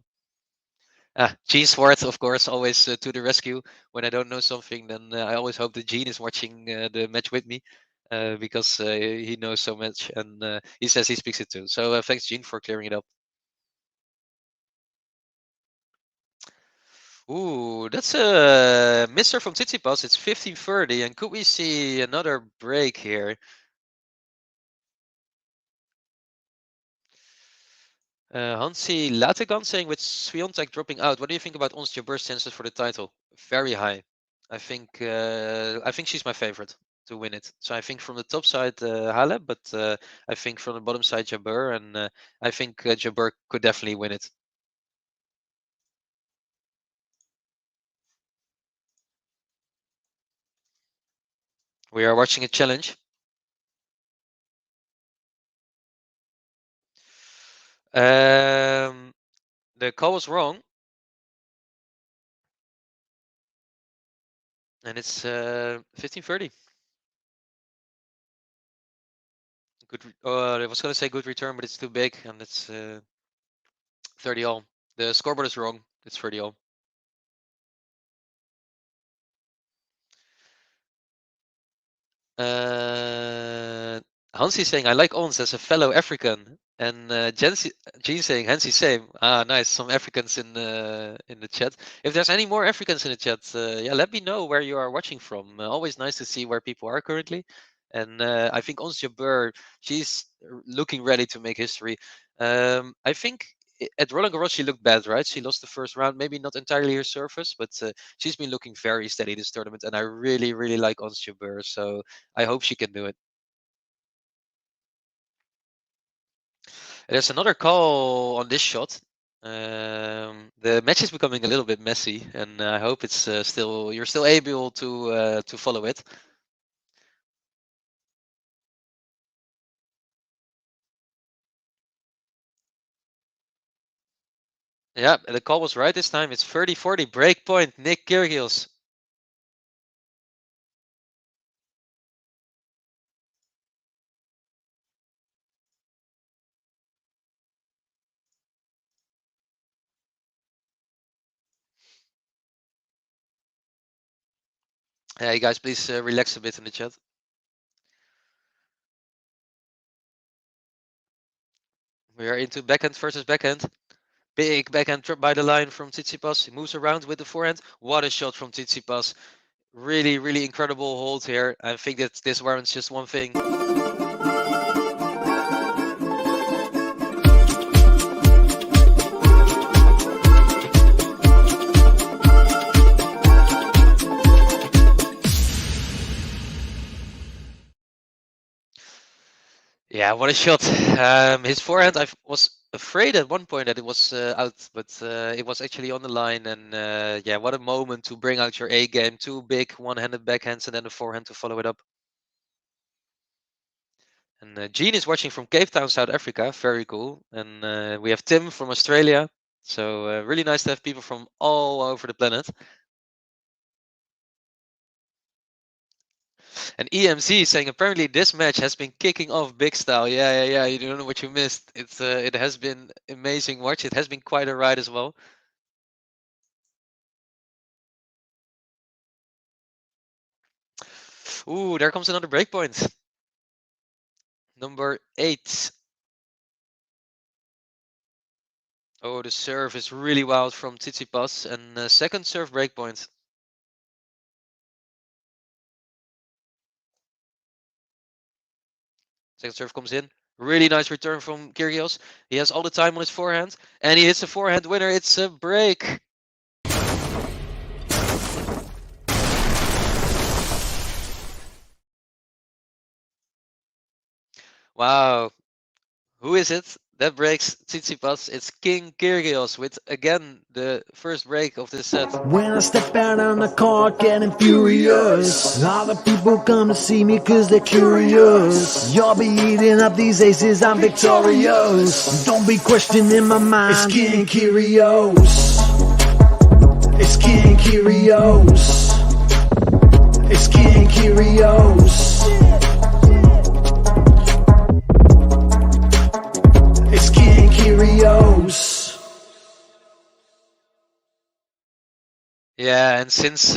Gene Swartz, of course, always to the rescue. When I don't know something, then I always hope that Gene is watching the match with me, because he knows so much, and he says he speaks it too. So thanks, Gene, for clearing it up. Ooh, that's a misser from Tsitsipas. It's 15:30, and could we see another break here? Hansi Lategan saying, with Swiatek dropping out, what do you think about Ons Jabeur's chances for the title? Very high. I think she's my favorite to win it. So I think from the top side, Halep, but I think from the bottom side, Jabeur, and I think Jabeur could definitely win it. We are watching a challenge. The call was wrong. And it's 15:30. Good. I was going to say good return, but it's too big, and it's 30 all. The scoreboard is wrong. It's 30 all. Hansi saying, I like Ons as a fellow African. And Gene saying, Hansi same. Nice. Some Africans in the chat. If there's any more Africans in the chat, yeah, let me know where you are watching from. Always nice to see where people are currently. And I think Ons Jabeur, she's looking ready to make history. I think at Roland Garros she looked bad, right? She lost the first round, maybe not entirely her surface, but she's been looking very steady this tournament, and I really, really like Ons Jabeur. So I hope she can do it. There's another call on this shot. The match is becoming a little bit messy, and I hope it's still you're still able to follow it. Yeah, the call was right this time. It's 30-40 break point. Nick Kyrgios. Hey guys, please relax a bit in the chat. We are into backhand versus backhand. Big backhand trip by the line from Tsitsipas. He moves around with the forehand. What a shot from Tsitsipas. Really, really incredible hold here. I think that this warrants just one thing. Yeah, what a shot. His forehand, I was afraid at one point that it was out, but it was actually on the line. And yeah, what a moment to bring out your A game. 2 big one-handed backhands and then the forehand to follow it up. And Gene is watching from Cape Town, South Africa. Very cool. And we have Tim from Australia. So really nice to have people from all over the planet. And EMC saying, apparently this match has been kicking off big style. Yeah. You don't know what you missed. It has been amazing watch. It has been quite a ride as well. Ooh, there comes another breakpoint. Number 8. Oh, the serve is really wild from Tsitsipas, and second serve breakpoint. Second serve comes in. Really nice return from Kyrgios. He has all the time on his forehand, and he hits a forehand winner. It's a break. Wow. Who is it that breaks Tsitsipas? It's King Kyrgios with, again, the first break of this set. When I step out on the court getting furious, all the people come to see me cause they're curious. You'll be eating up these aces, I'm victorious. Don't be questioning my mind, it's King Kyrgios. It's King Kyrgios. It's King Kyrgios. It's King Kyrgios. Yeah, and since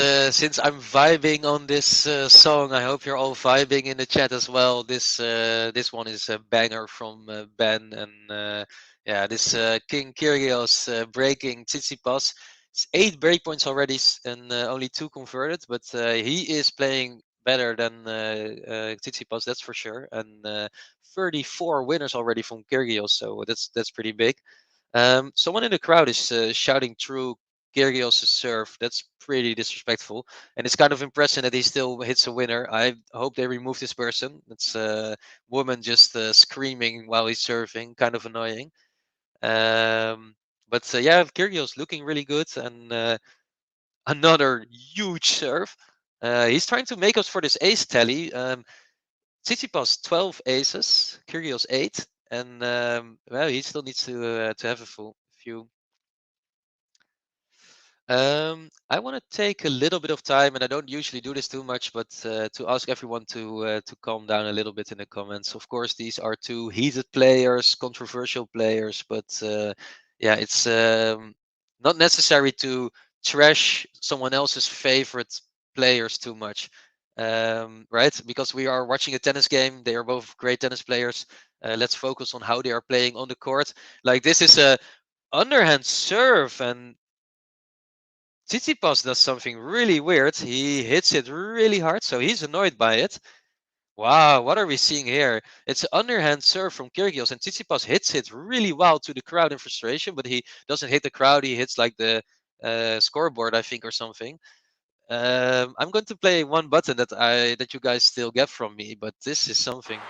I'm vibing on this song, I hope you're all vibing in the chat as well. This one is a banger from Ben, and yeah, this King Kyrgios breaking Tsitsipas. It's 8 breakpoints already, and only 2 converted, but he is playing better than Tsitsipas, that's for sure. And 34 winners already from Kyrgios, so that's pretty big. Someone in the crowd is shouting through Kyrgios' serve. That's pretty disrespectful, and it's kind of impressive that he still hits a winner. I hope they remove this person. It's a woman just screaming while he's serving, kind of annoying. But yeah, Kyrgios looking really good, and another huge serve. He's trying to make us for this ace tally. Tsitsipas 12 aces, Kyrgios 8, and well, he still needs to have a few. I want to take a little bit of time, and I don't usually do this too much, but to ask everyone to calm down a little bit in the comments. Of course, these are 2 heated players, controversial players, but yeah, it's not necessary to trash someone else's favorite players too much, right? Because we are watching a tennis game. They are both great tennis players. Let's focus on how they are playing on the court. Like, this is a underhand serve, and Tsitsipas does something really weird. He hits it really hard, so he's annoyed by it. Wow, what are we seeing here? It's an underhand serve from Kyrgios, and Tsitsipas hits it really wild to the crowd in frustration, but he doesn't hit the crowd. He hits like the scoreboard, I think, or something. I'm going to play one button that you guys still get from me, but this is something.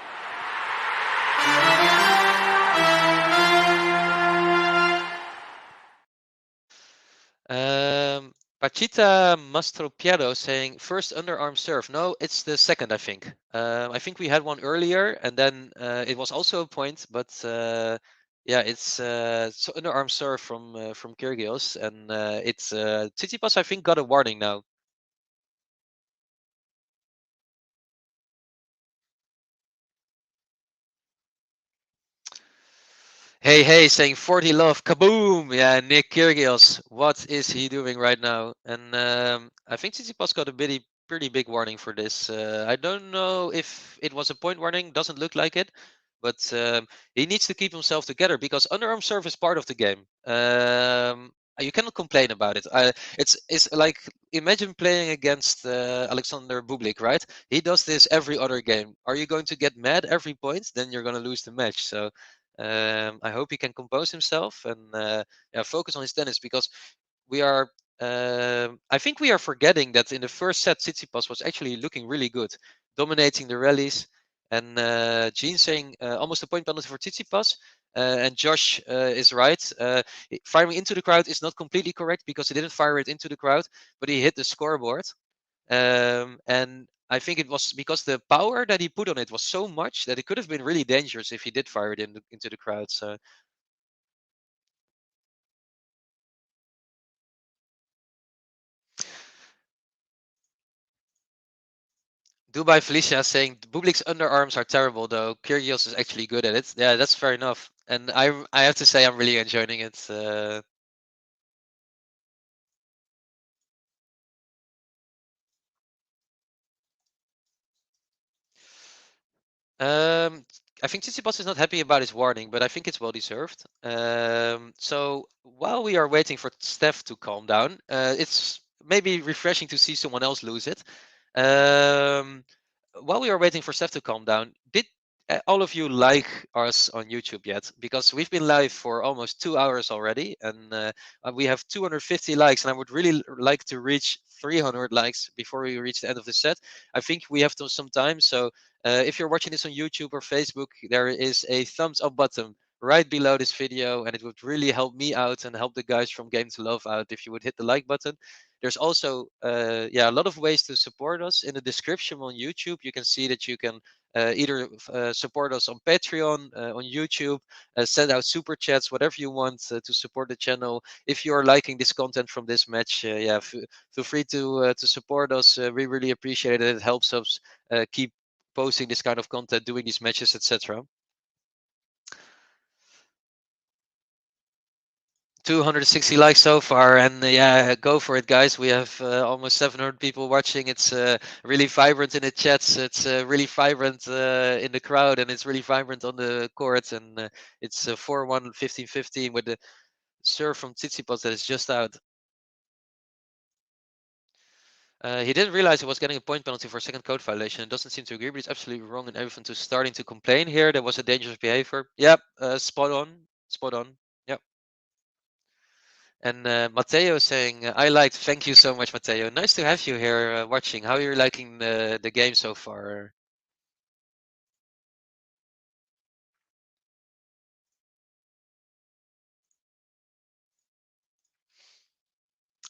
Pachita Mastropiado saying first underarm serve. No, it's the second, I think. I think we had one earlier, and then it was also a point, but yeah, it's so underarm serve from Kyrgios, and it's Tsitsipas, I think, got a warning now. Hey, saying 40 love, kaboom! Yeah, Nick Kyrgios, what is he doing right now? And I think Tsitsipas got a pretty big warning for this. I don't know if it was a point warning, doesn't look like it, but he needs to keep himself together because underarm serve is part of the game. You cannot complain about it. It's like, imagine playing against Alexander Bublik, right? He does this every other game. Are you going to get mad every point? Then you're going to lose the match. So I hope he can compose himself and yeah, focus on his tennis, because we are. I think we are forgetting that in the first set, Tsitsipas was actually looking really good, dominating the rallies. And Gene saying almost a point penalty for Tsitsipas. And Josh is right. Firing into the crowd is not completely correct because he didn't fire it into the crowd, but he hit the scoreboard. And I think it was because the power that he put on it was so much that it could have been really dangerous if he did fire it into the crowd. So Dubai Felicia saying Bublik's underarms are terrible, though Kyrgios is actually good at it. Yeah, that's fair enough. And I have to say I'm really enjoying it. I think Tsitsipas is not happy about his warning, but I think it's well deserved. So while we are waiting for Steph to calm down, it's maybe refreshing to see someone else lose it. Um, while we are waiting for Steph to calm down, did all of you like us on YouTube yet? Because we've been live for almost 2 hours already, and we have 250 likes, and I would really like to reach 300 likes before we reach the end of the set. I think we have some time, so if you're watching this on YouTube or Facebook, there is a thumbs up button right below this video, and it would really help me out and help the guys from Game to Love out if you would hit the like button. There's also a lot of ways to support us. In the description on YouTube, you can see that you can either support us on Patreon, on YouTube, send out super chats, whatever you want to support the channel. If you are liking this content from this match, feel free to support us. We really appreciate it. It helps us keep posting this kind of content, doing these matches, etc. 260 likes so far, and yeah, go for it, guys. We have almost 700 people watching. It's really vibrant in the chats. It's really vibrant in the crowd, and it's really vibrant on the court. And it's 4-1, 15-15 with the serve from Tsitsipas that is just out. He didn't realize he was getting a point penalty for second code violation and doesn't seem to agree, but he's absolutely wrong in everything to starting to complain here. There was a dangerous behavior. Yep, spot on. Spot on. Yep. And Matteo saying, I liked. Thank you so much, Matteo. Nice to have you here watching. How are you liking the game so far?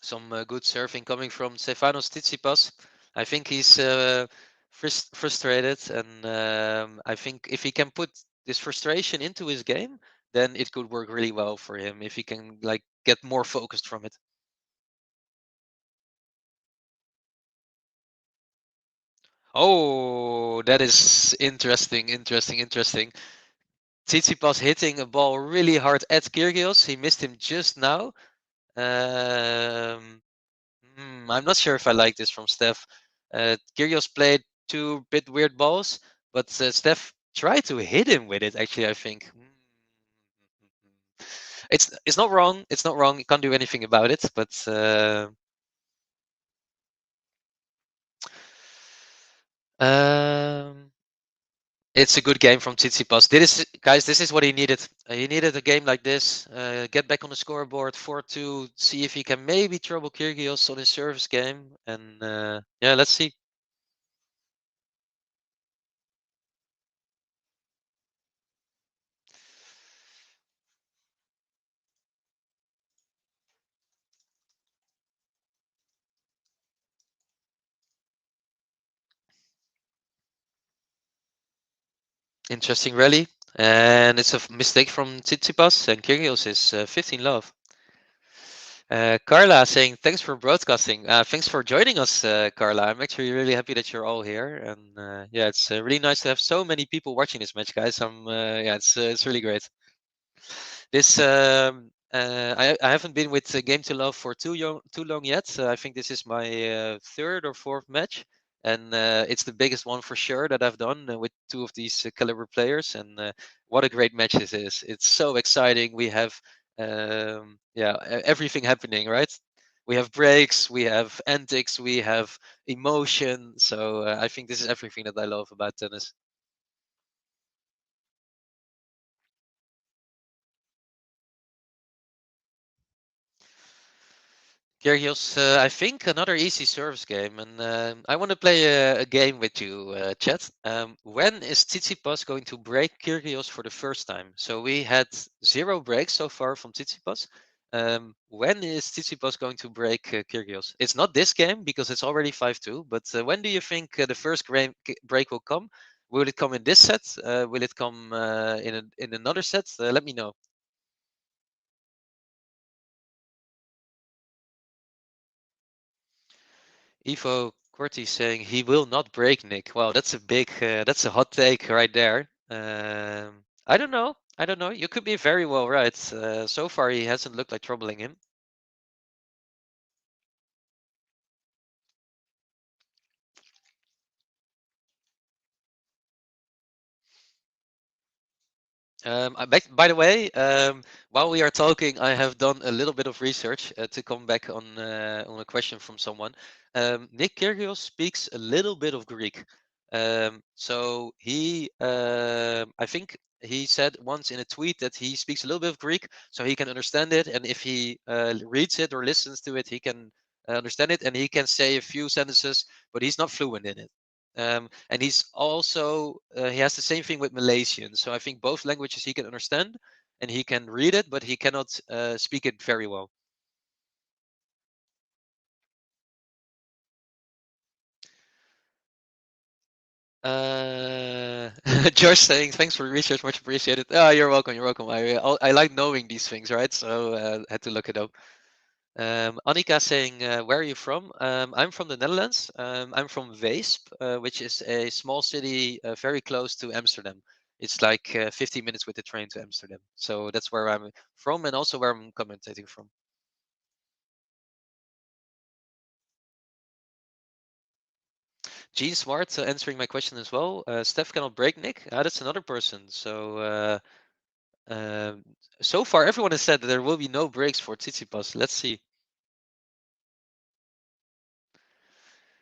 Some good serving coming from Stefanos Tsitsipas. I think he's frustrated, and I think if he can put this frustration into his game, then it could work really well for him if he can like get more focused from it. Oh, that is interesting, interesting, interesting. Tsitsipas hitting a ball really hard at Kyrgios. He missed him just now. Um, I'm not sure if I like this from Steph. Kyrgios played two bit weird balls, but Steph tried to hit him with it. Actually, I think it's not wrong. It's not wrong. You can't do anything about it. But um, it's a good game from Tsitsipas. Guys, this is what he needed. He needed a game like this. Get back on the scoreboard, 4-2. See if he can maybe trouble Kyrgios on his service game. And yeah, let's see. Interesting rally. And it's a mistake from Tsitsipas. And Kyrgios is 15 love. Carla saying, thanks for broadcasting. Thanks for joining us, Carla. I'm actually really happy that you're all here. And yeah, it's really nice to have so many people watching this match, guys. Yeah, it's really great. This I haven't been with Game to Love for too long yet. I think this is my third or fourth match, and it's the biggest one for sure that I've done with two of these caliber players. And what a great match this is! It's so exciting. We have everything happening, right? We have breaks, we have antics, we have emotion. So I think this is everything that I love about tennis. Kyrgios, I think another easy service game, and I want to play a game with you, Chet. When is Tsitsipas going to break Kyrgios for the first time? So we had 0 breaks so far from Tsitsipas. When is Tsitsipas going to break Kyrgios? It's not this game because it's already 5-2, but when do you think the first break will come? Will it come in this set? Will it come in another set? Let me know. Ivo Corti saying he will not break Nick. Wow, that's that's a hot take right there. I don't know. I don't know. You could be very well right. So far, he hasn't looked like troubling him. By the way, while we are talking, I have done a little bit of research to come back on a question from someone. Nick Kyrgios speaks a little bit of Greek. So I think he said once in a tweet that he speaks a little bit of Greek, so he can understand it. And if he reads it or listens to it, he can understand it, and he can say a few sentences, but he's not fluent in it. And he's also he has the same thing with Malaysian. So I think both languages he can understand and he can read it, but he cannot speak it very well. Josh saying thanks for the research, much appreciated. Oh, you're welcome. You're welcome. I like knowing these things, right? So had to look it up. Annika saying, where are you from? I'm from the Netherlands. I'm from Weesp, which is a small city very close to Amsterdam. It's like 15 minutes with the train to Amsterdam. So that's where I'm from and also where I'm commentating from. Gene Smart answering my question as well. Steph cannot break Nick. That's another person. So um, so far, everyone has said that there will be no breaks for Tsitsipas. Let's see.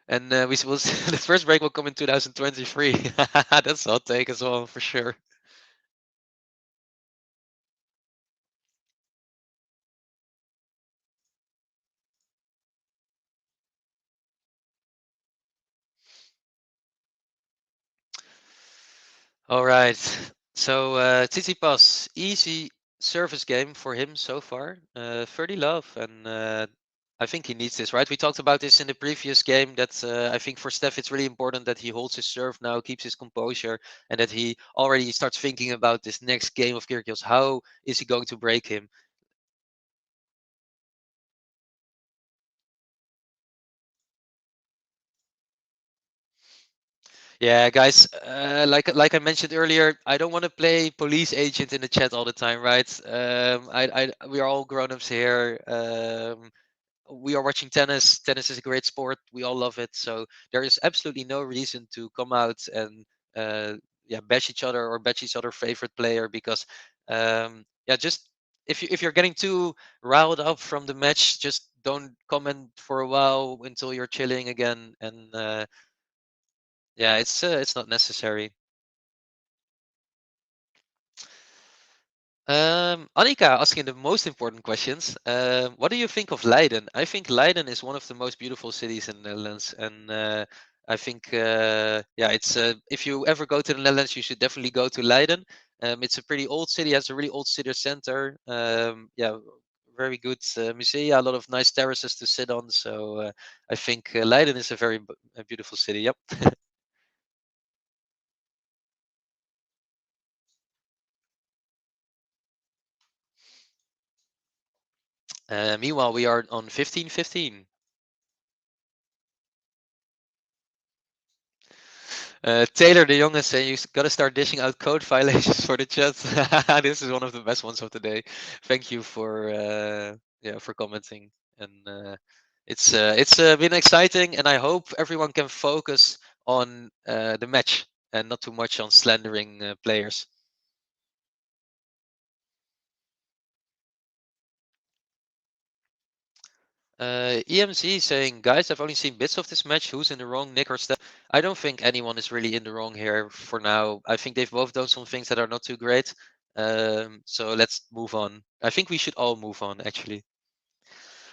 And we will the first break will come in 2023. That's a hot take as well, for sure. All right. So Tsitsipas, easy service game for him so far. 30 love, and I think he needs this, right? We talked about this in the previous game. That I think for Steph, it's really important that he holds his serve now, keeps his composure, and that he already starts thinking about this next game of Kyrgios. How is he going to break him? Yeah, guys, like I mentioned earlier, I don't want to play police agent in the chat all the time, right? We are all grown-ups here. We are watching tennis. Tennis is a great sport. We all love it. So there is absolutely no reason to come out and yeah, bash each other or bash each other favorite player because yeah, just if you're getting too riled up from the match, just don't comment for a while until you're chilling again. And yeah, it's not necessary. Annika asking the most important questions. What do you think of Leiden? I think Leiden is one of the most beautiful cities in the Netherlands, and I think yeah, it's if you ever go to the Netherlands, you should definitely go to Leiden. It's a pretty old city, has a really old city center. Yeah, very good musea, a lot of nice terraces to sit on. So I think Leiden is a very a beautiful city. Yep. Meanwhile, we are on 15-15. Taylor de Jong is saying you got to start dishing out code violations for the chat. This is one of the best ones of the day. Thank you for yeah, for commenting, and it's been exciting, and I hope everyone can focus on the match and not too much on slandering players. EMZ saying, guys, I've only seen bits of this match. Who's in the wrong, Nick or Steph? I don't think anyone is really in the wrong here for now. I think they've both done some things that are not too great. So let's move on. I think we should all move on, actually.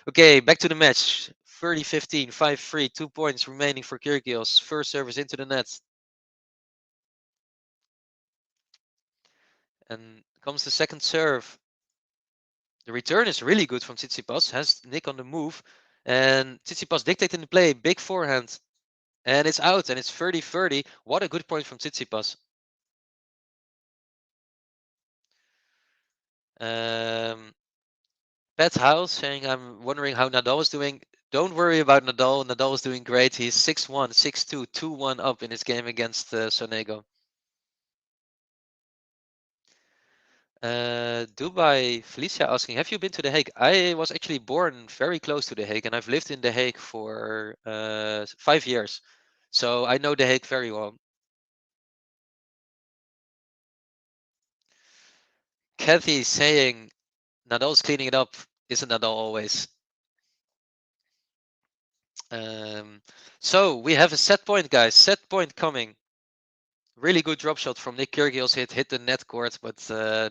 Okay, back to the match. 30-15, 5-3, 2 points remaining for Kyrgios. First service into the net. And comes the second serve. The return is really good from Tsitsipas. Has Nick on the move. And Tsitsipas dictating the play. Big forehand. And it's out, and it's 30-30. What a good point from Tsitsipas. Pat House saying, I'm wondering how Nadal is doing. Don't worry about Nadal. Nadal is doing great. He's 6-1, 6-2, 2-1 up in his game against Sonego. Dubai Felicia asking, have you been to The Hague? I was actually born very close to The Hague, and I've lived in The Hague for 5 years. So I know The Hague very well. Kathy saying Nadal's cleaning it up. Isn't Nadal always? So we have a set point, guys. Set point coming. Really good drop shot from Nick Kyrgios. Hit the net court, but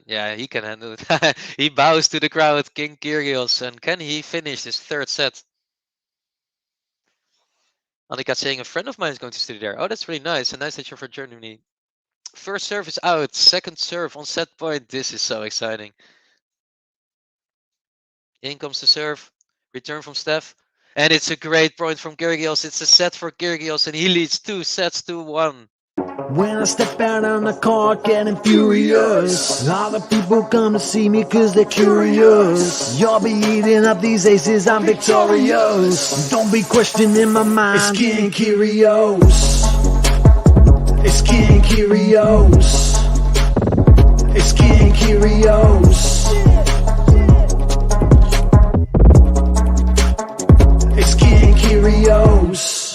yeah, he can handle it. He bows to the crowd, King Kyrgios, and can he finish this third set? Annika saying a friend of mine is going to study there. Oh, that's really nice. And nice that you're from Germany. First serve is out. Second serve on set point. This is so exciting. In comes the serve. Return from Steph. And it's a great point from Kyrgios. It's a set for Kyrgios, and he leads 2-1. When I step out on the court getting furious, all the people come to see me cause they're curious. You'll be eating up these aces, I'm victorious. Don't be questioning my mind, it's King Kyrgios. It's King Kyrgios. It's King Kyrgios. It's King Kyrgios.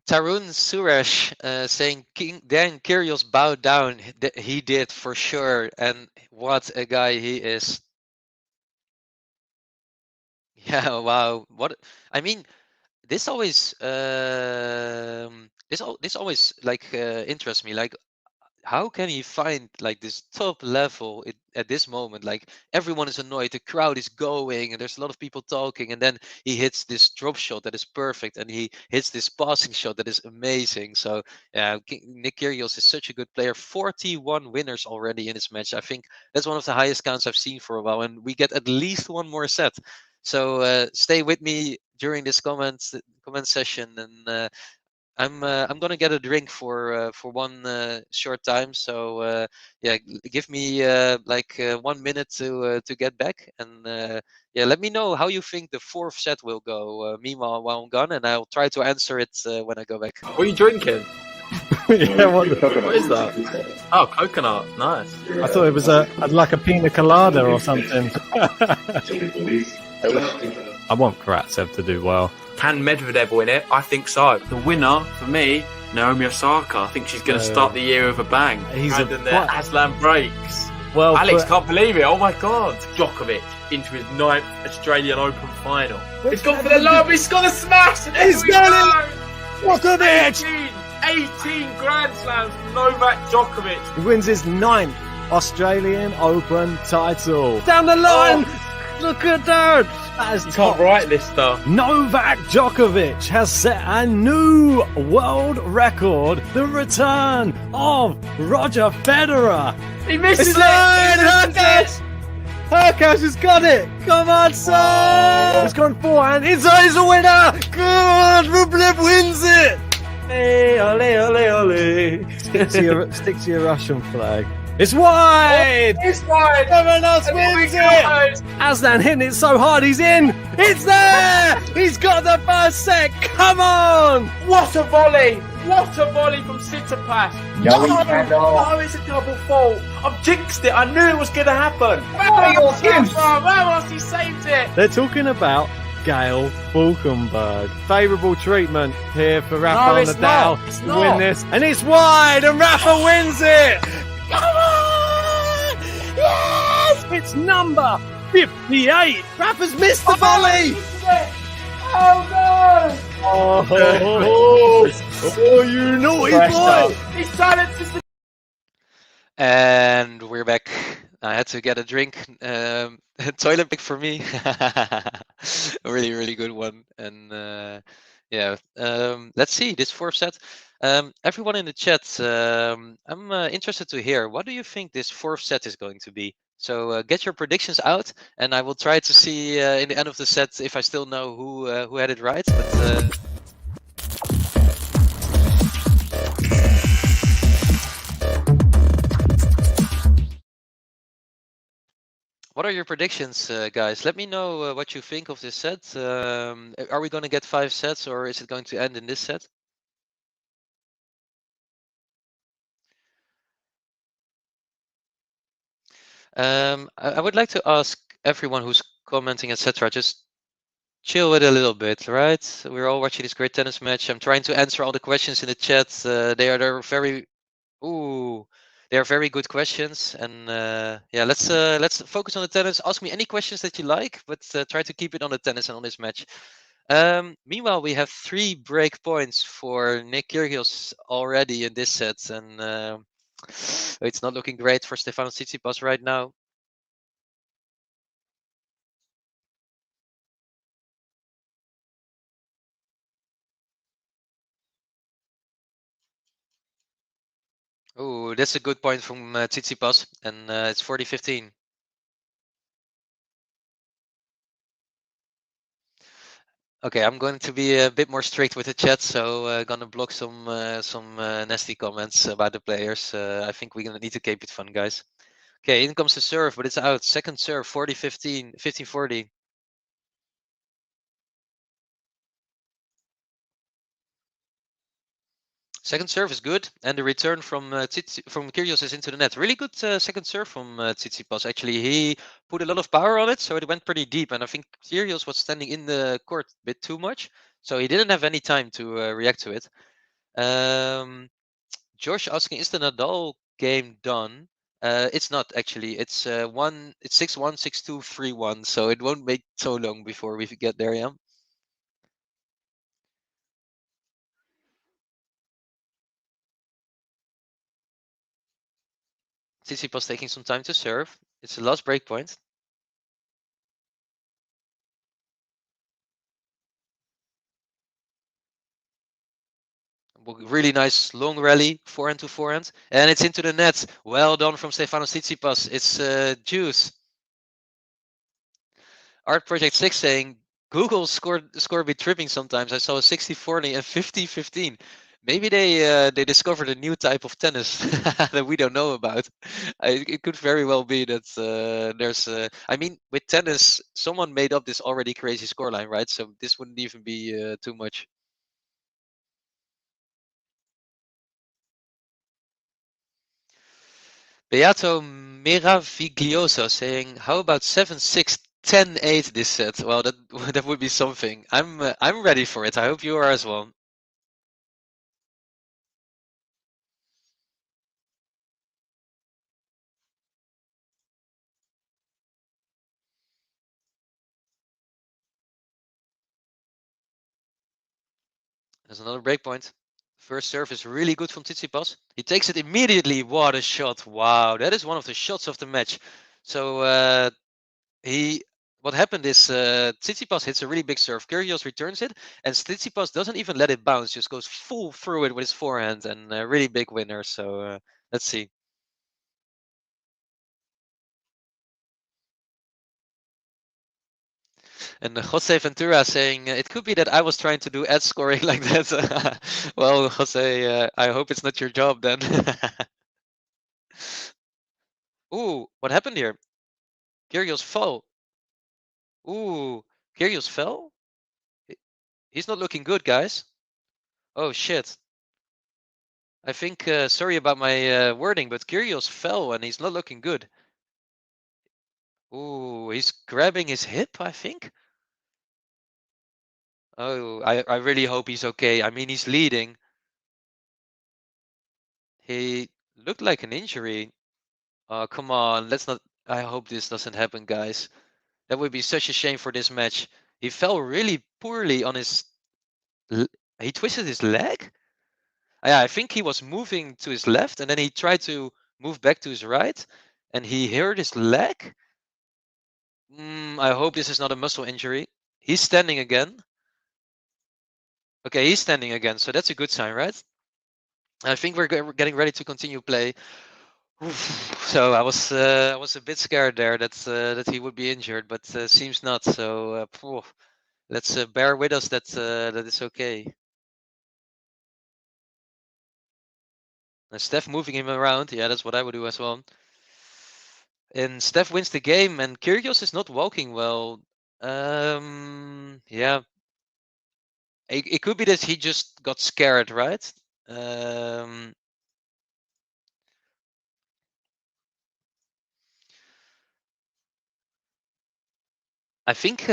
Tarun Suresh saying King Dan Kyrgios bowed down. He did for sure, and what a guy he is. Yeah, wow. What I mean, this always this always like interests me. Like, how can he find like this top level at this moment? Like, everyone is annoyed, the crowd is going, and there's a lot of people talking, and then he hits this drop shot that is perfect, and he hits this passing shot that is amazing. So yeah, Nick Kyrgios is such a good player. 41 winners already in this match. I think that's one of the highest counts I've seen for a while, and we get at least one more set. So stay with me during this comment session, and I'm gonna get a drink for one short time. So yeah, give me like 1 minute to get back, and yeah, let me know how you think the fourth set will go. Meanwhile, while I'm gone, and I'll try to answer it when I go back. What are you drinking? Yeah, what is that? Oh, coconut. Nice. I thought it was like a pina colada or something. I want Karatsev to do well. Can Medvedev win it? I think so. The winner, for me, Naomi Osaka. I think she's going to start the year with a bang. And then the Aslan breaks. Well, Alex can't believe it. Oh my God. Djokovic into his 9th Australian Open final. He's gone for the lob. He's got a smash. And he's got it. Djokovic. 18 Grand Slams from Novak Djokovic. He wins his 9th Australian Open title. Down the line. Look at that. That is you can't write this stuff. Novak Djokovic has set a new world record. The return of Roger Federer. He misses it. Herkash has got it. Come on, son. He's gone forehand. He's a winner. Good. Rublev wins it. Hey, ole, ole, ole. Stick to your Russian flag. It's wide! It's wide! Stefanos wins it! Aslan hitting it so hard, he's in! It's there! He's got the first set! Come on! What a volley! What a volley from Tsitsipas! No, it's a double fault! I've jinxed it! I knew it was going to happen! Ramos, he saved it! They're talking about Gail Falkenberg. Favourable treatment here for Rafa Nadal to win this. And it's wide, and Rafa wins it! Come on! Yes! It's number 58. Rafa's missed the volley. Oh no! Oh, you naughty boy! He silences the. And we're back. I had to get a drink. Toilet break for me. A really, really good one. And yeah, let's see this fourth set. Everyone in the chat, I'm interested to hear, what do you think this fourth set is going to be? So get your predictions out, and I will try to see in the end of the set if I still know who had it right. But what are your predictions, guys? Let me know what you think of this set. Are we going to get 5 sets, or is it going to end in this set? I would like to ask everyone who's commenting, etc., just chill with it a little bit, right? We're all watching this great tennis match. I'm trying to answer all the questions in the chat. They're very they are very good questions, and yeah, let's focus on the tennis. Ask me any questions that you like, but try to keep it on the tennis and on this match. Meanwhile, we have 3 break points for Nick Kyrgios already in this set, and it's not looking great for Stefanos Tsitsipas right now. Oh, that's a good point from Tsitsipas, and it's 40-15. Okay, I'm going to be a bit more strict with the chat, so gonna block some nasty comments about the players. I think we're gonna need to keep it fun, guys. Okay, in comes the serve, but it's out. Second serve, 40-15, 15-40. Second serve is good, and the return from Kyrgios is into the net. Really good second serve from Tsitsipas. Actually, he put a lot of power on it, so it went pretty deep. And I think Kyrgios was standing in the court a bit too much, so he didn't have any time to react to it. Josh asking, is the Nadal game done? It's not actually. It's 6-1, 6-2, 3-1. So it won't make so long before we get there. Yeah. Tsitsipas taking some time to serve. It's the last break point. Really nice long rally, forehand to forehand, and it's into the net. Well done from Stefanos Tsitsipas. It's juice. Art Project 6 saying Google score be tripping sometimes. I saw a 60-40 and 50-15. Maybe they discovered a new type of tennis that we don't know about. It could very well be that there's. I mean, with tennis, someone made up this already crazy scoreline, right? So this wouldn't even be too much. Beato Meraviglioso saying, "How about 7-6, 10-8 this set?" Well, that that would be something. I'm ready for it. I hope you are as well. There's another breakpoint. First serve is really good from Tsitsipas. He takes it immediately. What a shot! Wow, that is one of the shots of the match. So what happened is Tsitsipas hits a really big serve. Kyrgios returns it, and Tsitsipas doesn't even let it bounce. Just goes full through it with his forehand, and a really big winner. So let's see. And Jose Ventura saying, it could be that I was trying to do ad scoring like that. Well, Jose, I hope it's not your job then. Ooh, what happened here? Kyrgios fell. Ooh, Kyrgios fell? He's not looking good, guys. Oh, shit. I think, sorry about my wording, but Kyrgios fell and he's not looking good. Ooh, he's grabbing his hip, I think. Oh, I really hope he's okay. I mean, he's leading. He looked like an injury. Oh, come on. Let's not. I hope this doesn't happen, guys. That would be such a shame for this match. He fell really poorly on his. He twisted his leg? Yeah, I think he was moving to his left and then he tried to move back to his right and he hurt his leg. I hope this is not a muscle injury. He's standing again. Okay, he's standing again, so that's a good sign, right? I think we're getting ready to continue play. So I was a bit scared there that he would be injured, but seems not. So let's bear with us that that is okay. And Steph moving him around, yeah, that's what I would do as well. And Steph wins the game, and Kyrgios is not walking well. Yeah, it could be that he just got scared, right? I think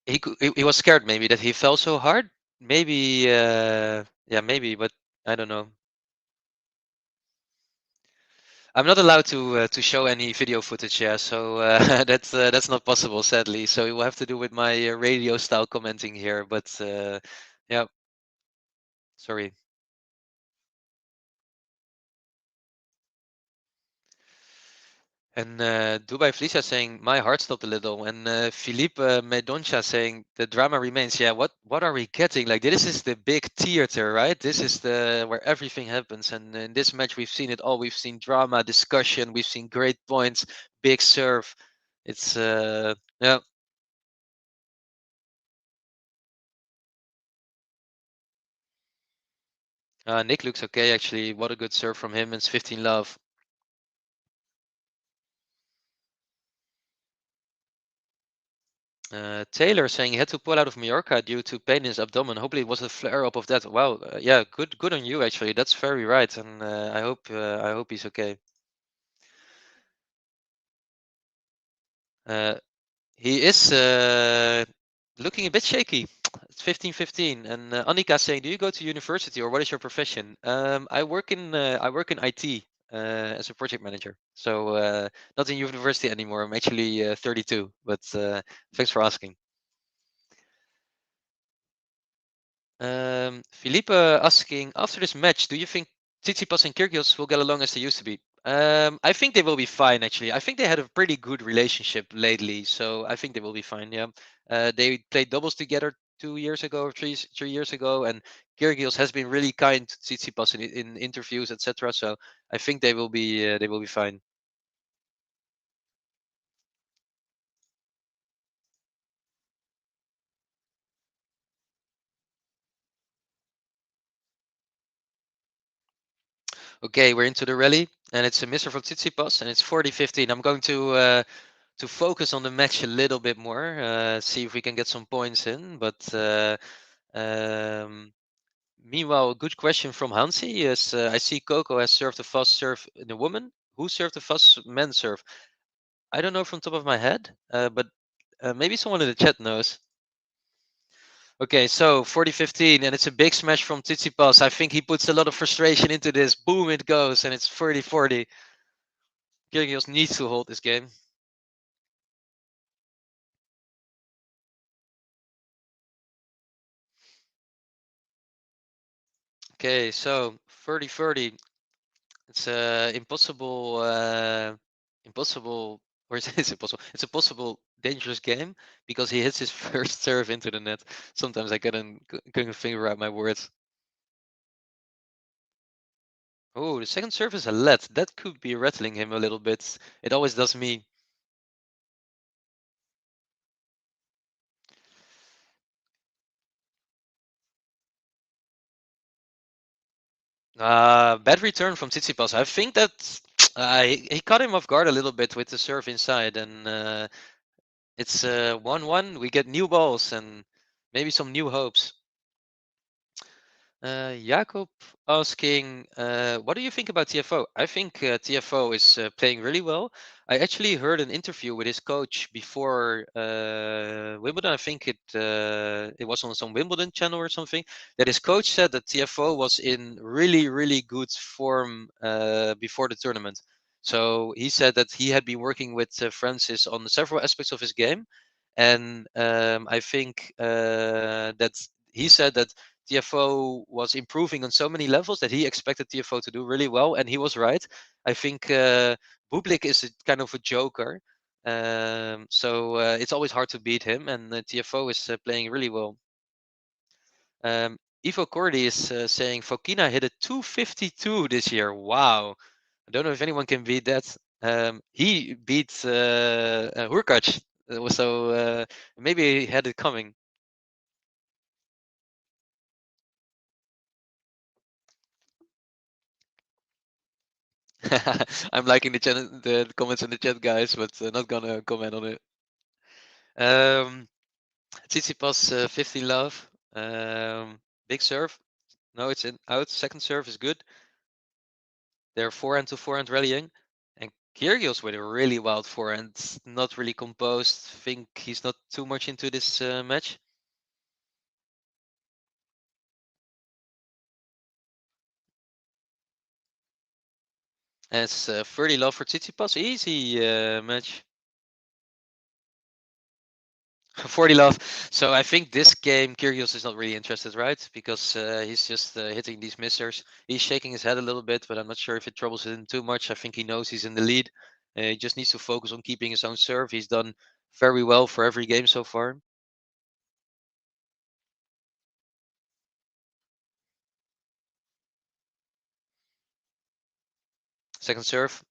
he was scared maybe that he fell so hard. Maybe yeah, maybe, but I don't know. I'm not allowed to show any video footage, yeah, so that's not possible, sadly. So we'll have to do with my radio style commenting here, but yeah, sorry. And Dubai Felicia saying my heart stopped a little, and Philippe Medoncha saying the drama remains. Yeah, what are we getting? Like this is the big theater, right? This is the where everything happens. And in this match, we've seen it all. We've seen drama, discussion. We've seen great points, big serve. It's yeah. Nick looks okay actually. What a good serve from him. It's 15 love. Taylor saying he had to pull out of Mallorca due to pain in his abdomen. Hopefully it was a flare up of that. Wow, yeah, good on you actually. That's very right, and I hope he's okay. He is looking a bit shaky. It's 15-15. And Annika saying, "Do you go to university or what is your profession?" I work in IT as a project manager. So not in university anymore. I'm actually 32. But thanks for asking. Philippe asking, after this match, do you think Tsitsipas and Kyrgios will get along as they used to be? I think they will be fine, actually. I think they had a pretty good relationship lately, so I think they will be fine, yeah. They played doubles together 2 years ago or 3 years ago, and Kyrgios has been really kind to Tsitsipas in interviews, etc. So I think they will be fine. Okay, we're into the rally, and it's a misser from Tsitsipas, and it's 40-15. I'm going to focus on the match a little bit more, see if we can get some points in. But meanwhile, a good question from Hansi is: I see Coco has served a fast serve in a woman. Who served a fast men's serve? I don't know from top of my head, but maybe someone in the chat knows. Okay, so 40-15, and it's a big smash from Tsitsipas. I think he puts a lot of frustration into this. Boom, it goes, and it's 40-40. Kyrgios needs to hold this game. Okay, so 30-30. It's impossible, impossible, or is it impossible? It's a possible dangerous game because he hits his first serve into the net. Sometimes I couldn't figure out my words. Oh, the second serve is a let. That could be rattling him a little bit. It always does me. Bad return from Tsitsipas. I think that he caught him off guard a little bit with the serve inside, and it's 1-1. We get new balls and maybe some new hopes. Jakob asking, what do you think about TFO? I think TFO is playing really well. I actually heard an interview with his coach before Wimbledon. I think it was on some Wimbledon channel or something. That his coach said that TFO was in really, really good form before the tournament. So he said that he had been working with Francis on several aspects of his game, and I think that he said that TFO was improving on so many levels that he expected TFO to do really well, and he was right. I think Bublik is a kind of a joker, so it's always hard to beat him, and TFO is playing really well. Ivo Cordy is saying Fokina hit a 252 this year. Wow. I don't know if anyone can beat that. He beat Hurkacz, so maybe he had it coming. I'm liking the comments in the chat, guys, but not gonna comment on it. Tsitsipas 50 love. Big serve. No, it's in out. Second serve is good. They're forehand to forehand rallying, and Kyrgios with a really wild forehand, not really composed. Think he's not too much into this match. And it's 30 love for Tsitsipas, easy match. 40 love. So I think this game Kyrgios is not really interested, right? Because he's just hitting these missers. He's shaking his head a little bit, but I'm not sure if it troubles him too much. I think he knows he's in the lead. He just needs to focus on keeping his own serve. He's done very well for every game so far. Second serve,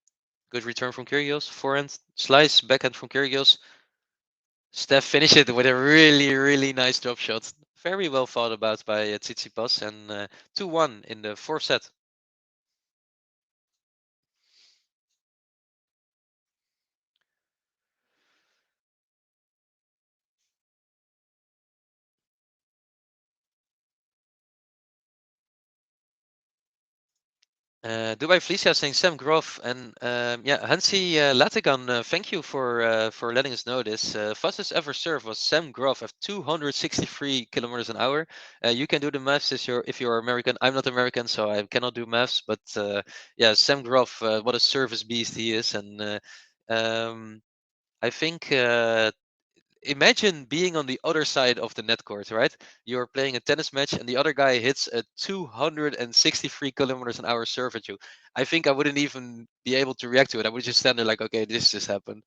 good return from Kyrgios. Forehand, slice, backhand from Kyrgios. Steph finished it with a really, really nice drop shot. Very well thought about by Tsitsipas, and 2-1 in the fourth set. Dubai Felicia saying Sam Groff and yeah, Hansi Latigan, thank you for letting us know this. Fastest ever serve was Sam Groff at 263 kilometers an hour. You can do the maths if you're American. I'm not American, so I cannot do maths. But yeah, Sam Groff, what a service beast he is, and I think imagine being on the other side of the net court, right? You're playing a tennis match and the other guy hits a 263 kilometers an hour serve at you. I think I wouldn't even be able to react to it. I would just stand there like, okay, this just happened.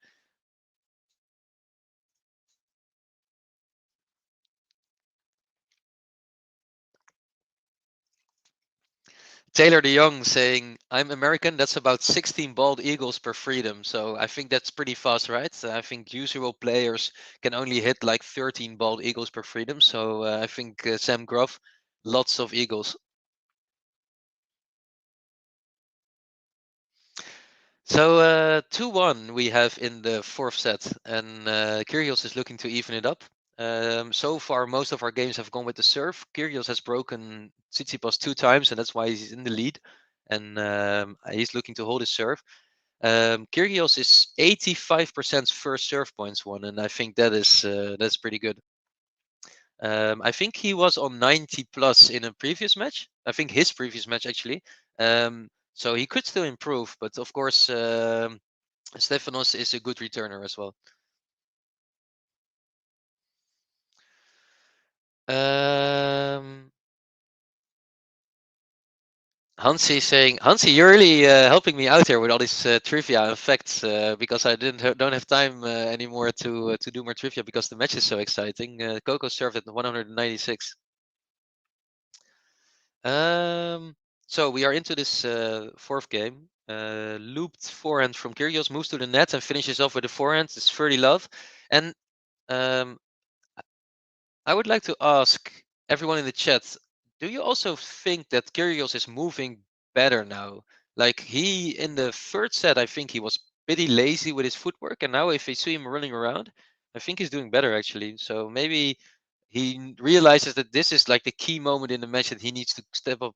Taylor de Jong saying, I'm American. That's about 16 bald eagles per freedom. So I think that's pretty fast, right? I think usual players can only hit like 13 bald eagles per freedom. So I think Sam Groff, lots of eagles. So 2-1 we have in the fourth set, and Kyrgios is looking to even it up. So far, most of our games have gone with the serve. Kyrgios has broken Tsitsipas 2 times, and that's why he's in the lead. And he's looking to hold his serve. Kyrgios is 85% first serve points won, and I think that's pretty good. I think he was on 90 plus in a previous match. I think his previous match actually. So he could still improve, but of course, Stefanos is a good returner as well. Hansi saying, Hansi, you're really helping me out here with all these trivia and facts because I don't have time anymore to do more trivia because the match is so exciting. Coco served at 196. So we are into this fourth game. Looped forehand from Kyrgios moves to the net and finishes off with a forehand. It's 30 love. And I would like to ask everyone in the chat, do you also think that Kyrgios is moving better now? Like he, in the third set, I think he was pretty lazy with his footwork. And now if I see him running around, I think he's doing better actually. So maybe he realizes that this is like the key moment in the match that he needs to step up.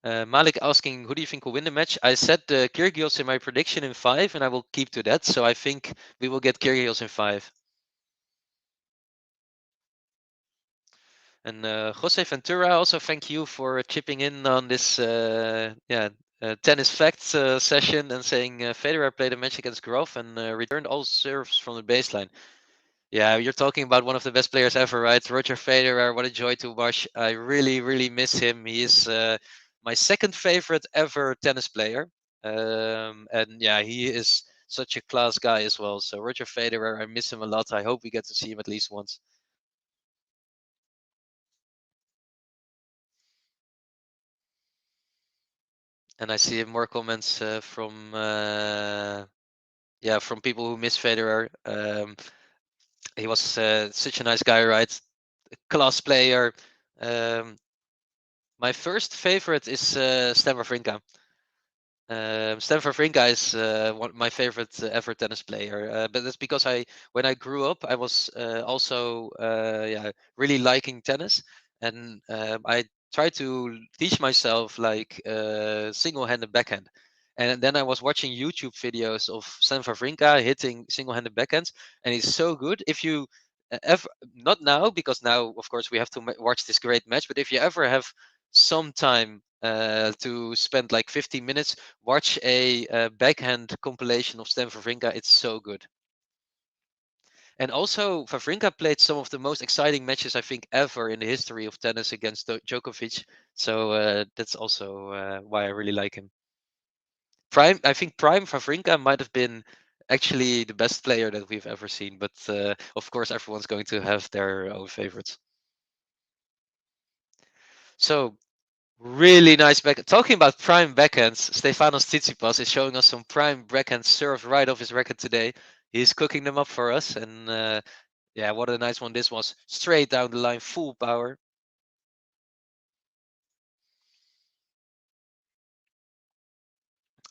Malik asking, who do you think will win the match? I said Kyrgios in my prediction in 5, and I will keep to that. So I think we will get Kyrgios in 5. And Jose Ventura, also thank you for chipping in on this tennis facts session and saying Federer played a match against Groff and returned all serves from the baseline. Yeah, you're talking about one of the best players ever, right? Roger Federer, what a joy to watch. I really, really miss him. He is my second favorite ever tennis player. And yeah, he is such a class guy as well. So Roger Federer, I miss him a lot. I hope we get to see him at least once. And I see more comments from from people who miss Federer. He was such a nice guy, right? Class player. My first favorite is Stan Wawrinka. Stan Wawrinka is my favorite ever tennis player, but that's because when I grew up, I was also really liking tennis, and I tried to teach myself like single-handed backhand. And then I was watching YouTube videos of Stan Wawrinka hitting single-handed backhands, and he's so good. If you ever, not now, because now of course we have to watch this great match, but if you ever have some time to spend like 15 minutes, watch a backhand compilation of Stan Wawrinka. It's so good. And also, Wawrinka played some of the most exciting matches I think ever in the history of tennis against Djokovic. So that's also why I really like him. I think Prime Wawrinka might have been actually the best player that we've ever seen, but of course everyone's going to have their own favorites. So really nice back. Talking about prime backhands, Stefanos Tsitsipas is showing us some prime backhand serve right off his racket today. He's cooking them up for us, and yeah, what a nice one this was. Straight down the line, full power.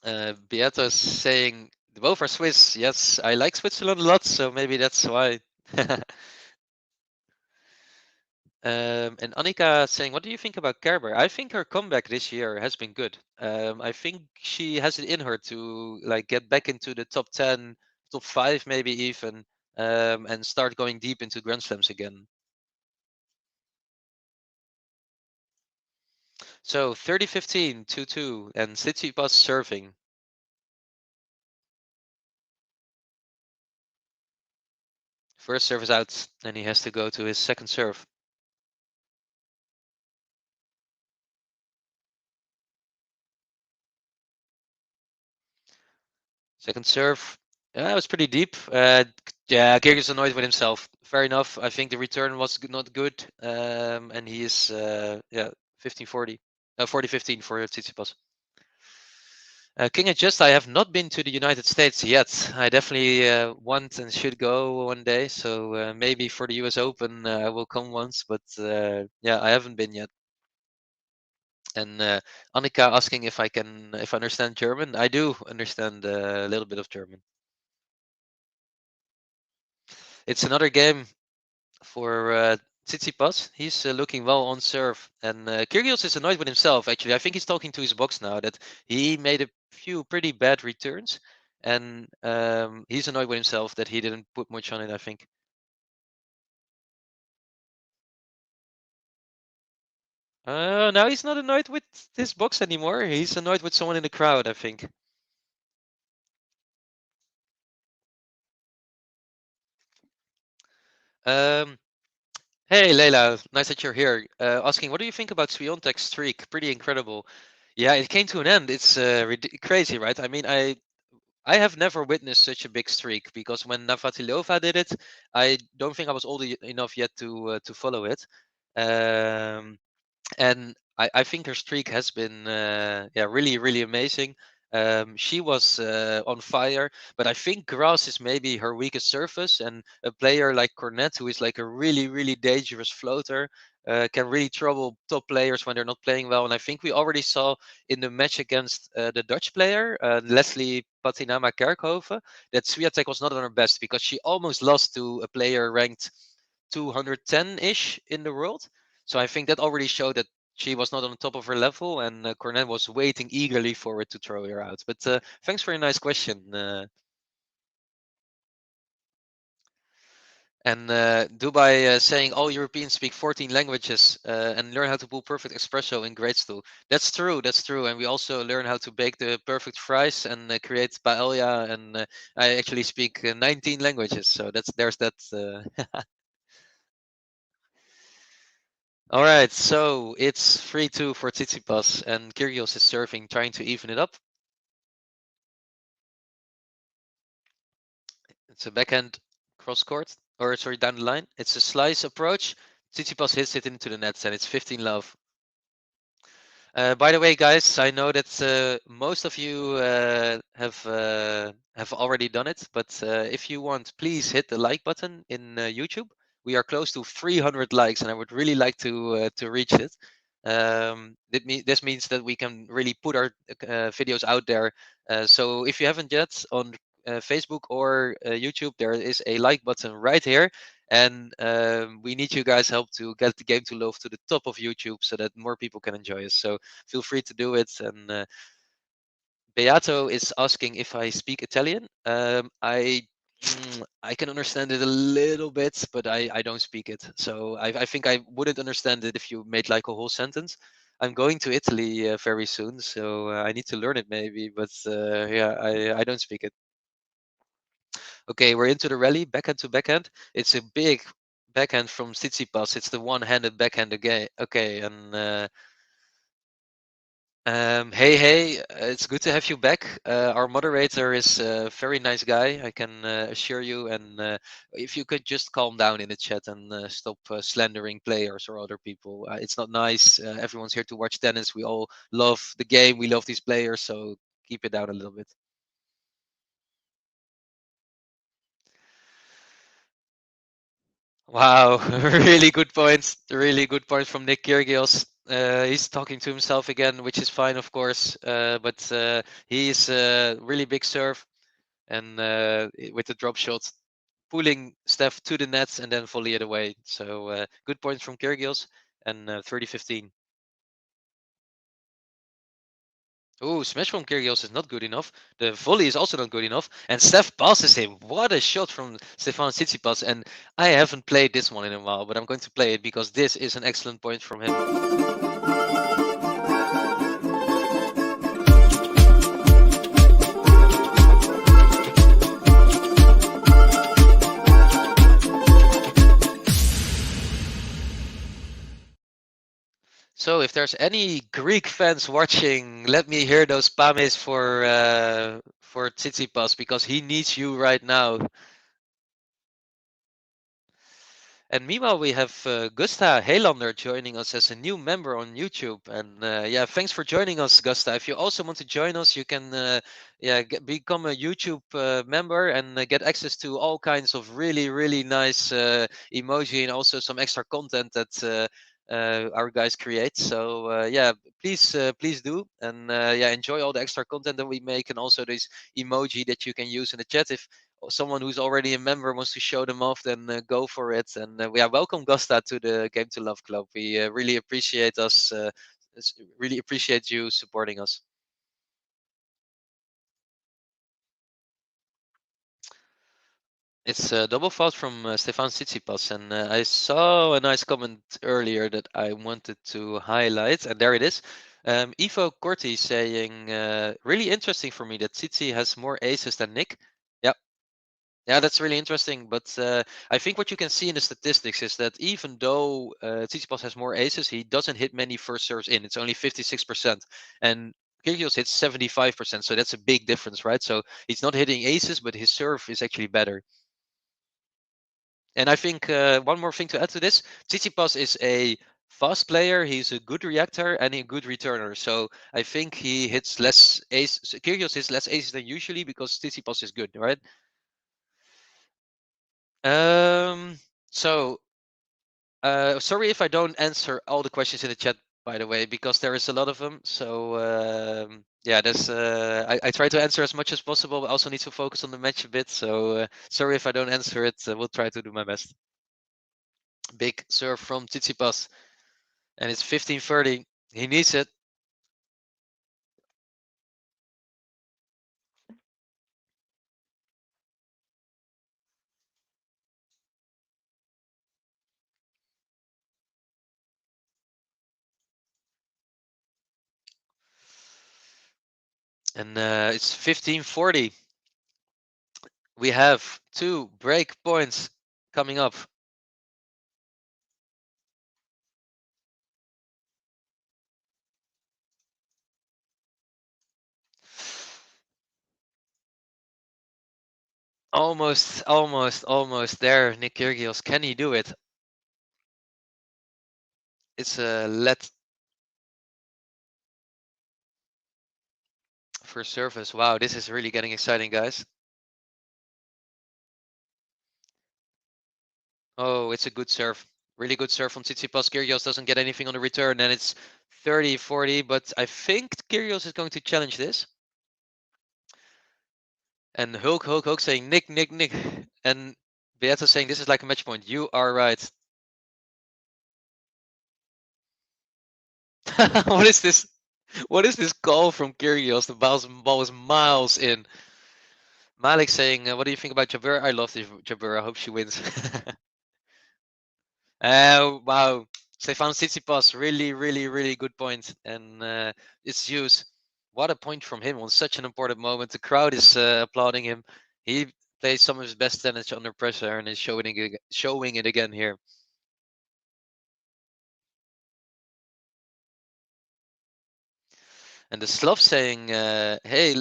Beato's saying both are Swiss. Yes, I like Switzerland a lot, so maybe that's why. And Annika saying, what do you think about Kerber? I think her comeback this year has been good. I think she has it in her to like get back into the top 10, top 5 maybe even, and start going deep into Grand Slams again. So 30-15, 2-2, and Tsitsipas serving. First serve is out, and he has to go to his second serve. Second serve. Yeah, it was pretty deep. Yeah, Kyrgios annoyed with himself. Fair enough. I think the return was not good. And he is, yeah, 15-40. 40-15 for Tsitsipas. King Adjust, I have not been to the United States yet. I definitely want and should go one day. So maybe for the US Open, I will come once. But yeah, I haven't been yet. And Annika asking if I understand German. I do understand a little bit of German. It's another game for Tsitsipas. He's looking well on serve. And Kyrgios is annoyed with himself, actually. I think he's talking to his box now that he made a few pretty bad returns. And he's annoyed with himself that he didn't put much on it, I think. Now he's not annoyed with his box anymore. He's annoyed with someone in the crowd, I think. Hey Leila, nice that you're here. Asking, what do you think about Swiatek's streak? Pretty incredible. Yeah, it came to an end. It's crazy, right? I mean, I have never witnessed such a big streak because when Navratilova did it, I don't think I was old enough yet to follow it. And I think her streak has been yeah, really amazing. She was on fire, but I think grass is maybe her weakest surface, and a player like Cornet, who is like a really dangerous floater, can really trouble top players when they're not playing well. And I think we already saw in the match against the Dutch player, Leslie Patinama Kerkhoven, that Swiatek was not on her best because she almost lost to a player ranked 210-ish in the world. So I think that already showed that she was not on the top of her level, and Cornet was waiting eagerly for it to throw her out. But thanks for a nice question. And Dubai saying all Europeans speak 14 languages and learn how to pull perfect espresso in grade school. That's true. That's true. And we also learn how to bake the perfect fries and create paella. And I actually speak 19 languages. So there's that. All right, so it's 3-2 for Tsitsipas, and Kyrgios is serving, trying to even it up. It's a backhand cross court, or sorry, down the line. It's a slice approach. Tsitsipas hits it into the net, and it's 15-love. By the way, guys, I know that most of you have already done it, but if you want, please hit the like button in YouTube. We are close to 300 likes, and I would really like to reach it. This means that we can really put our videos out there. So if you haven't yet on Facebook or YouTube, there is a like button right here. And we need you guys' help to get the Game to Love to the top of YouTube so that more people can enjoy us. So feel free to do it. And Beato is asking if I speak Italian. I can understand it a little bit, but I don't speak it. So I think I wouldn't understand it if you made like a whole sentence. I'm going to Italy very soon, so I need to learn it maybe. But yeah, I don't speak it. Okay, we're into the rally, backhand to backhand. It's a big backhand from Tsitsipas. It's the one-handed backhand again. Okay, and hey, it's good to have you back. Our moderator is a very nice guy, I can assure you. And if you could just calm down in the chat and stop slandering players or other people. It's not nice. Everyone's here to watch tennis. We all love the game. We love these players. So keep it down a little bit. Wow, really good points. Really good points from Nick Kyrgios. He's talking to himself again, which is fine, of course. But he's really big serve, and with the drop shot, pulling Steph to the nets and then volley it away. So good points from Kyrgios, and 30-15. Oh, smash from Kyrgios is not good enough. The volley is also not good enough. And Steph passes him. What a shot from Stefanos Tsitsipas. And I haven't played this one in a while, but I'm going to play it because this is an excellent point from him. So if there's any Greek fans watching, let me hear those pames for Tsitsipas, because he needs you right now. And meanwhile, we have Gusta Helander joining us as a new member on YouTube. And yeah, thanks for joining us, Gusta. If you also want to join us, you can become a YouTube member and get access to all kinds of really, really nice emoji and also some extra content that our guys create. So yeah, please do, and yeah, enjoy all the extra content that we make, and also this emoji that you can use in the chat. If someone who's already a member wants to show them off, then go for it. And yeah, welcome Gusta to the Game to Love Club. We really appreciate really appreciate you supporting us. It's a double fault from Stefanos Tsitsipas, and I saw a nice comment earlier that I wanted to highlight, and there it is. Ivo Corti saying, really interesting for me that Tsitsi has more aces than Nick. Yeah, that's really interesting. But I think what you can see in the statistics is that even though Tsitsipas has more aces, he doesn't hit many first serves in. It's only 56%. And Kyrgios hits 75%. So that's a big difference, right? So he's not hitting aces, but his serve is actually better. And I think one more thing to add to this, Tsitsipas is a fast player. He's a good reactor and a good returner. So I think he hits less ace. Kyrgios hits less aces than usually because Tsitsipas is good, right? So sorry if I don't answer all the questions in the chat, by the way, because there is a lot of them. So yeah, there's I try to answer as much as possible, but also need to focus on the match a bit. So sorry if I don't answer it. We'll try to do my best. Big serve from Tsitsipas, and it's 15-30. He needs it. And it's 15-40. We have 2 break points coming up. Almost there, Nick Kyrgios. Can he do it? It's a let for service. Wow, this is really getting exciting, guys. Oh, it's a good serve. Really good serve from Tsitsipas. Kyrgios doesn't get anything on the return, and it's 30-40, but I think Kyrgios is going to challenge this. And Hulk saying, Nick. And Beata saying, this is like a match point. You are right. What is this? What is this call from Kyrgios? The ball was miles in. Malik saying, what do you think about Jabeur? I love this Jabeur. I hope she wins. Wow. Stefanos Tsitsipas, really, really, really good point. And it's Hughes. What a point from him on such an important moment. The crowd is applauding him. He plays some of his best tennis under pressure and is showing it again here. And the Slav saying, hey,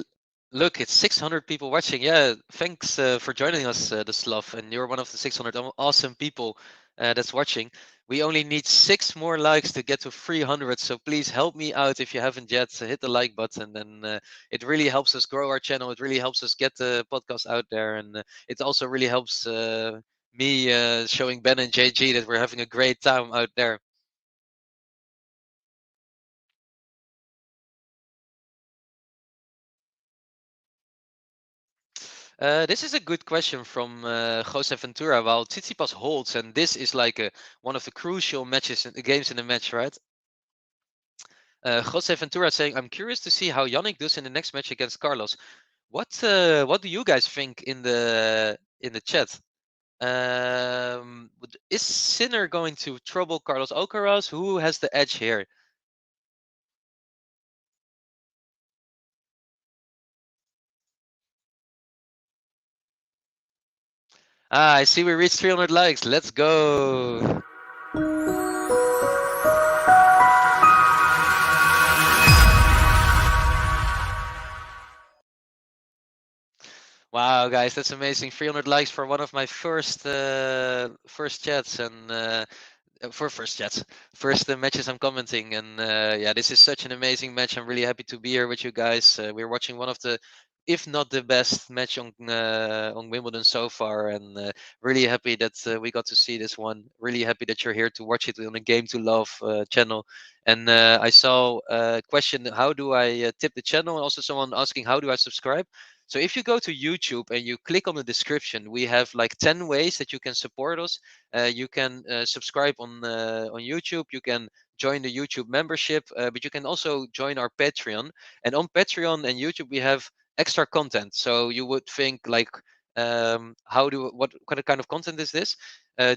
look, it's 600 people watching. Yeah, thanks for joining us, the Slav. And you're one of the 600 awesome people that's watching. We only need 6 more likes to get to 300. So please help me out if you haven't yet. Hit the like button. And it really helps us grow our channel. It really helps us get the podcast out there. And it also really helps me showing Ben and JG that we're having a great time out there. This is a good question from Jose Ventura. While Tsitsipas holds, and this is like one of the crucial matches, games in the match, right? Jose Ventura saying, "I'm curious to see how Yannick does in the next match against Carlos. What do you guys think in the chat? Is Sinner going to trouble Carlos Alcaraz? Who has the edge here?" I see we reached 300 likes. Let's go. Wow, guys, that's amazing! 300 likes for one of my first chats, and for first chats, first matches I'm commenting, and yeah, this is such an amazing match. I'm really happy to be here with you guys. We're watching one of the, if not the best match on Wimbledon so far, and really happy that we got to see this one. Really happy that you're here to watch it on the Game to Love channel. And I saw a question: how do I tip the channel? And also someone asking, how do I subscribe? So if you go to YouTube and you click on the description, we have like 10 ways that you can support us. You can subscribe on YouTube. You can join the YouTube membership, but you can also join our Patreon. And on Patreon and YouTube, we have extra content. So you would think like, what kind of content is this?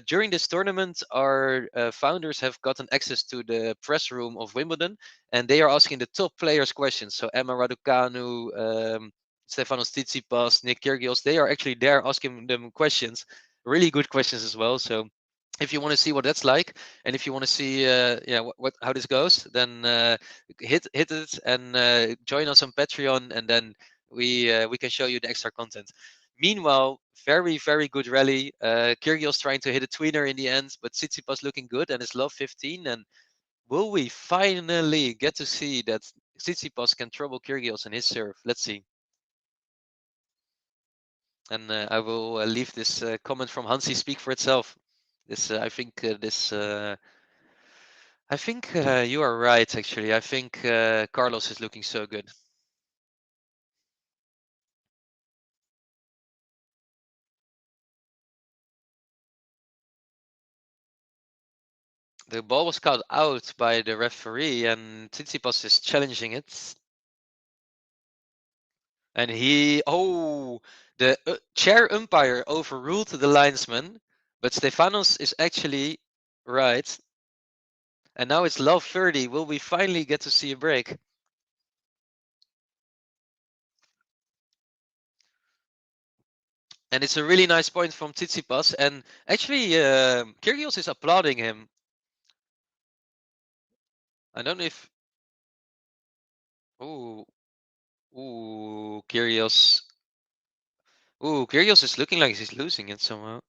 During this tournament, our founders have gotten access to the press room of Wimbledon, and they are asking the top players questions. So Emma Raducanu, Stefanos Tsitsipas, Nick Kyrgios, they are actually there asking them questions, really good questions as well. So if you want to see what that's like, and if you want to see how this goes, then hit it and join us on Patreon, and then we can show you the extra content. Meanwhile, very good rally. Kyrgios trying to hit a tweener in the end, but Tsitsipas looking good and it's love 15. And will we finally get to see that Tsitsipas can trouble Kyrgios in his serve? Let's see. And I will leave this comment from Hansi speak for itself. This, I think, you are right. Actually, I think Carlos is looking so good. The ball was called out by the referee, and Tsitsipas is challenging it. And the chair umpire overruled the linesman, but Stefanos is actually right. And now it's love 30. Will we finally get to see a break? And it's a really nice point from Tsitsipas. And actually, Kyrgios is applauding him. I don't know if... Ooh, Kyrgios. Kyrgios is looking like he's losing it somehow.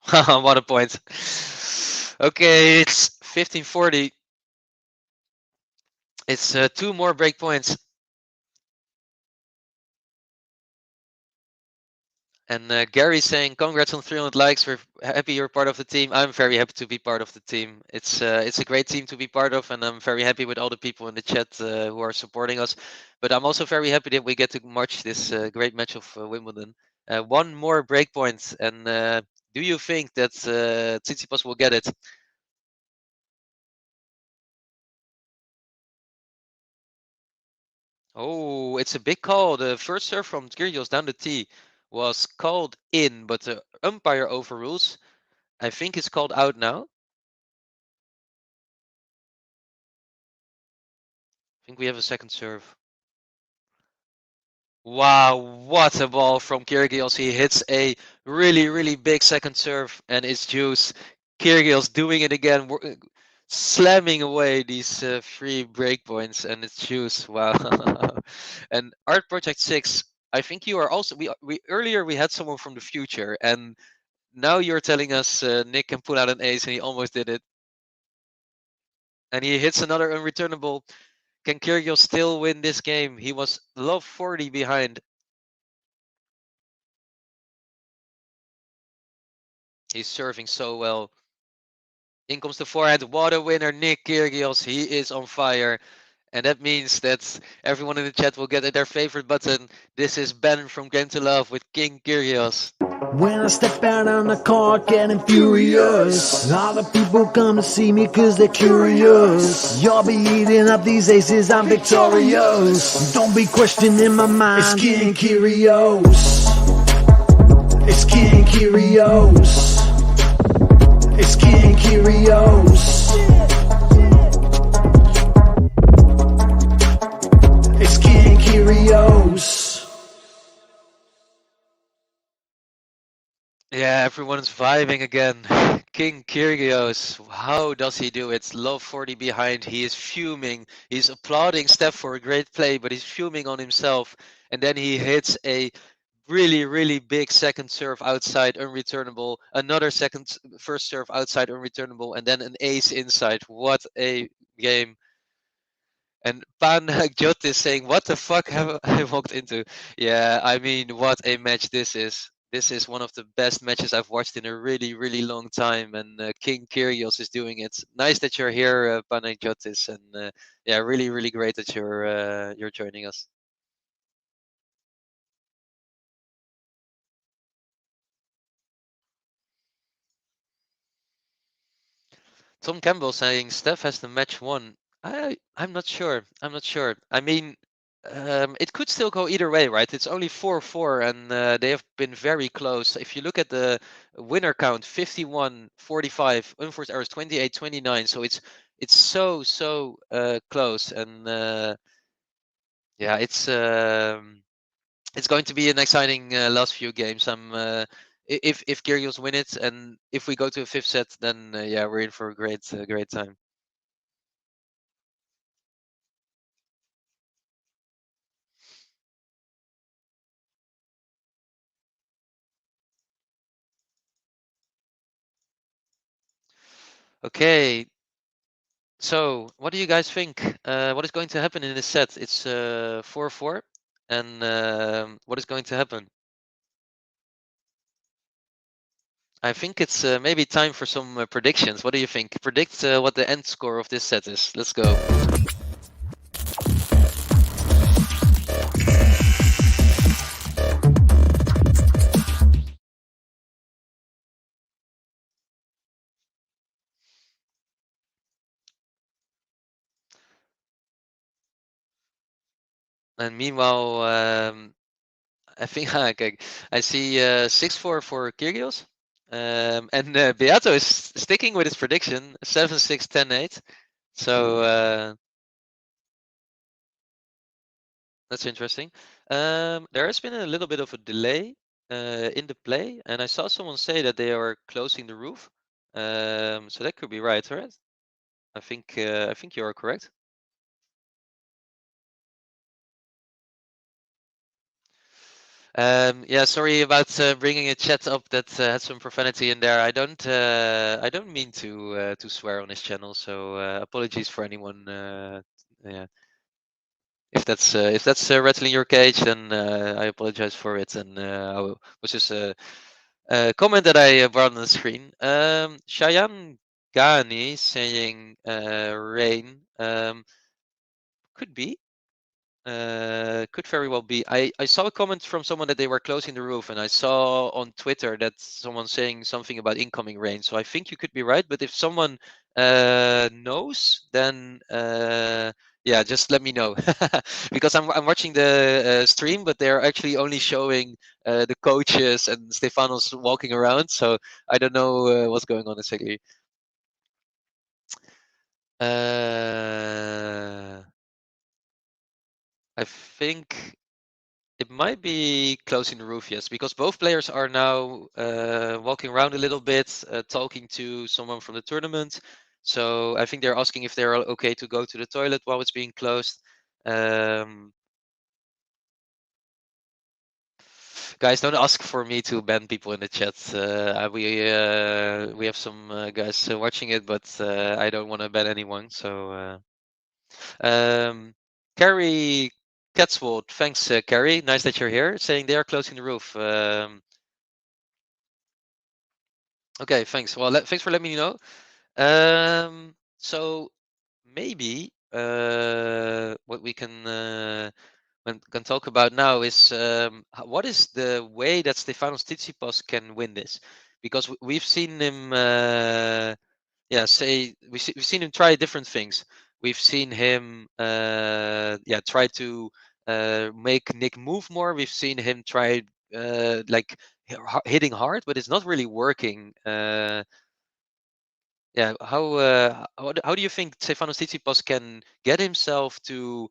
What a point. Okay, it's 15:40. It's 2 more break points. And Gary's saying, congrats on 300 likes. We're happy you're part of the team. I'm very happy to be part of the team. It's a great team to be part of, and I'm very happy with all the people in the chat who are supporting us. But I'm also very happy that we get to watch this great match of Wimbledon. 1 more break point. And do you think that Tsitsipas will get it? Oh, it's a big call. The first serve from Kyrgios down the tee was called in, but the umpire overrules. I think it's called out now. I think we have a second serve. Wow, what a ball from Kyrgios. He hits a really, really big second serve, and it's juice. Kyrgios doing it again, slamming away these 3 break points, and it's juice. Wow. And Art Project 6, I think you are also, we earlier we had someone from the future, and now you're telling us Nick can pull out an ace, and he almost did it. And he hits another unreturnable. Can Kyrgios still win this game? He was love 40 behind. He's serving so well. In comes the forehand. What a winner, Nick Kyrgios. He is on fire. And that means that everyone in the chat will get their favorite button. This is Ben from Game to Love with King Kyrgios. When I step out on the court getting furious, all the people come to see me cause they're curious. You'll be eating up these aces, I'm victorious. Don't be questioning my mind, it's King Kyrgios. It's King Kyrgios. It's King Kyrgios. It's King Kyrgios. Yeah, everyone's vibing again. King Kyrgios, how does he do it? Love 40 behind, he is fuming. He's applauding Steph for a great play, but he's fuming on himself. And then he hits a really, really big second serve outside, unreturnable. Another first serve outside, unreturnable, and then an ace inside. What a game. And Pan Jot is saying, what the fuck have I walked into? Yeah, I mean, what a match this is. This is one of the best matches I've watched in a really, really long time. And King Kyrgios is doing it. Nice that you're here, Pan Jotis. And yeah, really, really great that you're joining us. Tom Campbell saying Steph has the match won. I'm not sure. I'm not sure. I mean, it could still go either way, right? It's only 4-4, and they have been very close. If you look at the winner count, 51-45, unforced errors 28-29. So it's so close, and yeah, it's going to be an exciting last few games. If Kyrgios win it, and if we go to a 5th set, then yeah, we're in for a great time. Okay, so what do you guys think? What is going to happen in this set? It's 4-4, and what is going to happen? I think it's maybe time for some predictions. What do you think? Predict what the end score of this set is. Let's go. And meanwhile, I think okay, I see 6-4 for Kyrgios. And Beato is sticking with his prediction, 7-6, 10-8. So that's interesting. There has been a little bit of a delay in the play, and I saw someone say that they are closing the roof. So that could be right? I think you are correct. Yeah, sorry about bringing a chat up that had some profanity in there. I don't mean to swear on this channel, so apologies for anyone. Yeah, if that's rattling your cage, then I apologize for it. And was just a comment that I brought on the screen. Cheyenne Ghani saying rain. Could be. Could very well be. I saw a comment from someone that they were closing the roof, and I saw on Twitter that someone saying something about incoming rain. So I think you could be right. But if someone knows, then yeah, just let me know because I'm watching the stream, but they're actually only showing the coaches and Stefanos walking around, so I don't know what's going on exactly. I think it might be closing the roof, yes, because both players are now walking around a little bit, talking to someone from the tournament. So I think they're asking if they're okay to go to the toilet while it's being closed. Guys, don't ask for me to ban people in the chat. We have some guys watching it, but I don't want to ban anyone. So, Carrie Catswold, thanks, Carrie. Nice that you're here. Saying they are closing the roof. Okay, thanks. Well, thanks for letting me know. So maybe what we can talk about now is what is the way that Stefanos Tsitsipas can win this? Because we've seen him, we've seen him try different things. We've seen him, try to make Nick move more. We've seen him try like hitting hard, but it's not really working. How do you think Stefanos Tsitsipas can get himself to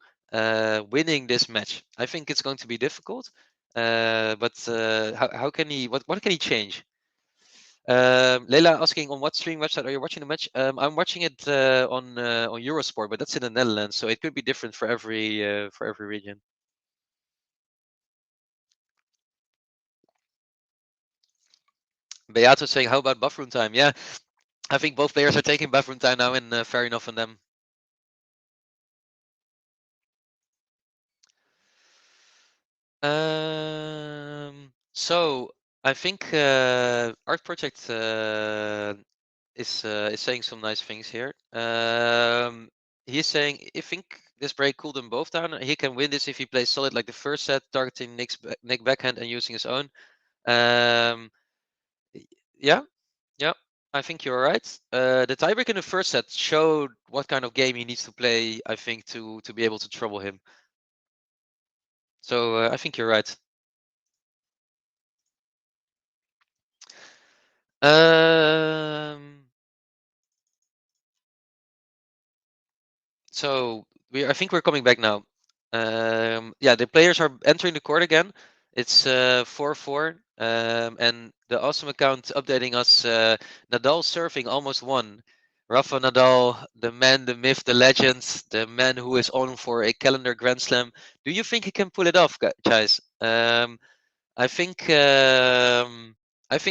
winning this match? I think it's going to be difficult, but how can he? What can he change? Leila asking on what stream website are you watching the match? I'm watching it on Eurosport, but that's in the Netherlands, so it could be different for every region. Beato saying, how about bathroom time? Yeah, I think both players are taking bathroom time now, and fair enough on them. So I think Art Project is saying some nice things here. He's saying, I think this break cooled them both down. He can win this if he plays solid like the first set, targeting Nick backhand and using his own. Yeah, yeah, I think you're right. The tiebreak in the first set showed what kind of game he needs to play, I think, to be able to trouble him. So I think you're right. So I think we're coming back now. The players are entering the court again. It's 4-4, and the awesome account updating us. Nadal serving almost won. Rafa Nadal, the man, the myth, the legend, the man who is on for a calendar Grand Slam. Do you think he can pull it off, guys? I think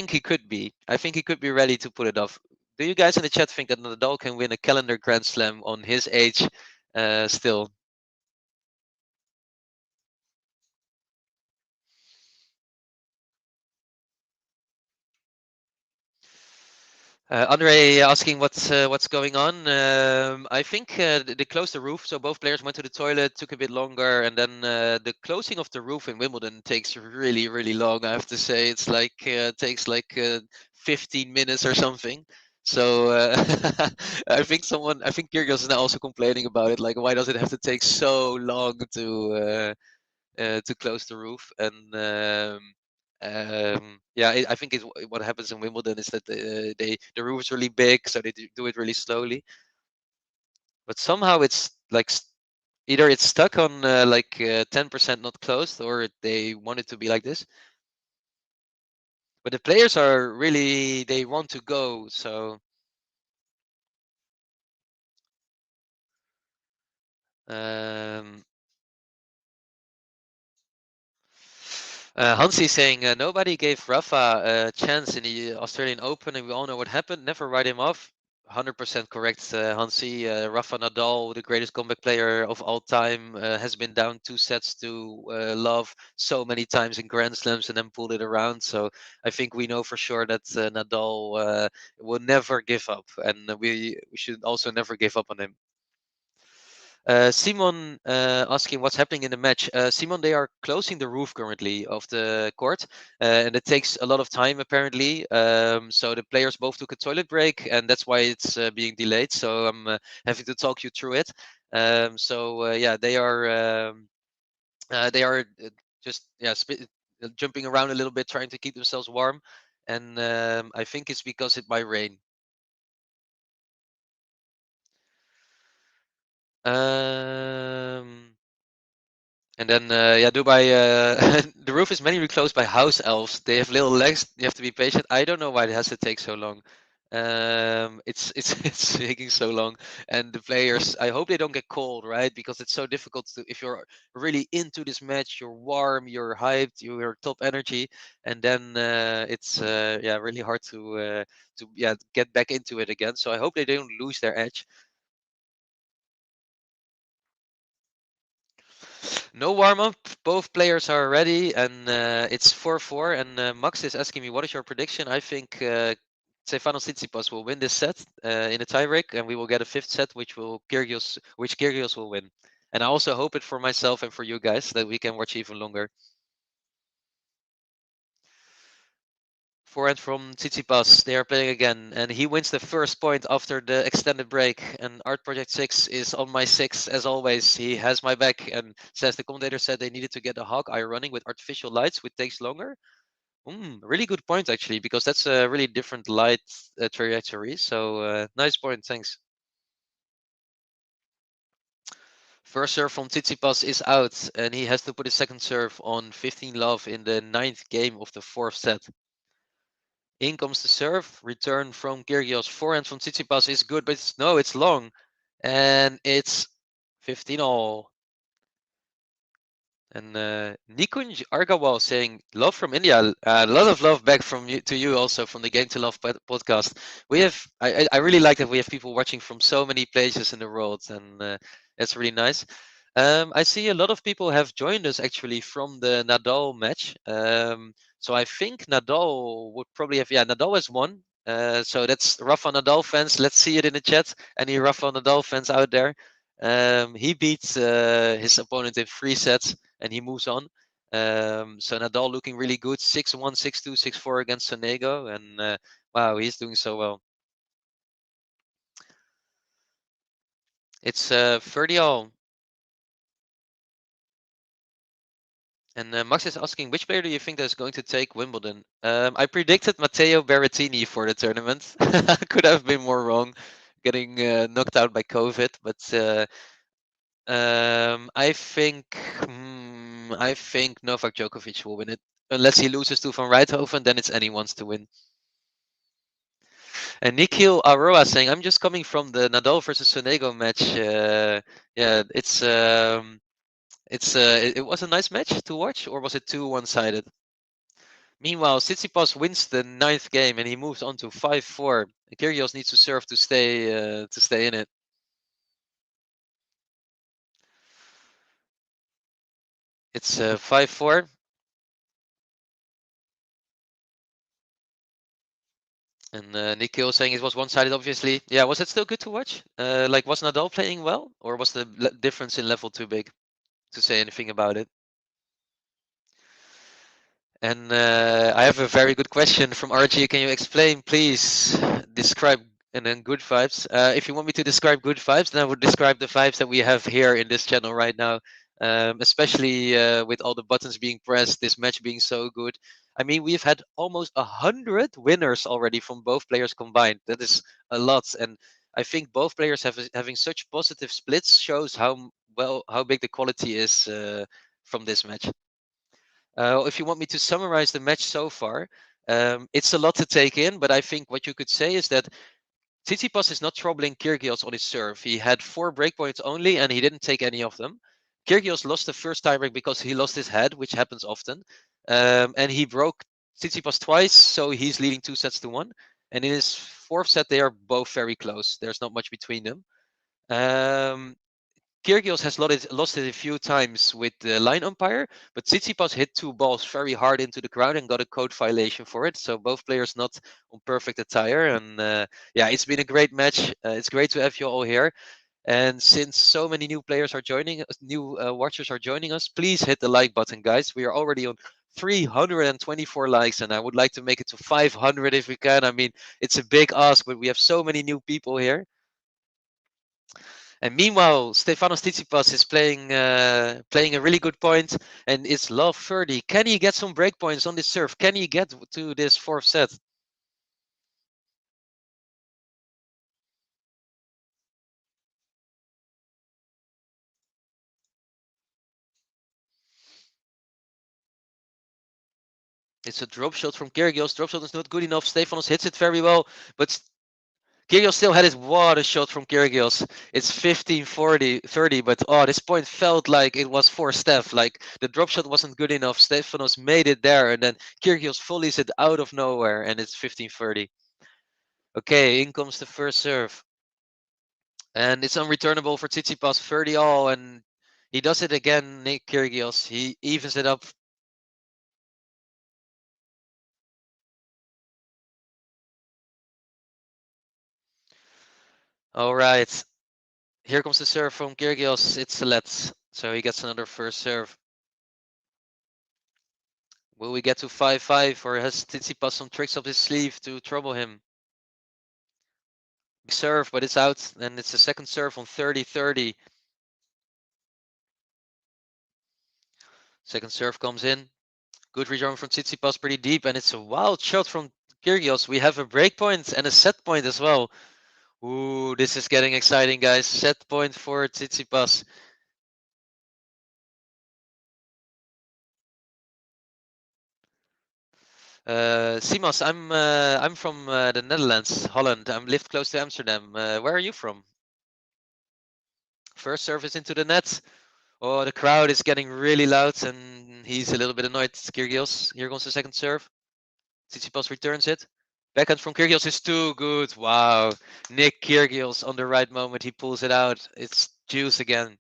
he could be. I think he could be ready to pull it off. Do you guys in the chat think that Nadal can win a calendar Grand Slam on his age still? Andre asking what's going on. I think they closed the roof, so both players went to the toilet, took a bit longer, and then the closing of the roof in Wimbledon takes really, really long. I have to say, it's like takes like 15 minutes or something. So I think KYRGIOS is now also complaining about it. Like, why does it have to take so long to close the roof? And I think what happens in Wimbledon is that the roof is really big, so they do it really slowly. But somehow it's like either it's stuck on 10% not closed, or they want it to be like this. But the players are really, they want to go, so. Hansi saying nobody gave Rafa a chance in the Australian Open, and we all know what happened. Never write him off. 100% correct, Hansi. Rafa Nadal, the greatest comeback player of all time, has been down 2 sets to love so many times in Grand Slams and then pulled it around. So I think we know for sure that Nadal will never give up, and we should also never give up on him. Simon asking what's happening in the match. Simon, they are closing the roof currently of the court, and it takes a lot of time apparently. So the players both took a toilet break, and that's why it's being delayed. So I'm having to talk you through it. Yeah, they are just jumping around a little bit, trying to keep themselves warm, and I think it's because it might rain. And then Dubai, the roof is mainly closed by house elves. They have little legs. You have to be patient. I don't know why it has to take so long. It's taking so long, and the players, I hope they don't get cold, right? Because it's so difficult to, if you're really into this match, you're warm, you're hyped, you're top energy, and then it's really hard to get back into it again. So I hope they don't lose their edge. No warm-up. Both players are ready, and it's 4-4. And Max is asking me, what is your prediction? I think Stefanos Tsitsipas will win this set in a tiebreak, and we will get a fifth set, which Kyrgios will win. And I also hope it for myself and for you guys that we can watch even longer. Forehand from Tsitsipas, they are playing again, and he wins the first point after the extended break. And Art Project 6 is on my 6 as always. He has my back and says the commentator said they needed to get a hawk eye running with artificial lights, which takes longer. Really good point actually, because that's a really different light trajectory. So nice point, thanks. First serve from Tsitsipas is out, and he has to put his second serve on 15 love in the 9th game of the 4th set. In comes the serve, return from Kyrgios. Forehand from Tsitsipas is good, but it's long. And it's 15-all. And Nikunj Argawal saying, love from India. A lot of love back from you to you also from the Game to Love podcast. I really like that we have people watching from so many places in the world, and that's really nice. I see a lot of people have joined us actually from the Nadal match. So I think Nadal would probably have, Nadal has won. So that's Rafa Nadal fans. Let's see it in the chat. Any Rafa Nadal fans out there? He beats his opponent in 3 sets and he moves on. So Nadal looking really good, 6-1, 6-2, 6-4 against Sonego, and wow, he's doing so well. It's 30-all. And Max is asking, which player do you think is going to take Wimbledon? I predicted Matteo Berrettini for the tournament. Could have been more wrong, getting knocked out by COVID. But I think Novak Djokovic will win it. Unless he loses to Van Rijthoven, then it's anyone's to win. And Nikhil Aroa saying, I'm just coming from the Nadal versus Sonego match. It was a nice match to watch, or was it too one-sided? Meanwhile, Tsitsipas wins the 9th game and he moves on to 5-4. Kyrgios needs to serve to stay in it. It's 5-4. And Nikhil saying it was one-sided, obviously. Yeah, was it still good to watch? Was Nadal playing well, or was the difference in level too big to say anything about it? And I have a very good question from RG. Can you explain, please, describe, and then good vibes. If you want me to describe good vibes, then I would describe the vibes that we have here in this channel right now, especially with all the buttons being pressed, this match being so good. I mean, we've had almost 100 winners already from both players combined. That is a lot. And I think both players having such positive splits shows how big the quality is from this match. If you want me to summarize the match so far, it's a lot to take in, but I think what you could say is that Tsitsipas is not troubling Kyrgios on his serve. He had 4 breakpoints only, and he didn't take any of them. Kyrgios lost the first tiebreak because he lost his head, which happens often. And he broke Tsitsipas twice, so he's leading 2-1. And in his 4th set, they are both very close. There's not much between them. Kyrgios has lost it a few times with the line umpire, but Tsitsipas hit 2 balls very hard into the crowd and got a code violation for it. So both players not on perfect attire. And it's been a great match. It's great to have you all here. And since so many new players are joining us, new watchers are joining us, please hit the like button, guys. We are already on 324 likes, and I would like to make it to 500 if we can. I mean, it's a big ask, but we have so many new people here. And meanwhile, Stefanos Tsitsipas is playing a really good point, and it's love 30. Can he get some break points on this serve? Can he get to this 4th set? It's a drop shot from Kyrgios. Drop shot is not good enough. Stefanos hits it very well, but Kyrgios still had it. What a shot from Kyrgios. It's 15-30, but this point felt like it was for Steph. Like the drop shot wasn't good enough. Stefanos made it there, and then Kyrgios volleys it out of nowhere, and it's 15-30. Okay, in comes the first serve. And it's unreturnable for Tsitsipas, 30-all, and he does it again, Nick Kyrgios. He evens it up. All right. Here comes the serve from Kyrgios. It's a let. So he gets another first serve. Will we get to 5-5, or has Tsitsipas some tricks up his sleeve to trouble him? Big serve, but it's out, and it's a second serve on 30-30. Second serve comes in. Good return from Tsitsipas, pretty deep, and it's a wild shot from Kyrgios. We have a break point and a set point as well. Ooh, this is getting exciting, guys. Set point for Tsitsipas. Simas, I'm from the Netherlands, Holland. I'm lived close to Amsterdam. Where are you from? First service into the net. Oh, the crowd is getting really loud, and he's a little bit annoyed. Kyrgios. Here goes the second serve. Tsitsipas returns it. Backhand from Kyrgios is too good. Wow. Nick Kyrgios on the right moment. He pulls it out. It's juice again.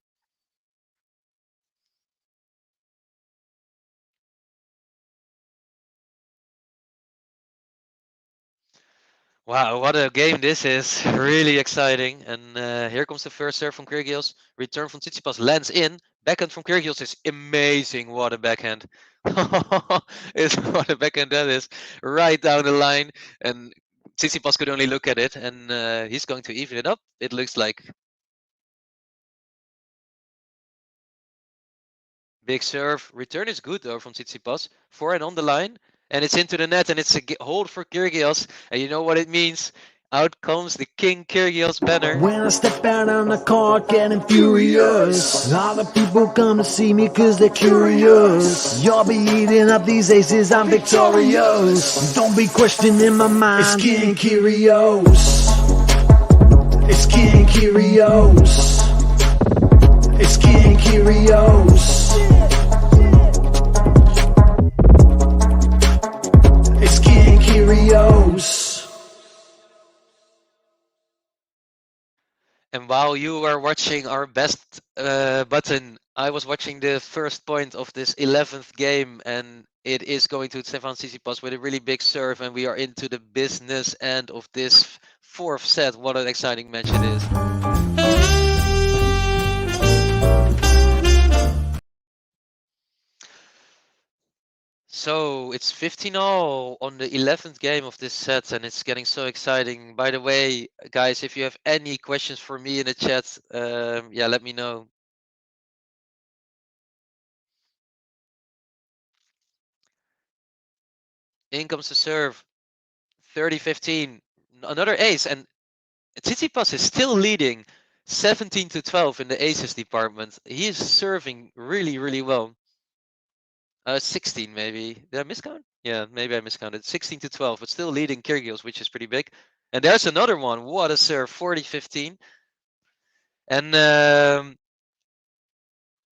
Wow, what a game this is. Really exciting. And here comes the first serve from Kyrgios. Return from Tsitsipas lands in. Backhand from Kyrgios is amazing. What a backhand. What a backhand that is. Right down the line. And Tsitsipas could only look at it. And he's going to even it up, it looks like. Big serve. Return is good though from Tsitsipas. Forehand on the line. And it's into the net, and it's a hold for Kyrgios. And you know what it means? Out comes the King Kyrgios banner. When I step out on the court getting furious, all the people come to see me cause they're curious. You'll be eating up these aces, I'm victorious. Don't be questioning my mind. It's King Kyrgios. It's King Kyrgios. It's King Kyrgios. It's King Kyrgios. And while you were watching our best button, I was watching the first point of this 11th game, and it is going to Stefanos Tsitsipas with a really big serve, and we are into the business end of this 4th set. What an exciting match it is. So it's 15-all on the 11th game of this set, and it's getting so exciting. By the way, guys, if you have any questions for me in the chat, yeah, let me know. In comes the serve, 30-15, another ace, and Tsitsipas is still leading 17-12 in the aces department. He is serving really, really well. 16 maybe. Did I miscount? Yeah, maybe I miscounted. 16-12, but still leading Kyrgios, which is pretty big. And there's another one. What a serve, 40-15. And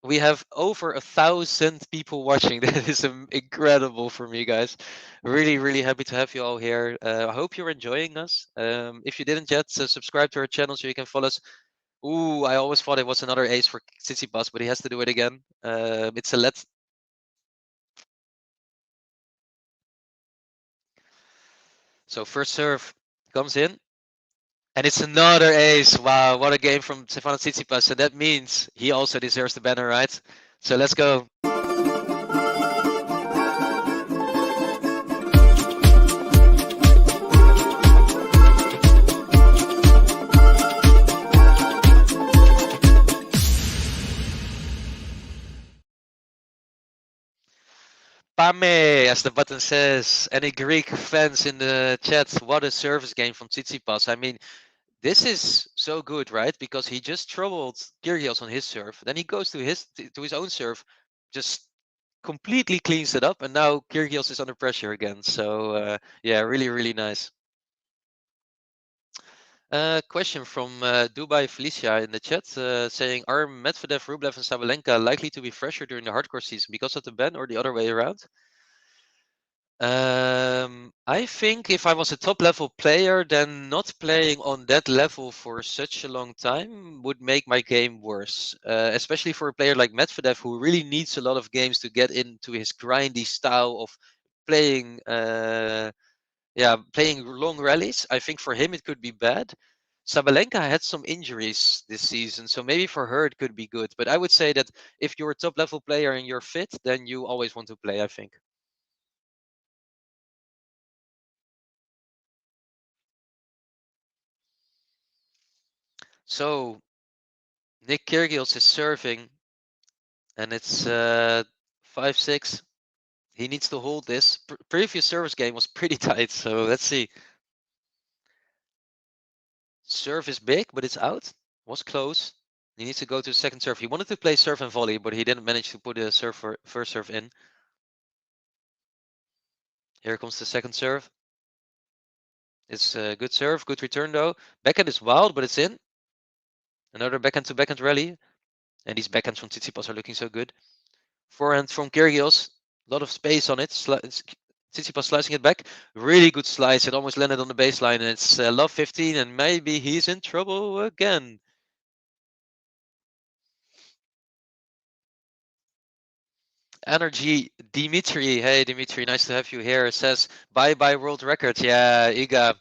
we have over 1,000 people watching. That is incredible for me, guys. Really, really happy to have you all here. I hope you're enjoying us. If you didn't yet, subscribe to our channel so you can follow us. Ooh, I always thought it was another ace for Tsitsipas, but he has to do it again. It's a let. So first serve comes in, and it's another ace. Wow, what a game from Stefanos Tsitsipas. So that means he also deserves the banner, right? So let's go. Kame, as the button says. Any Greek fans in the chat? What a service game from Tsitsipas. I mean, this is so good, right? Because he just troubled Kyrgios on his serve. Then he goes to his own serve, just completely cleans it up, and now Kyrgios is under pressure again. So yeah, really, really nice. Question from Dubai Felicia in the chat saying, are Medvedev, Rublev, and Sabalenka likely to be fresher during the hardcore season because of the ban or the other way around? I think if I was a top level player, then not playing on that level for such a long time would make my game worse. Especially for a player like Medvedev, who really needs a lot of games to get into his grindy style of playing. Playing long rallies. I think for him it could be bad. Sabalenka had some injuries this season, so maybe for her it could be good. But I would say that if you're a top level player and you're fit, then you always want to play, I think. So Nick Kyrgios is serving, and it's 5-6. He needs to hold this. Previous service game was pretty tight, so let's see. Serve is big, but it's out. Was close. He needs to go to the second serve. He wanted to play serve and volley, but he didn't manage to put a first serve in. Here comes the second serve. It's a good serve, good return though. Backhand is wild, but it's in. Another backhand to backhand rally. And these backhands from Tsitsipas are looking so good. Forehand from Kyrgios. A lot of space on it. Tsitsipas slicing it back. Really good slice. It almost landed on the baseline. And it's love 15, and maybe he's in trouble again. Energy Dimitri, hey Dimitri, nice to have you here. Says bye world record. Yeah, Iga.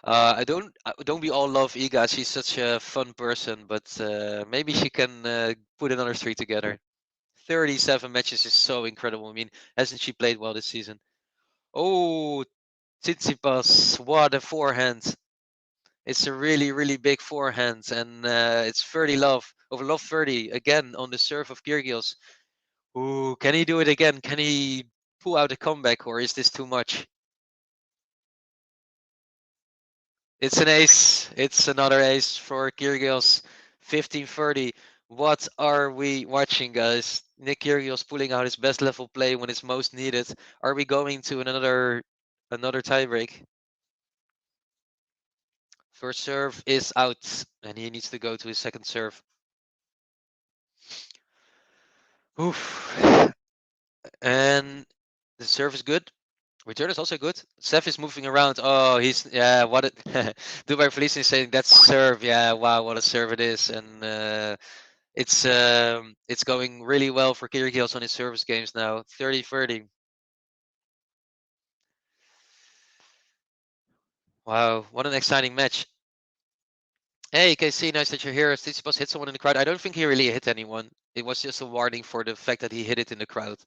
I don't we all love Iga? She's such a fun person, but maybe she can put another 3 together. 37 matches is so incredible. I mean, hasn't she played well this season? Oh, Tsitsipas, what a forehand! It's a really, really big forehand, and it's 30 love over love 30 again on the serve of Kyrgios. Ooh, can he do it again? Can he pull out a comeback, or is this too much? It's an ace. It's another ace for Kyrgios. 15-30. What are we watching, guys? Nick Kyrgios pulling out his best level play when it's most needed. Are we going to another tiebreak? First serve is out, and he needs to go to his second serve. Oof. And the serve is good. Return is also good. Steph is moving around. Oh, he's what it Dubai Felicia is saying that's serve. Yeah, wow, what a serve it is. And it's going really well for Kyrgios on his service games now. 30-30. Wow, what an exciting match. Hey KC, nice that you're here. Tsitsipas hit someone in the crowd. I don't think he really hit anyone. It was just a warning for the fact that he hit it in the crowd.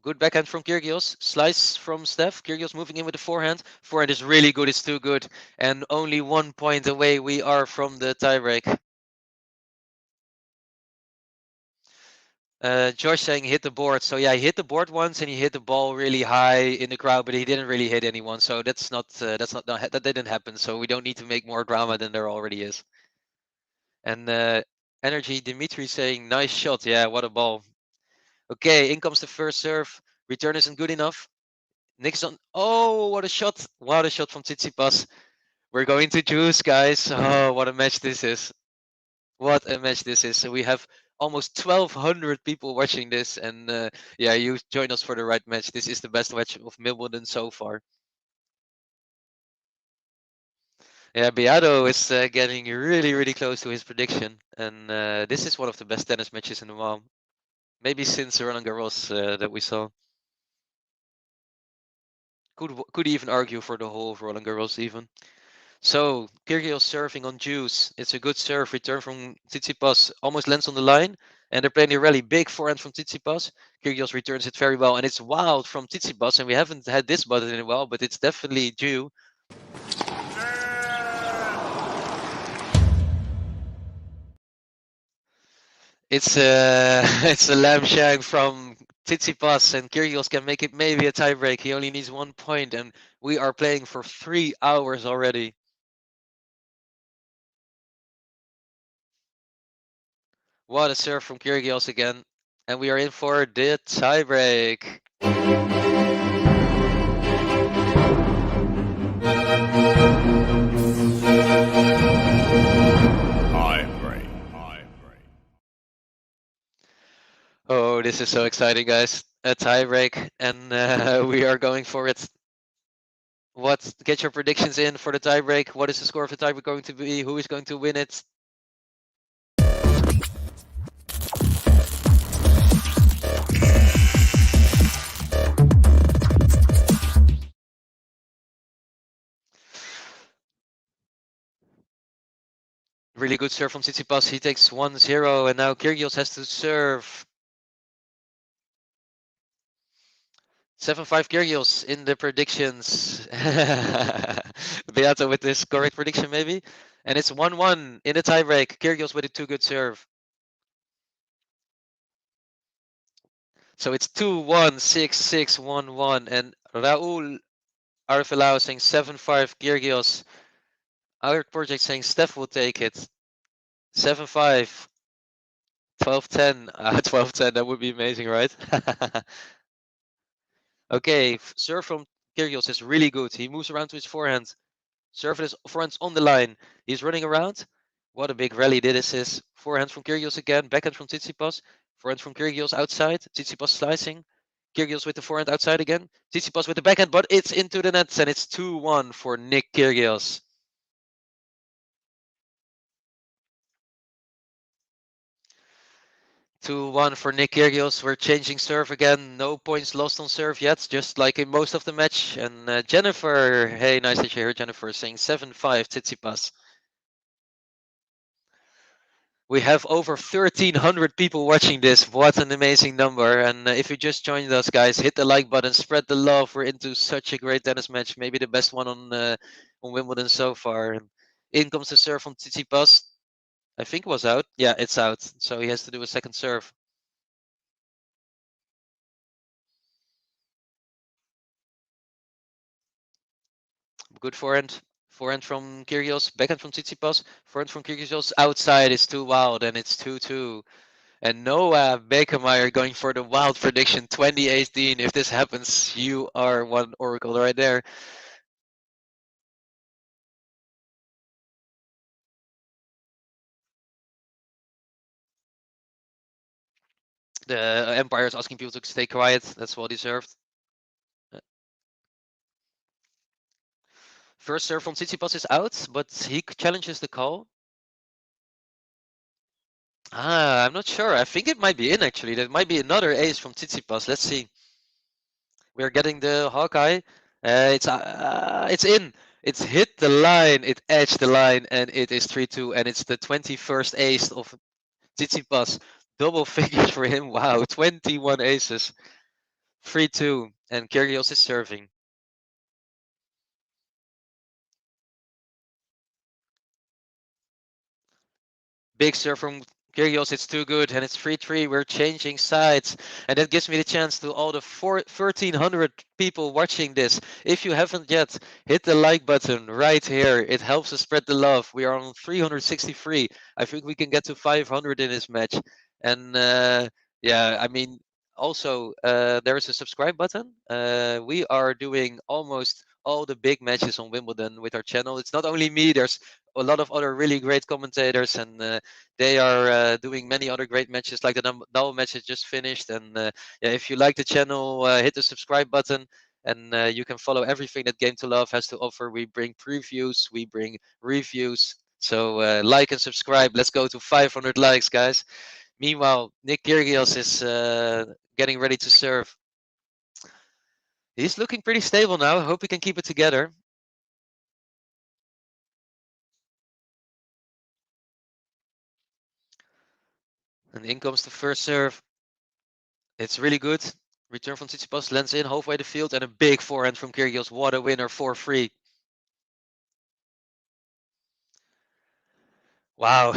Good backhand from Kyrgios. Slice from Steph. Kyrgios moving in with the forehand. Forehand is really good. It's too good. And only 1 point away we are from the tiebreak. Josh saying hit the board. So yeah, he hit the board once and he hit the ball really high in the crowd, but he didn't really hit anyone. So that didn't happen. So we don't need to make more drama than there already is. And Energy Dimitri saying nice shot. Yeah, what a ball. Okay, in comes the first serve. Return isn't good enough. Nixon. Oh, what a shot. What a shot from Tsitsipas. We're going to juice, guys. Oh, what a match this is. What a match this is. So we have almost 1,200 people watching this. And yeah, you join us for the right match. This is the best match of Wimbledon so far. Yeah, Beato is getting really, really close to his prediction. And this is one of the best tennis matches in a while. Maybe since Roland Garros that we saw. Could even argue for the whole of Roland Garros even. So Kyrgios serving on juice. It's a good serve. Return from Tsitsipas. Almost lands on the line. And they're playing the rally. Big forehand from Tsitsipas. Kyrgios returns it very well. And it's wild from Tsitsipas. And we haven't had this button in a while, but it's definitely due. It's it's a lamb shank from Tsitsipas, and Kyrgios can make it maybe a tiebreak. He only needs 1 point, and we are playing for 3 hours already. What a serve from Kyrgios again, and we are in for the tiebreak. Oh, this is so exciting, guys. A tiebreak, and we are going for it. Get your predictions in for the tiebreak. What is the score of the tiebreak going to be? Who is going to win it? Really good serve from Tsitsipas. He takes 1-0, and now Kyrgios has to serve. 7-5 Kyrgios in the predictions. Beato with this correct prediction, maybe. And it's 1-1 in the tiebreak. Kyrgios with a 2 good serve. So it's 2-1, 6-6, 1-1. And Raul Arfelao saying 7-5 Kyrgios. Our project saying Steph will take it. 7-5. 12-10. 12-10, that would be amazing, right? Okay, serve from Kyrgios is really good. He moves around to his forehand. Serve his forehand's on the line. He's running around. What a big rally this is. Forehand from Kyrgios again. Backhand from Tsitsipas. Forehand from Kyrgios outside. Tsitsipas slicing. Kyrgios with the forehand outside again. Tsitsipas with the backhand, but it's into the nets, and it's 2-1 for Nick Kyrgios. 2-1 for Nick Kyrgios. We're changing serve again. No points lost on serve yet, just like in most of the match. And Jennifer, hey, nice that you're here, Jennifer, saying 7-5 Tsitsipas. We have over 1,300 people watching this. What an amazing number. And if you just joined us, guys, hit the like button, spread the love. We're into such a great tennis match, maybe the best one on Wimbledon so far. And in comes the serve from Tsitsipas. I think it was out. Yeah, it's out. So he has to do a second serve. Good forehand. Forehand from Kyrgios. Backhand from Tsitsipas. Forehand from Kyrgios. Outside is too wild, and it's 2-2. And Noah Bakermeyer going for the wild prediction 2018. If this happens, you are one oracle right there. The Empire is asking people to stay quiet. That's well deserved. First serve from Tsitsipas is out, but he challenges the call. I'm not sure. I think it might be in, actually. There might be another ace from Tsitsipas. Let's see. We're getting the Hawkeye. It's in. It's hit the line. It edged the line, and it is 3-2. And it's the 21st ace of Tsitsipas. Double figures for him. Wow, 21 aces. 3-2. And Kyrgios is serving. Big serve from Kyrgios, it's too good, and it's 3-3. We're changing sides, and that gives me the chance to all the 1,300 people watching this. If you haven't yet, hit the like button right here. It helps us spread the love. We are on 363. I think we can get to 500 in this match. And yeah, I mean, also, there is a subscribe button. We are doing almost all the big matches on Wimbledon with our channel. It's not only me, there's a lot of other really great commentators, and they are doing many other great matches, like the Nadal match that just finished. And yeah, if you like the channel, hit the subscribe button, and you can follow everything that Game to Love has to offer. We bring previews, we bring reviews. So like and subscribe. Let's go to 500 likes, guys. Meanwhile, Nick Kyrgios is getting ready to serve. He's looking pretty stable now. I hope he can keep it together. And in comes the first serve. It's really good. Return from Tsitsipas, lands in halfway the field, and a big forehand from Kyrgios. What a winner, 4-3. Wow,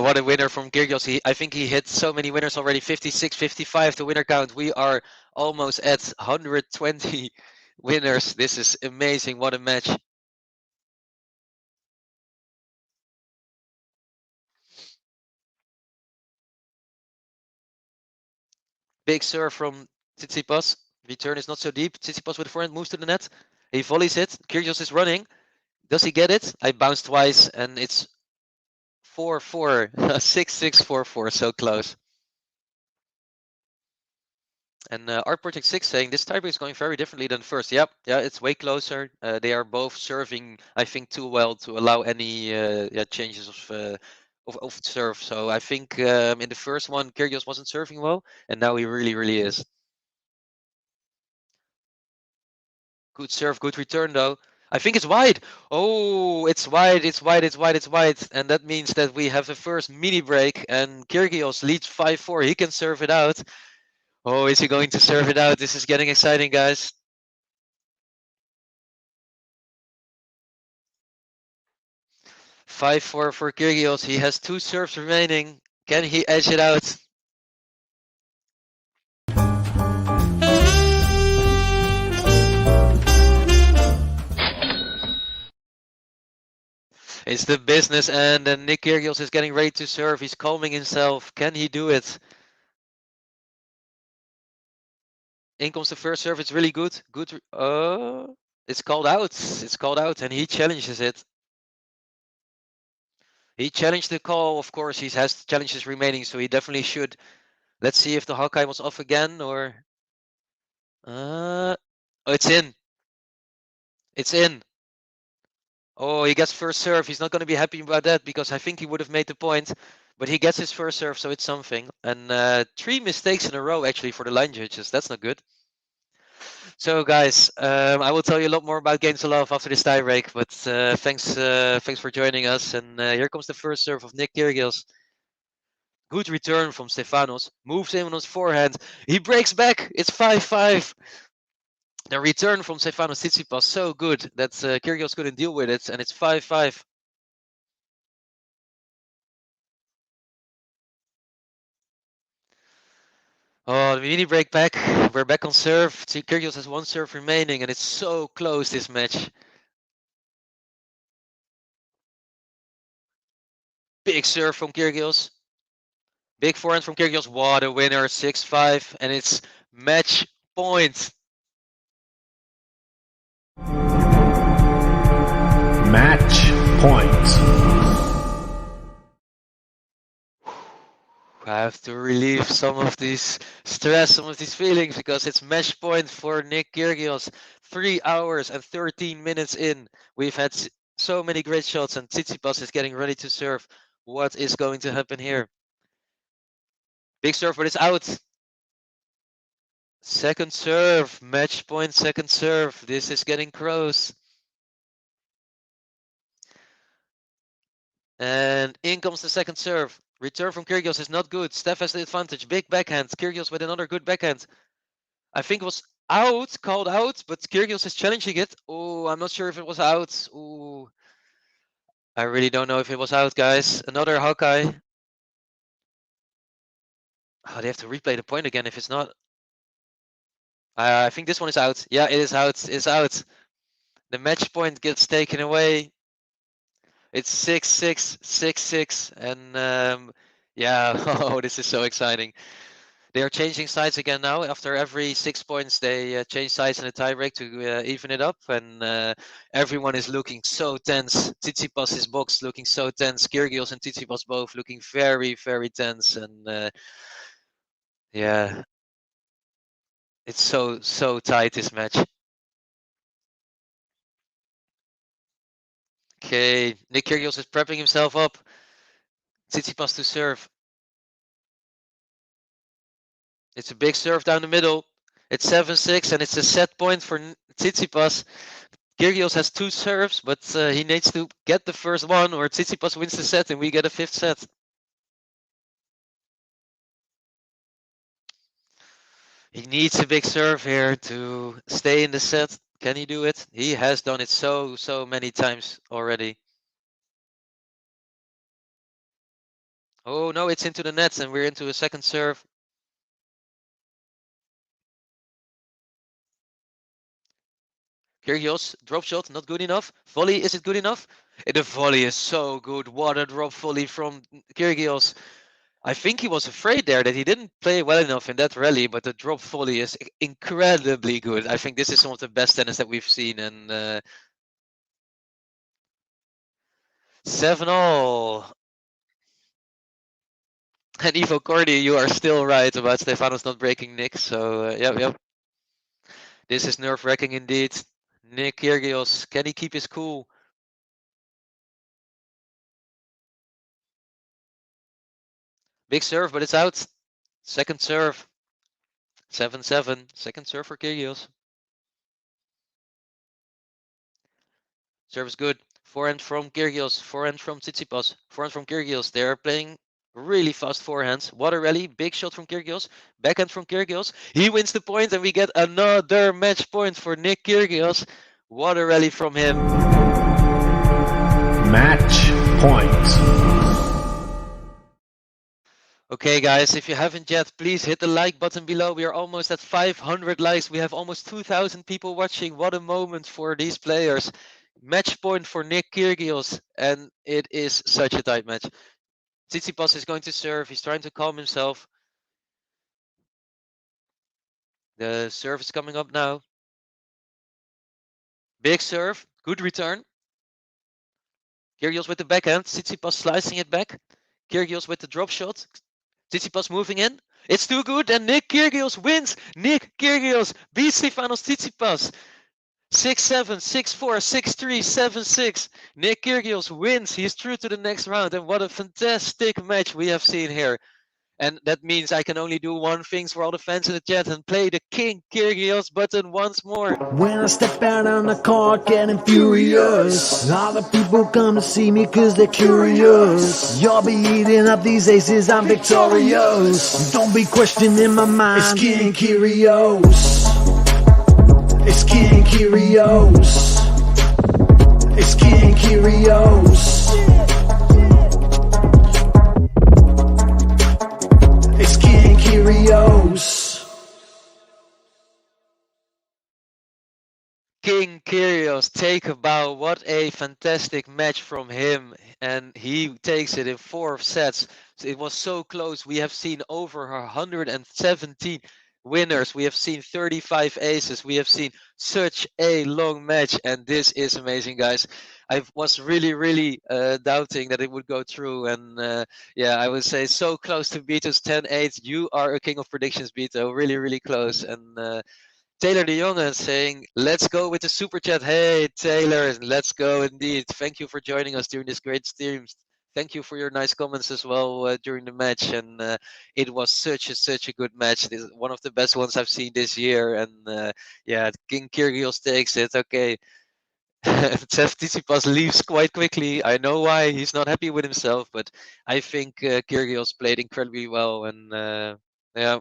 what a winner from Kyrgios. I think he hit so many winners already. 56, 55 the winner count. We are almost at 120 winners. This is amazing. What a match. Big serve from Tsitsipas. Return is not so deep. Tsitsipas with the forehand moves to the net. He volleys it. Kyrgios is running. Does he get it? I bounced twice and it's 4-4. 6-6, 4-4. So close. And Art Project 6 saying this tiebreak is going very differently than first. Yep, yeah, it's way closer. They are both serving, I think, too well to allow any changes of serve. So I think in the first one, Kyrgios wasn't serving well, and now he really, really is. Good serve, good return though. I think it's wide. Oh, it's wide, it's wide, it's wide, it's wide. And that means that we have the first mini break and Kyrgios leads 5-4. He can serve it out. Oh, is he going to serve it out? This is getting exciting, guys. 5-4 for Kyrgios. He has 2 serves remaining. Can he edge it out? It's the business end, and Nick Kyrgios is getting ready to serve. He's calming himself. Can he do it? In comes the first serve. It's really good. Good. It's called out. It's called out, and he challenges it. He challenged the call. Of course, he has challenges remaining, so he definitely should. Let's see if the Hawkeye was off again, or... Oh, it's in. It's in. Oh, he gets first serve. He's not going to be happy about that because I think he would have made the point. But he gets his first serve, so it's something. And 3 mistakes in a row, actually, for the line judges. That's not good. So, guys, I will tell you a lot more about Games of Love after this tie break. But thanks for joining us. And here comes the first serve of Nick Kyrgios. Good return from Stefanos. Moves in on his forehand. He breaks back. It's 5-5. The return from Stefanos Tsitsipas so good that Kyrgios couldn't deal with it, and it's 5-5. Oh, the mini break back. We're back on serve. Kyrgios has 1 serve remaining, and it's so close, this match. Big serve from Kyrgios. Big forehand from Kyrgios. What a winner, 6-5, and it's match point. Match point. I have to relieve some of this stress, some of these feelings, because it's match point for Nick Kyrgios. 3 hours and 13 minutes in. We've had so many great shots, and Tsitsipas is getting ready to serve. What is going to happen here? Big serve, but it's out. Second serve, match point, second serve. This is getting close. And in comes the second serve. Return from Kyrgios is not good. Steph has the advantage. Big backhand. Kyrgios with another good backhand. I think it was out, called out, but Kyrgios is challenging it. Oh, I'm not sure if it was out. Oh, I really don't know if it was out, guys. Another Hawkeye. Oh, they have to replay the point again if it's not. I think this one is out. Yeah, it is out. It's out. The match point gets taken away. It's 6-6, 6-6, and yeah, oh, this is so exciting. They are changing sides again now. After every 6 points, they change sides in the tiebreak to even it up, and everyone is looking so tense. Tsitsipas' box looking so tense. Kyrgios and Tsitsipas both looking very, very tense, and yeah, it's so tight, this match. Okay, Nick Kyrgios is prepping himself up. Tsitsipas to serve. It's a big serve down the middle. It's 7-6, and it's a set point for Tsitsipas. Kyrgios has 2 serves, but he needs to get the first one, or Tsitsipas wins the set, and we get a 5th set. He needs a big serve here to stay in the set. Can he do it? He has done it so many times already. Oh no, it's into the nets and we're into a second serve. Kyrgios, drop shot, not good enough. Volley, is it good enough? The volley is so good. What a drop volley from Kyrgios. I think he was afraid there that he didn't play well enough in that rally, but the drop volley is incredibly good. I think this is some of the best tennis that we've seen. And 7-all. And Ivo Cordy, you are still right about Stefanos not breaking Nick. So, yep. This is nerve-wracking indeed. Nick Kyrgios, can he keep his cool? Big serve, but it's out. Second serve. 7-7. Second serve for Kyrgios. Serve is good. Forehand from Kyrgios. Forehand from Tsitsipas. Forehand from Kyrgios. They're playing really fast forehands. What a rally. Big shot from Kyrgios. Backhand from Kyrgios. He wins the point and we get another match point for Nick Kyrgios. What a rally from him. Match point. Okay, guys, if you haven't yet, please hit the like button below. We are almost at 500 likes. We have almost 2,000 people watching. What a moment for these players. Match point for Nick Kyrgios, and it is such a tight match. Tsitsipas is going to serve. He's trying to calm himself. The serve is coming up now. Big serve. Good return. Kyrgios with the backhand. Tsitsipas slicing it back. Kyrgios with the drop shot. Tsitsipas moving in. It's too good, and Nick Kyrgios wins. Nick Kyrgios beats Stefanos Tsitsipas. 6-7, 6-4, 6-3, 7-6. Nick Kyrgios wins. He's through to the next round, and what a fantastic match we have seen here. And that means I can only do one thing for all the fans in the chat and play the King Kyrgios button once more. When I step out on the court getting furious, all the people come to see me cause they're curious. You'll be eating up these aces, I'm victorious. Don't be questioning my mind, it's King Kyrgios. It's King Kyrgios. It's King Kyrgios. It's King Kyrgios. King Kyrgios, take a bow. What a fantastic match from him. And he takes it in 4 sets. It was so close. We have seen over 117 winners. We have seen 35 aces. We have seen such a long match. And this is amazing, guys. I was really doubting that it would go through. And yeah, I would say so close to Beto's 10-8. You are a king of predictions, Beto. Really close. And Taylor de Jonge saying, let's go with the super chat. Hey, Taylor, let's go indeed. Thank you for joining us during this great stream. Thank you for your nice comments as well during the match. And it was such a good match. This is one of the best ones I've seen this year. And yeah, King Kyrgios takes it. Okay. Tsitsipas leaves quite quickly. I know why. He's not happy with himself. But I think Kyrgios played incredibly well. And yeah.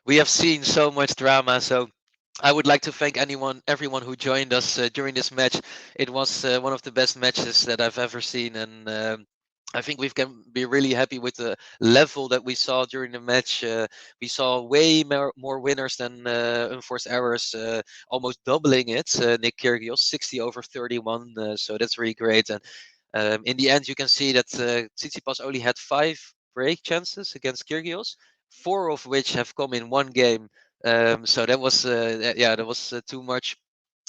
We have seen so much drama, so I would like to thank everyone who joined us during this match. It was one of the best matches that I've ever seen, and I think we can be really happy with the level that we saw during the match. We saw way more winners than unforced errors, almost doubling it. Nick Kyrgios, 60 over 31, so that's really great. And in the end, you can see that Tsitsipas only had 5 break chances against Kyrgios, 4 of which have come in one game. So that was too much.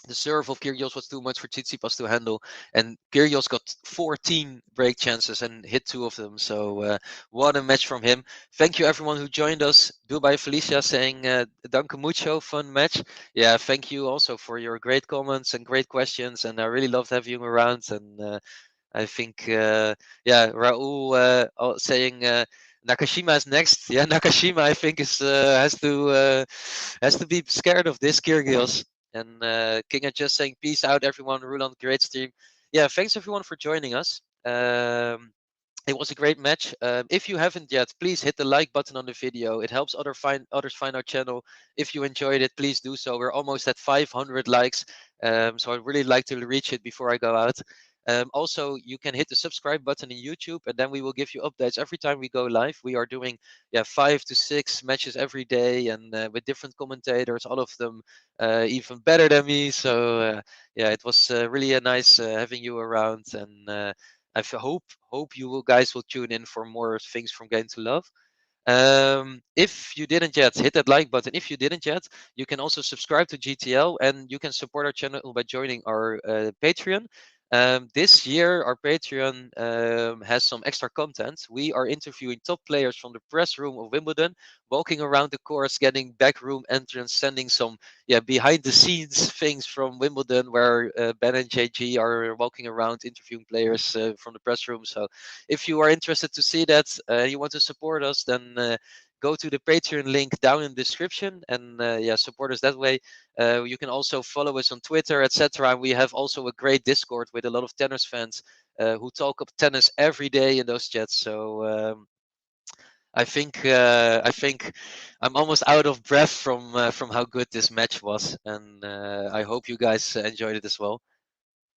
The serve of Kyrgios was too much for Tsitsipas to handle, and Kyrgios got 14 break chances and hit 2 of them. So what a match from him. Thank you everyone who joined us. Dubai Felicia saying, danke mucho, fun match. Yeah, thank you also for your great comments and great questions, and I really loved having you around. And I think, Raul saying, Nakashima is next. Yeah, Nakashima I think is has to be scared of this Kyrgios. And King are just saying peace out everyone. Roland, great stream. Yeah, thanks everyone for joining us. It was a great match. If you haven't yet, please hit the like button on the video. It helps others find our channel. If you enjoyed it, please do so. We're almost at 500 likes, so I'd really like to reach it before I go out. Also, you can hit the subscribe button in YouTube, and then we will give you updates every time we go live. We are doing 5 to 6 matches every day, and with different commentators, all of them even better than me. So it was really nice having you around, and hope you guys will tune in for more things from Game to Love. If you didn't yet, hit that like button. If you didn't yet, you can also subscribe to GTL, and you can support our channel by joining our Patreon. This year, our Patreon has some extra content. We are interviewing top players from the press room of Wimbledon, walking around the course, getting backroom entrance, sending some behind the scenes things from Wimbledon, where Ben and JG are walking around interviewing players from the press room. So if you are interested to see that, you want to support us, then go to the Patreon link down in the description and support us that way. You can also follow us on Twitter, etc. We have also a great Discord with a lot of tennis fans who talk of tennis every day in those chats. So I think I'm almost out of breath from how good this match was, and I hope you guys enjoyed it as well.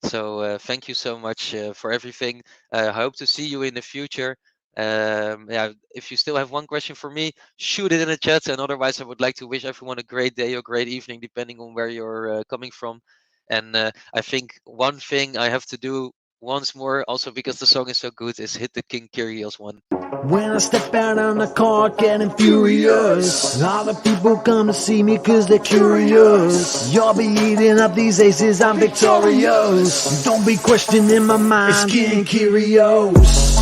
So thank you so much for everything. I hope to see you in the future. If you still have one question for me, shoot it in the chat. And otherwise, I would like to wish everyone a great day or great evening, depending on where you're coming from. And I think one thing I have to do once more, also because the song is so good, is hit the King KYRGIOS one. When I step out on the court getting furious, all the people come to see me cause they're curious. You'll be eating up these aces, I'm victorious. Don't be questioning my mind, it's King KYRGIOS.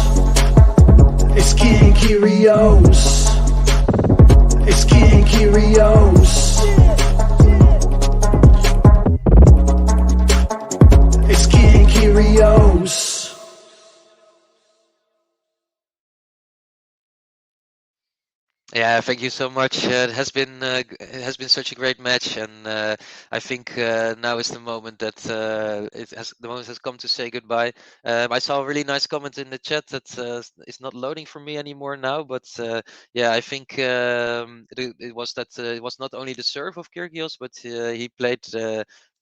It's King KYRGIOS. It's King KYRGIOS. It's King KYRGIOS. Yeah, thank you so much. It has been such a great match, and I think now is the moment that the moment has come to say goodbye. I saw a really nice comment in the chat that is not loading for me anymore now, but I think it was that it was not only the serve of KYRGIOS, but he played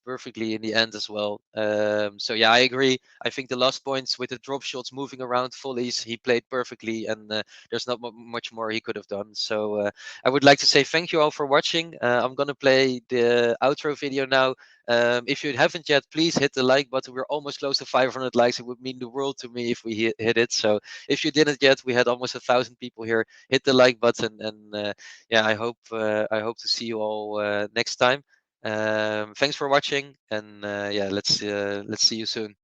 perfectly in the end as well. So I agree. I think the last points with the drop shots, moving around volleys, he played perfectly, and there's not much more he could have done. So I would like to say thank you all for watching. I'm gonna play the outro video now. If you haven't yet, please hit the like button. We're almost close to 500 likes. It would mean the world to me if we hit it. So if you didn't yet, we had almost 1,000 people here. Hit the like button, and I hope to see you all next time. Thanks for watching, and let's see you soon.